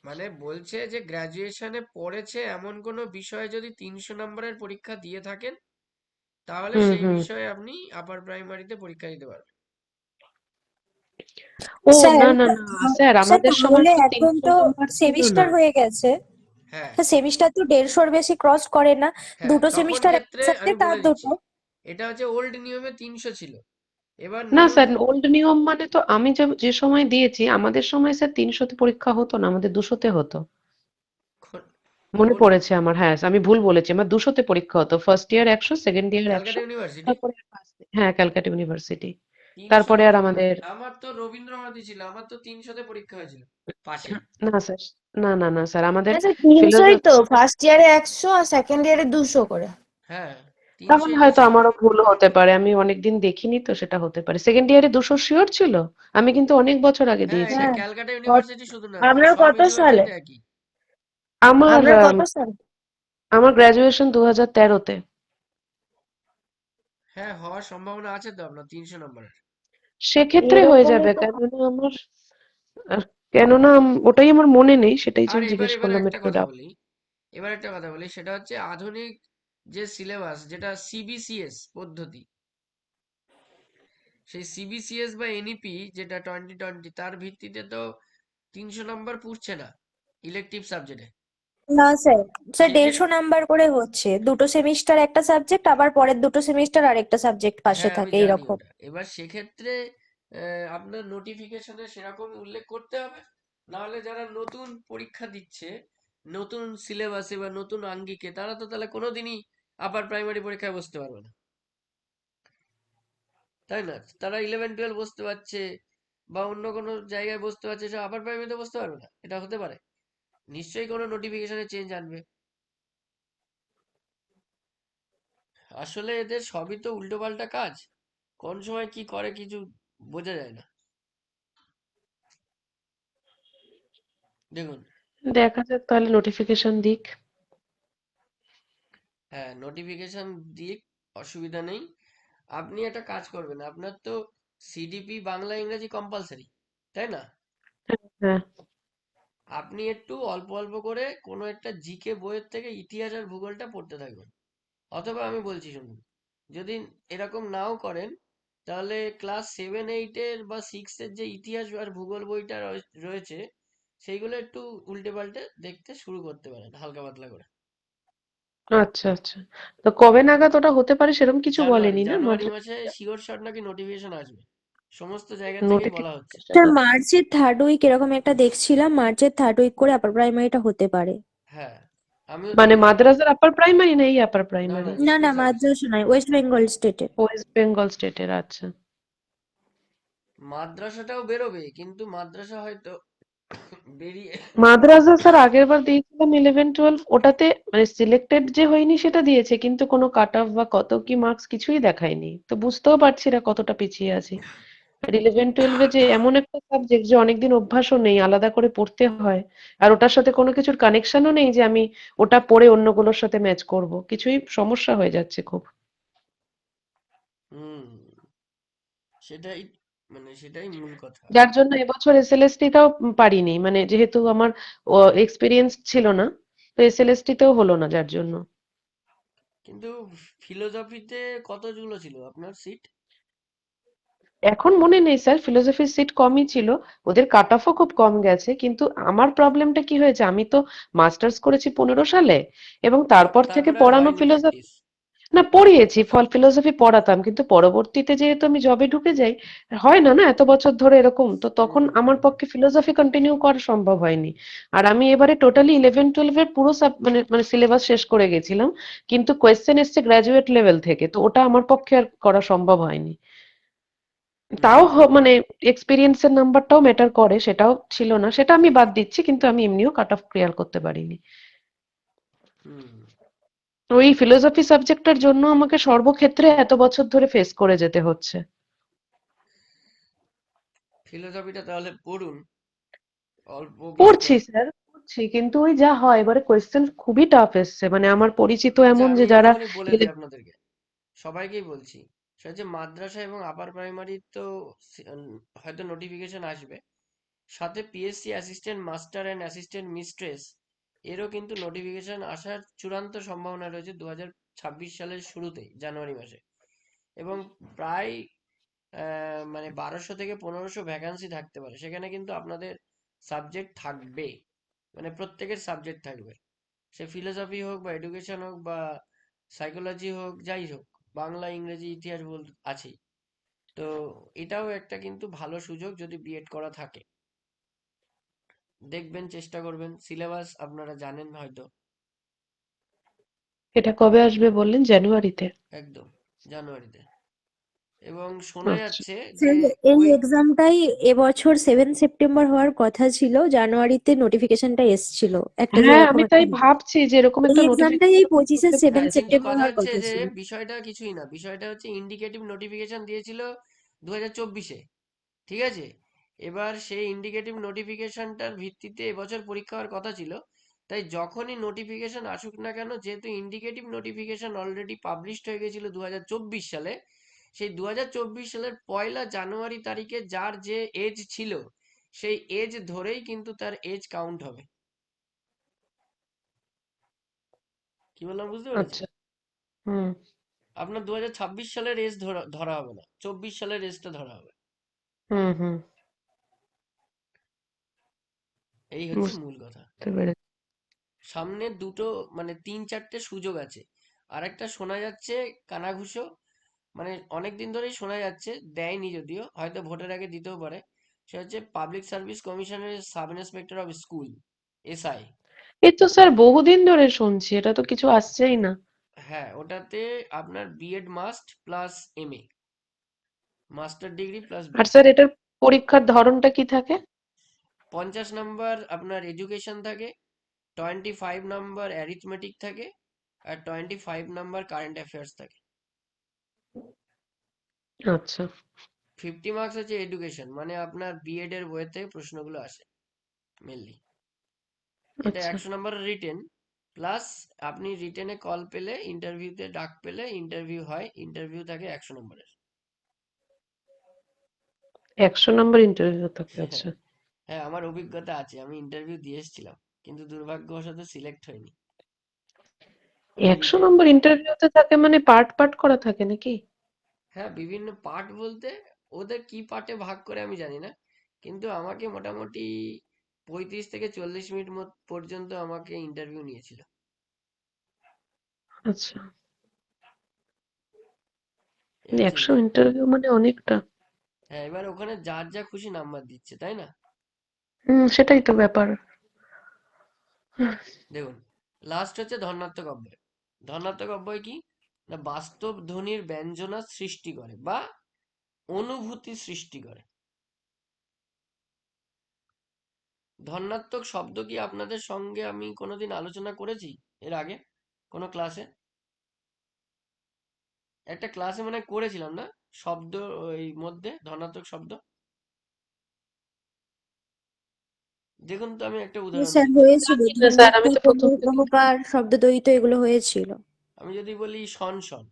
মানে বলছে যে গ্রাজুয়েশনে পড়েছে এমন কোনো বিষয়ে যদি 300 নম্বরের পরীক্ষা দিয়ে থাকেন, তাহলে হুম সেই হুম। বিষয়ে আপনি আপার প্রাইমারিতে পরীক্ষা দিতে পারবেন। ও স্যার না না না স্যার, স্যার আমাদের সময় তাহলে তো এখন 300 তো নাম্বার ছিল সেমিস্টার না। হয়ে গেছে। হ্যাঁ, সেমিস্টার তো 150-র বেশি ক্রস করে না। হ্যাঁ, দুটো তখন সেমিস্টার ক্ষেত্রে এক আমি সাবজেক্ট আর বলে দিচ্ছি, দুটো। এটা হচ্ছে ওল্ড নিয়মে 300 ছিল। এবার না নিউ স্যার, ওল্ড নিয়ম মানে তো আমি যে যে সময় দিয়েছি আমাদের সময় স্যার 300তে পরীক্ষা হতো না, আমাদের 200তে হতো। মনে কোন পড়েছে আমার, হ্যাঁ আমি ভুল বলেছি, আমার 200তে পরীক্ষা হতো। First year 100, second year 100, Calcutta university তারপরে হ্যাঁ ক্যালকাটা ইউনিভার্সিটি। 300 তারপরে আর আমাদের আমার তো রবীন্দ্রভারতী ছিল, আমার তো 300তে পরীক্ষা হয়েছিল পাশেই। না স্যার, না না না স্যার, আমাদের না স্যার 300ই ফিলোসফি। তো, ফার্স্ট ইয়ারে 100 আর সেকেন্ড ইয়ারে 200 করে। হ্যাঁ, তাহলে 300ই তো হয়তো ছিল। আমারও ভুল হতে পারে, আমি অনেকদিন দেখিনি তো, সেটা হতে পারে। সেকেন্ড ইয়ারে 200 শিওর ছিল, আমি কিন্তু অনেক বছর আগে হ্যাঁ, দিয়েছি। এটা হ্যাঁ। ক্যালকাটা কত- ইউনিভার্সিটি শুধু না, আপনার সব কত সালে? ইউনিভার্সিটিতে একই। আমার আপনার কত সাল? আমার গ্রাজুয়েশন 2013-তে। হ্যাঁ, হওয়ার সম্ভাবনা আছে তো আপনার 300 নম্বরের। সেক্ষেত্রে হয়ে এরকমই যাবে, তো। কেননা আমার কেননা ওটাই আমার মনে নেই, সেটাই আর জন্য এবার জিজ্ঞেস এবার করলাম একটা একটু কথা ডাউট। বলি, সেটা হচ্ছে আধুনিক যে সিলেবাস, যেটা সিবিসিএস পদ্ধতি, সেই সিবিসিএস বা এনইপি যেটা 2020, তার ভিত্তিতে তো 300 নম্বর পুড়ছে না ইলেকটিভ সাবজেক্টে। না স্যার, স্যার সেক্ষেত্রে 150 নাম্বার করে হচ্ছে। দুটো সেমিস্টার একটা সাবজেক্ট, আবার পরের দুটো সেমিস্টার আরেকটা সাবজেক্ট পাশে হ্যাঁ, আমি থাকে জানি এইরকম। ওটা। এবার সেক্ষেত্রে আপনার নোটিফিকেশনে সেরকম উল্লেখ করতে হবে, নাহলে যারা নতুন পরীক্ষা দিচ্ছে নতুন সিলেবাসে বা নতুন আঙ্গিকে, তারা তো তাহলে কোনোদিনই আপার প্রাইমারি পরীক্ষায় বসতে পারবে না, তাই না? তারা 11-12 বসতে পারছে বা অন্য কোনো জায়গায় বসতে পারছে, সে আপার প্রাইমারিতে বসতে পারবে না, এটা হতে পারে? নিশ্চয়ই কোনো নোটিফিকেশনে চেঞ্জ আনবে। আসলে এদের সবই তো উল্টোপাল্টা কাজ, কোন সময় কি করে কিছু বোঝা যায় না। দেখুন, দেখা যাক তাহলে, নোটিফিকেশন দিক। হ্যাঁ, নোটিফিকেশন দিক, অসুবিধা নেই। আপনি একটা কাজ করবেন, আপনার তো সিডিপি বাংলা ইংরেজি কম্পালসারি, তাই না? হ্যাঁ আপনি একটু অল্প অল্প করে কোনো একটা জিকে বইয়ের থেকে ইতিহাস আর ভূগোলটা পড়তে থাকবেন। অথবা আমি বলছি শুনুন, যদি এরকম নাও করেন, তাহলে ক্লাস 7-8-এর বা 6-এর যে ইতিহাস আর ভূগোল বইটা রয়েছে, সেইগুলো একটু উল্টে পাল্টে দেখতে শুরু করতে পারেন হালকা পাতলা করে। আচ্ছা আচ্ছা, তো কবে নাগাদ ওটা হতে পারে সেরকম কিছু জানুয়ারি বলেনি না জানুয়ারি মাঝে? মাসে শিওর শট নাকি নোটিফিকেশন আসবে, সমস্ত জায়গা থেকেই বলা হচ্ছে। নোটিফিকেশন স্যার আছে? মার্চের থার্ড উইক এরকম একটা দেখছিলাম, মার্চের থার্ড উইক করে আপার প্রাইমারিটা হতে পারে। হ্যাঁ, আমিও মানে তাই জানি। মাদ্রাসার আপার প্রাইমারি না এই আপার না, না, প্রাইমারি? না স্কুল না, সার্ভিস। মাদ্রাসা নয়, ওয়েস্ট বেঙ্গল স্টেটে। ওয়েস্ট বেঙ্গল স্টেটের, আচ্ছা। মাদ্রাসাটাও বেরোবে, কিন্তু মাদ্রাসা হয়তো বেরিয়ে, মাদ্রাসা স্যার আগের বার দিয়েছিলাম 11-12, ওটাতে মানে সিলেক্টেড যে হয়নি সেটা দিয়েছে, কিন্তু কোনো কাট অফ বা কত কি মার্কস কিছুই দেখায়নি, তো বুঝতেও পারছি না কতটা পিছিয়ে আছি। আর 11-12-এ যে এমন একটা সাবজেক্ট যে অনেকদিন অভ্যাসও নেই, আলাদা করে পড়তে হয়, আর ওটার সাথে কোনো কিছুর কানেকশনও নেই যে আমি ওটা পড়ে অন্যগুলোর সাথে ম্যাচ করব, কিছুই সমস্যা হয়ে যাচ্ছে খুব। হুম, সেটাই, মানে সেটাই মূল কথা। যার জন্য এবছর এসএলএসটি টাও পারিনি, মানে যেহেতু আমার এক্সপিরিয়েন্স ছিল না, তো এসএলএসটি তেও হলো না যার জন্য। কিন্তু ফিলোসফিতে কতগুলো ছিল আপনার সিট? এখন মনে নেই স্যার, ফিলোসফির সিট কমই ছিল, ওদের কাট অফও খুব কম গেছে, কিন্তু আমার প্রবলেমটা কি হয়েছে, আমি তো মাস্টার্স করেছি 15 সালে, এবং তারপর থেকে তারপরে আর পড়ানো হয়নি ফিলোসফি প্র্যাকটিস। না, পড়িয়েছি, ফিলোসফি পড়াতাম, কিন্তু পরবর্তীতে যেহেতু আমি জবে ঢুকে যাই, হয় না না এত বছর ধরে এরকম, তো তখন হুম, আমার পক্ষে ফিলোসফি কন্টিনিউ করা সম্ভব হয়নি। আর আমি এবারে টোটালি 11-12 এর পুরো মানে মানে সিলেবাস শেষ করে গেছিলাম, কিন্তু কোয়েশ্চেন এসছে গ্রাজুয়েট লেভেল থেকে, তো ওটা আমার পক্ষে আর করা সম্ভব হয়নি। তাও মানে এক্সপিরিয়েন্সের নাম্বারটাও ম্যাটার করে, সেটাও ছিল না, সেটা আমি বাদ দিচ্ছি, কিন্তু আমি এমনিও কাট অফ ক্লিয়ার করতে পারিনি। হুম। ওই ফিলোসফি সাবজেক্টটার জন্য আমাকে সর্বক্ষেত্রে এত বছর ধরে ফেস করে যেতে হচ্ছে। ফিলোসফিটা তাহলে পড়ুন অল্প পড়ছি বিস্তর। স্যার, পড়ছি, কিন্তু ওই যা হয় এবারে কোয়েশ্চেন খুবই টাফ এসছে, মানে আমার পরিচিত আচ্ছা এমন আমি যে যারা একটুখানি বলে দিই আপনাদেরকে, সবাইকেই বলছি। সেটা হচ্ছে মাদ্রাসা এবং আপার প্রাইমারি তো হয়তো নোটিফিকেশন আসবে, সাথে PSC assistant master and assistant mistress এরও কিন্তু নোটিফিকেশন আসার চূড়ান্ত সম্ভাবনা রয়েছে 2026 সালের শুরুতেই, জানুয়ারি মাসে। এবং প্রায় মানে 1200 থেকে 1500 ভ্যাকান্সি থাকতে পারে সেখানে, কিন্তু আপনাদের সাবজেক্ট থাকবে, মানে প্রত্যেকের সাবজেক্ট থাকবে, সে ফিলোসফি হোক বা এডুকেশন হোক বা সাইকোলজি হোক, যাই হোক, বাংলা ইংরেজি ইতিহাস আছেই। তো এটাও একটা কিন্তু ভালো সুযোগ যদি বিএড করা থাকে, দেখবেন, চেষ্টা করবেন। সিলেবাস আপনারা জানেন হয়তো। এটা কবে আসবে বললেন? জানুয়ারিতে? একদম জানুয়ারিতে। এবং শোনা আচ্ছা। যাচ্ছে যে স্যার এই ওই এক্সামটাই এবছর 7 সেপ্টেম্বর হওয়ার কথা ছিল, জানুয়ারিতে নোটিফিকেশনটা এসছিল, একটা হ্যাঁ, যেরকম আমি একটা তাই ভাবছি যে এরকম এই একটা এক্সামটাই এই নোটিফিকেশন 25 সেভেন কোথায় আছে। কিন্তু সেপ্টেম্বর কথা হওয়ার হচ্ছে কথা যে ছিল। বিষয়টা কিছুই না, বিষয়টা হচ্ছে ইন্ডিকেটিভ নোটিফিকেশন দিয়েছিল 2024-এ, ঠিক আছে? এবার সেই ইন্ডিকেটিভ নোটিফিকেশনটার ভিত্তিতে এবছর পরীক্ষা হওয়ার কথা ছিল। তাই যখনই নোটিফিকেশন আসুক না কেন, যেহেতু ইন্ডিকেটিভ নোটিফিকেশন অলরেডি পাবলিশড হয়ে গেছিল 2024 সালে, সেই 2024 সালের 1 জানুয়ারি তারিখে যার যে এজ ছিল, সেই এজ ধরেই কিন্তু তার এজ কাউন্ট হবে। কি বললাম বুঝতে পেরেছেন? আচ্ছা। হুম। আপনার 2026 সালের এজ ধরা হবে না, 24 সালের এজটা ধরা হবে। হুম। হুম। এই হচ্ছে মূল কথা। বুঝতে পেরেছি। সামনে দুটো মানে 3-4টে সুযোগ আছে। আর একটা শোনা যাচ্ছে কানাঘুষো, মানে অনেকদিন ধরেই শোনা যাচ্ছে, দেয়নি যদিও, হয়তো ভোটের আগে দিতেও পারে। সে হচ্ছে পাবলিক সার্ভিস কমিশনের sub inspector of school, SI. এই তো স্যার বহুদিন ধরে শুনছি, এটা তো কিছু আসছেই না। হ্যাঁ, ওটাতে আপনার B Ed must plus MA, master degree plus আর বিএড। স্যার এটার পরীক্ষার ধরনটা কি থাকে? 50 নম্বর আপনার এডুকেশন থাকে, 25 নম্বর অ্যারিথমেটিক থাকে, আর 25 নম্বর কারেন্ট অ্যাফেয়ার্স থাকে। আচ্ছা। 50 মার্কস হচ্ছে এডুকেশন, মানে আপনার বিএড এর বইয়ের থেকে প্রশ্নগুলো আসে মেনলি। এটা আচ্ছা। 100 নম্বরের রিটেন, প্লাস আপনি রিটেনে কল পেলে, ইন্টারভিউতে ডাক পেলে, ইন্টারভিউ হয়, ইন্টারভিউ থাকে 100 নম্বরের। 100 নম্বর ইন্টারভিউ থাকে? আচ্ছা। হ্যাঁ, আমার অভিজ্ঞতা আছে, আমি ইন্টারভিউ দিয়ে এসেছিলাম, কিন্তু দুর্ভাগ্যবশত সিলেক্ট হয়নি। ওই 100 নম্বর ইন্টারভিউতে থাকে মানে পার্ট পার্ট করা থাকে নাকি? হ্যাঁ, বিভিন্ন পার্ট বলতে ওদের কি পার্টে ভাগ করে আমি জানি না, কিন্তু আমাকে মোটামুটি 35 থেকে 40 মিনিট পর্যন্ত আমাকে ইন্টারভিউ নিয়েছিল। আচ্ছা। এই হচ্ছে 100 বিষয়। ইন্টারভিউ মানে অনেকটা। হ্যাঁ, এবার ওখানে যার যা খুশি নাম্বার দিচ্ছে, তাই না? সেটাই তো ব্যাপার। দেখুন, লাস্ট হচ্ছে ধনাত্মক অব্যয়। ধনাত্মক অব্যয় কি না, বাস্তব ধ্বনির ব্যঞ্জনা সৃষ্টি করে বা অনুভূতি সৃষ্টি করে। ধনাত্মক শব্দ কি আপনাদের সঙ্গে আমি কোনোদিন আলোচনা করেছি এর আগে কোনো ক্লাসে? একটা ক্লাসে মনে হয় করেছিলাম না, শব্দ ওই মধ্যে ধনাত্মক শব্দ। দেখুন তো, আমি একটা উদাহরণ স্যার দিচ্ছি। হয়েছিল, না স্যার, আমি ধনাত্মক তো প্রথম থেকে। অনুপকার শব্দদ্বৈত এগুলো হয়েছিল। আমি যদি বলি শন শন,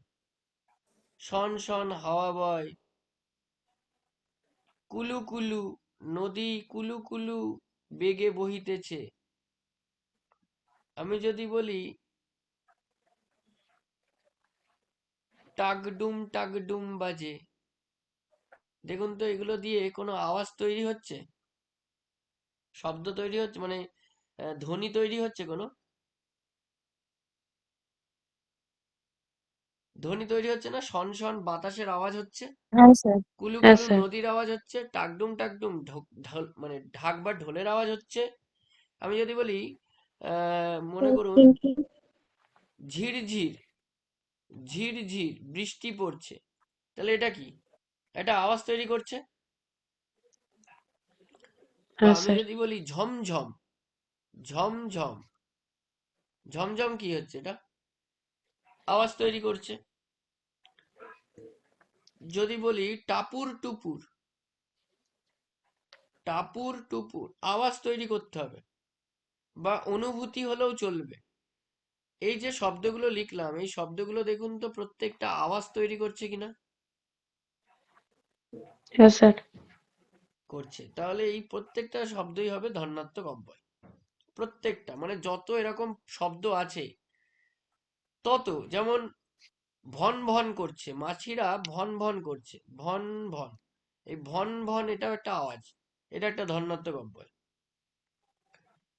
শন শন হাওয়া বয়, কুলু কুলু নদী কুলু কুলু বেগে বহিতেছে। আমি যদি বলি টাকডুম বাজে, দেখুন তো এগুলো দিয়ে কোনো আওয়াজ তৈরি হচ্ছে, শব্দ তৈরি হচ্ছে, মানে ধ্বনি তৈরি হচ্ছে, কোনো ধ্বনি তৈরি হচ্ছে না। শন শন বাতাসের আওয়াজ হচ্ছে, হ্যাঁ স্যার। কুলু হ্যাঁ কুলু স্যার। নদীর আওয়াজ হচ্ছে, টাকডুম মানে ঢাক বা ঢোলের আওয়াজ হচ্ছে। আমি যদি বলি মনে করুন ঝিরঝির ঝিরঝির বৃষ্টি পড়ছে, তাহলে এটা কি? একটা আওয়াজ তৈরি করছে। বা হ্যাঁ আমি স্যার। যদি বলি ঝমঝম, ঝমঝম, ঝমঝম কি হচ্ছে? এটা আওয়াজ তৈরি করছে। যদি বলি টাপুর টুপুর, টাপুর টুপুর, আওয়াজ তৈরি করতে হবে, বা অনুভূতি হলেও চলবে। এই যে শব্দগুলো লিখলাম, এই শব্দগুলো দেখুন তো প্রত্যেকটা আওয়াজ তৈরি করছে কিনা। হ্যাঁ স্যার। করছে। তাহলে এই প্রত্যেকটা শব্দই হবে ধর্নাত্মক অব্যয়। প্রত্যেকটা, মানে যত এরকম শব্দ আছে তত, যেমন ভন ভন করছে, মাছিরা ভন ভন করছে, ভন ভন, এই ভন ভন এটাও একটা আওয়াজ, এটা একটা ধর্নাত্মক অব্যয়।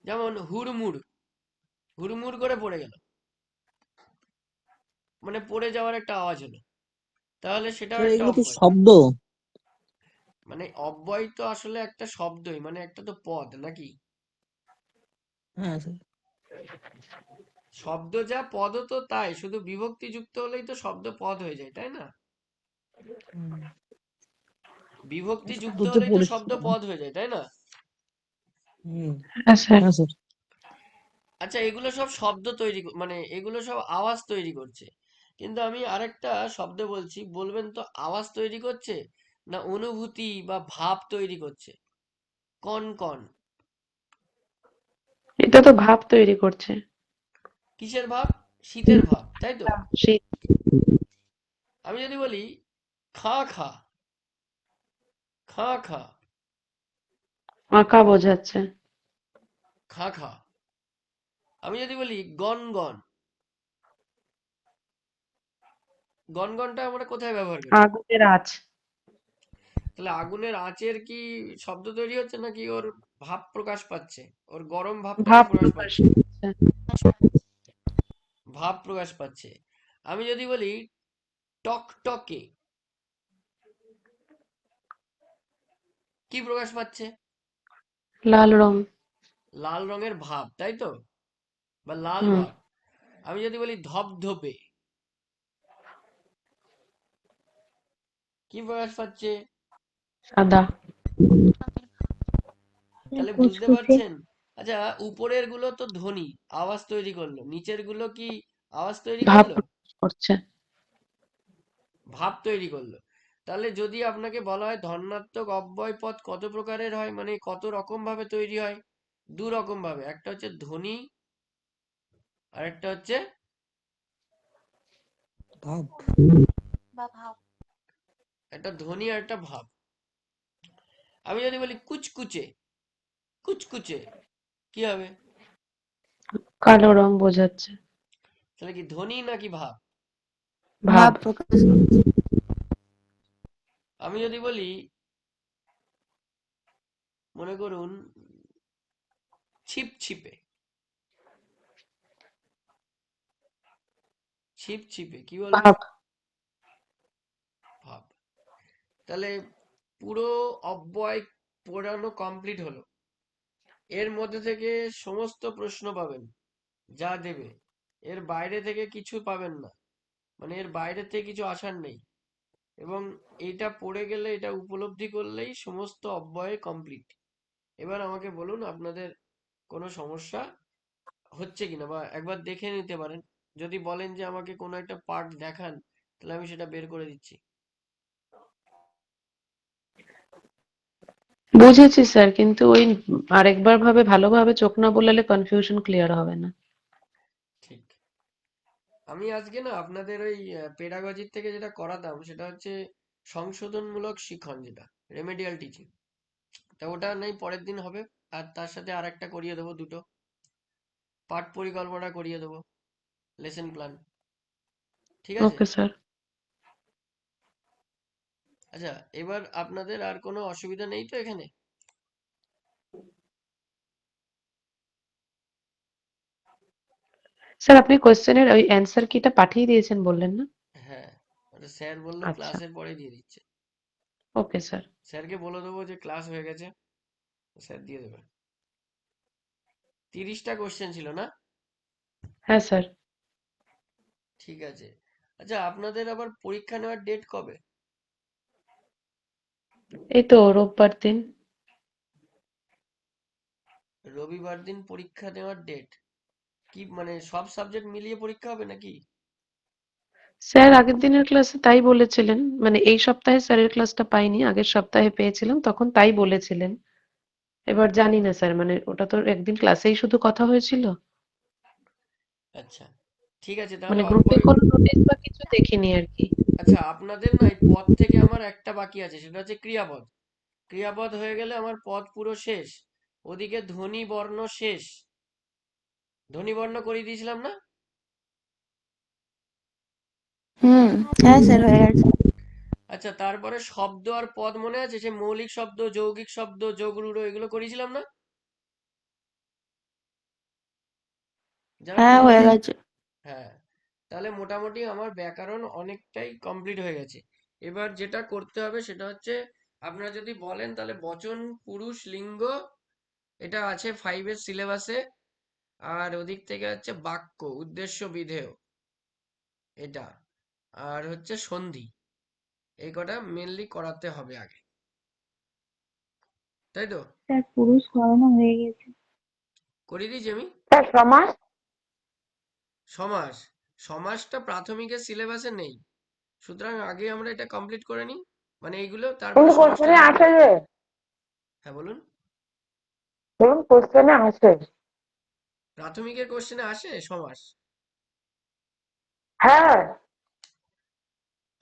যেমন হুড়মুড়, হুড়মুড় করে পড়ে গেল, মানে পড়ে যাওয়ার একটা আওয়াজ হলো, তাহলে সেটাও স্যার একটা এগুলো কি অব্যয়। শব্দ? মানে অব্যয় তো আসলে একটা শব্দই, মানে একটা তো পদ নাকি। হ্যাঁ স্যার। শব্দ যা, পদও তো তাই, শুধু বিভক্তি যুক্ত হলেই তো শব্দ পদ হয়ে যায়, তাই না? হুম। বিভক্তি শব্দ যুক্ত তো হলেই তো শব্দ পরিষ্কার। পদ হয়ে যায়, তাই না? হুম। হ্যাঁ স্যার। হ্যাঁ স্যার। আচ্ছা, এগুলো সব শব্দ তৈরি মানে এগুলো সব আওয়াজ তৈরি করছে। কিন্তু আমি আরেকটা শব্দ বলছি, বলবেন তো আওয়াজ তৈরি করছে না অনুভূতি বা ভাব তৈরি করছে? কন কন, এটা তো ভাব তৈরি করছে। কিসের ভাব? শীতের ভাব, তাই তো? শীত। আমি যদি বলি খা খা, খা খা, আঁকা বোঝাচ্ছে। খা খা। আমি যদি বলি গন গন, গন গনটা আমরা কোথায় ব্যবহার করি? আগুনের আঁচ। তাহলে আগুনের আঁচের কি শব্দ তৈরি হচ্ছে, নাকি ওর ভাব প্রকাশ পাচ্ছে, ওর গরম ভাবটাকে ভাব প্রকাশ প্রকাশ পাচ্ছে? পাচ্ছে। ভাব প্রকাশ পাচ্ছে। আমি যদি বলি টকটকে, কি প্রকাশ পাচ্ছে? লাল রং। লাল রঙের ভাব, তাই তো? বা লাল হুম। ভাব। আমি যদি বলি ধপধপে, কি প্রকাশ পাচ্ছে? সাদা। তাহলে বুঝতে কুচকুচে। পারছেন? আচ্ছা, উপরের গুলো তো ধ্বনি, আওয়াজ তৈরি করলো, নিচের গুলো কি আওয়াজ তৈরি ভাব করলো? প্রকাশ করছে। ভাব তৈরি করলো। তাহলে যদি আপনাকে বলা হয় ধর্নাত্মক অব্যয় পদ কত প্রকারের হয়, মানে কত রকম ভাবে তৈরি হয়, দু রকম ভাবে, একটা হচ্ছে ধ্বনি, আর একটা হচ্ছে ভাব। বা ভাব। একটা ধ্বনি আর একটা ভাব। আমি যদি বলি কুচকুচে, কুচকুচে কি হবে? কালো রং বোঝাচ্ছে। তাহলে কি ধ্বনি নাকি ভাব? ভাব। ভাব প্রকাশ করছে। আমি যদি বলি, মনে করুন ছিপছিপে, ছিপছিপে কি বলবো? ভাব। ভাব। তাহলে পুরো অব্যয় পড়ানো কমপ্লিট হলো। এর মধ্যে থেকে সমস্ত প্রশ্ন পাবেন, যা দেবে, এর বাইরে থেকে কিছু পাবেন না, মানে এর বাইরে থেকে কিছু আসার নেই। এবং এটা পড়ে গেলে, এটা উপলব্ধি করলেই সমস্ত অব্যয় কমপ্লিট। এবার আমাকে বলুন আপনাদের কোনো সমস্যা হচ্ছে কিনা, বা একবার দেখে নিতে পারেন। যদি বলেন যে আমাকে কোনো একটা পার্ট দেখান, তাহলে আমি সেটা বের করে দিচ্ছি। বুঝেছি স্যার, কিন্তু ওই আরেকবার ভাবে ভালোভাবে চোখ না বোলালে কনফিউশন ক্লিয়ার হবে না। ঠিক। আমি আজকে না আপনাদের ওই পেডাগজির থেকে যেটা করাতাম, সেটা হচ্ছে সংশোধনমূলক শিক্ষণ, যেটা রেমেডিয়াল টিচিং। তা ওটা নেই, পরের দিন হবে। আর তার সাথে আর একটা করিয়ে দেবো, দুটো পাঠ পরিকল্পনা করিয়ে দেবো, লেসন প্ল্যান। ঠিক আছে? Okay sir. আচ্ছা, এবার আপনাদের আর কোনো অসুবিধা নেই তো এখানে? স্যার আপনি কোশ্চেনের ওই অ্যান্সার কিটা পাঠিয়ে দিয়েছেন বললেন না? হ্যাঁ, ওটা স্যার বললো আচ্ছা। ক্লাসের পরে দিয়ে দিচ্ছে। Okay sir. স্যারকে বলে দেবো যে ক্লাস হয়ে গেছে, স্যার দিয়ে দেবে। 30টা কোশ্চেন ছিল না? হ্যাঁ স্যার। ঠিক আছে। আচ্ছা, আপনাদের আবার পরীক্ষা নেওয়ার ডেট কবে? এই তো রোববার দিন। রবিবার দিন পরীক্ষা দেওয়ার ডেট কি, মানে সব সাবজেক্ট মিলিয়ে পরীক্ষা হবে নাকি? স্যার আগের দিনের ক্লাসে তাই বলেছিলেন, মানে এই সপ্তাহে স্যারের ক্লাসটা পাইনি, আগের সপ্তাহে পেয়েছিলাম, তখন তাই বলেছিলেন। এবার জানি না স্যার, মানে ওটা তো একদিন ক্লাসেই শুধু কথা হয়েছিল, আচ্ছা, ঠিক আছে তাহলে মানে গ্রুপে ওই, কোনো নোটিশ বা কিছু দেখিনি আর কি। আচ্ছা আপনাদের না এই পদ থেকে আমার একটা বাকি আছে, সেটা হচ্ছে ক্রিয়াপদ। ক্রিয়াপদ হয়ে গেলে আমার পদ পুরো শেষ। ওদিকে ধ্বনি বর্ণ শেষ, ধ্বনি বর্ণ করিয়ে দিয়েছিলাম না? হুম, হ্যাঁ স্যার হয়ে গেছে। আচ্ছা, তারপরে শব্দ আর পদ মনে আছে? সে মৌলিক শব্দ, যৌগিক শব্দ, যোগ রূঢ় এগুলো করেছিলাম না? হ্যাঁ জানাননি? হয়ে গেছে। হ্যাঁ, তাহলে মোটামুটি আমার ব্যাকরণ অনেকটাই কমপ্লিট হয়ে গেছে। এবার যেটা করতে হবে সেটা হচ্ছে, আপনারা যদি বলেন তাহলে বচন, পুরুষ, লিঙ্গ, এটা আছে 5 এর সিলেবাসে। আর ওদিক থেকে হচ্ছে বাক্য, উদ্দেশ্য, বিধেয়, এটা, আর হচ্ছে সন্ধি, এই কটা মেনলি করাতে হবে আগে, তাই তো? স্যার পুরুষ করানো হয়ে গেছে। করিয়ে দিয়েছি আমি। স্যার সমাস সমাস, সমাসটা প্রাথমিকের সিলেবাসে নেই, সুতরাং আগে আমরা এটা কমপ্লিট করে নিই, মানে এইগুলো, তারপরে কিন্তু সমাসটা কোশ্চেনে লিখবো। আসে যে, হ্যাঁ বলুন। ধরুন কোশ্চেনে আসে। প্রাথমিকের কোশ্চেনে আসে সমাস? হ্যাঁ।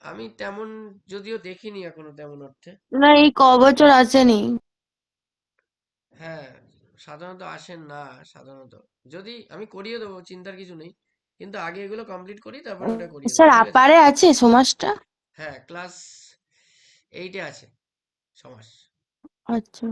আমি তেমন যদিও দেখিনি এখনো তেমন অর্থে। না এই ক বছর আসেনি। হ্যাঁ, সাধারণত আসেন না, সাধারণত। যদি আমি করিয়ে দেবো, চিন্তার কিছু নেই, কিন্তু আগে এগুলো কমপ্লিট করি, তারপরে ওটা করিয়ে দেবো, স্যার ঠিক আছে? আপারে আছে সমাজটা? হ্যাঁ, ক্লাস 8-এ আছে সমাস। আচ্ছা।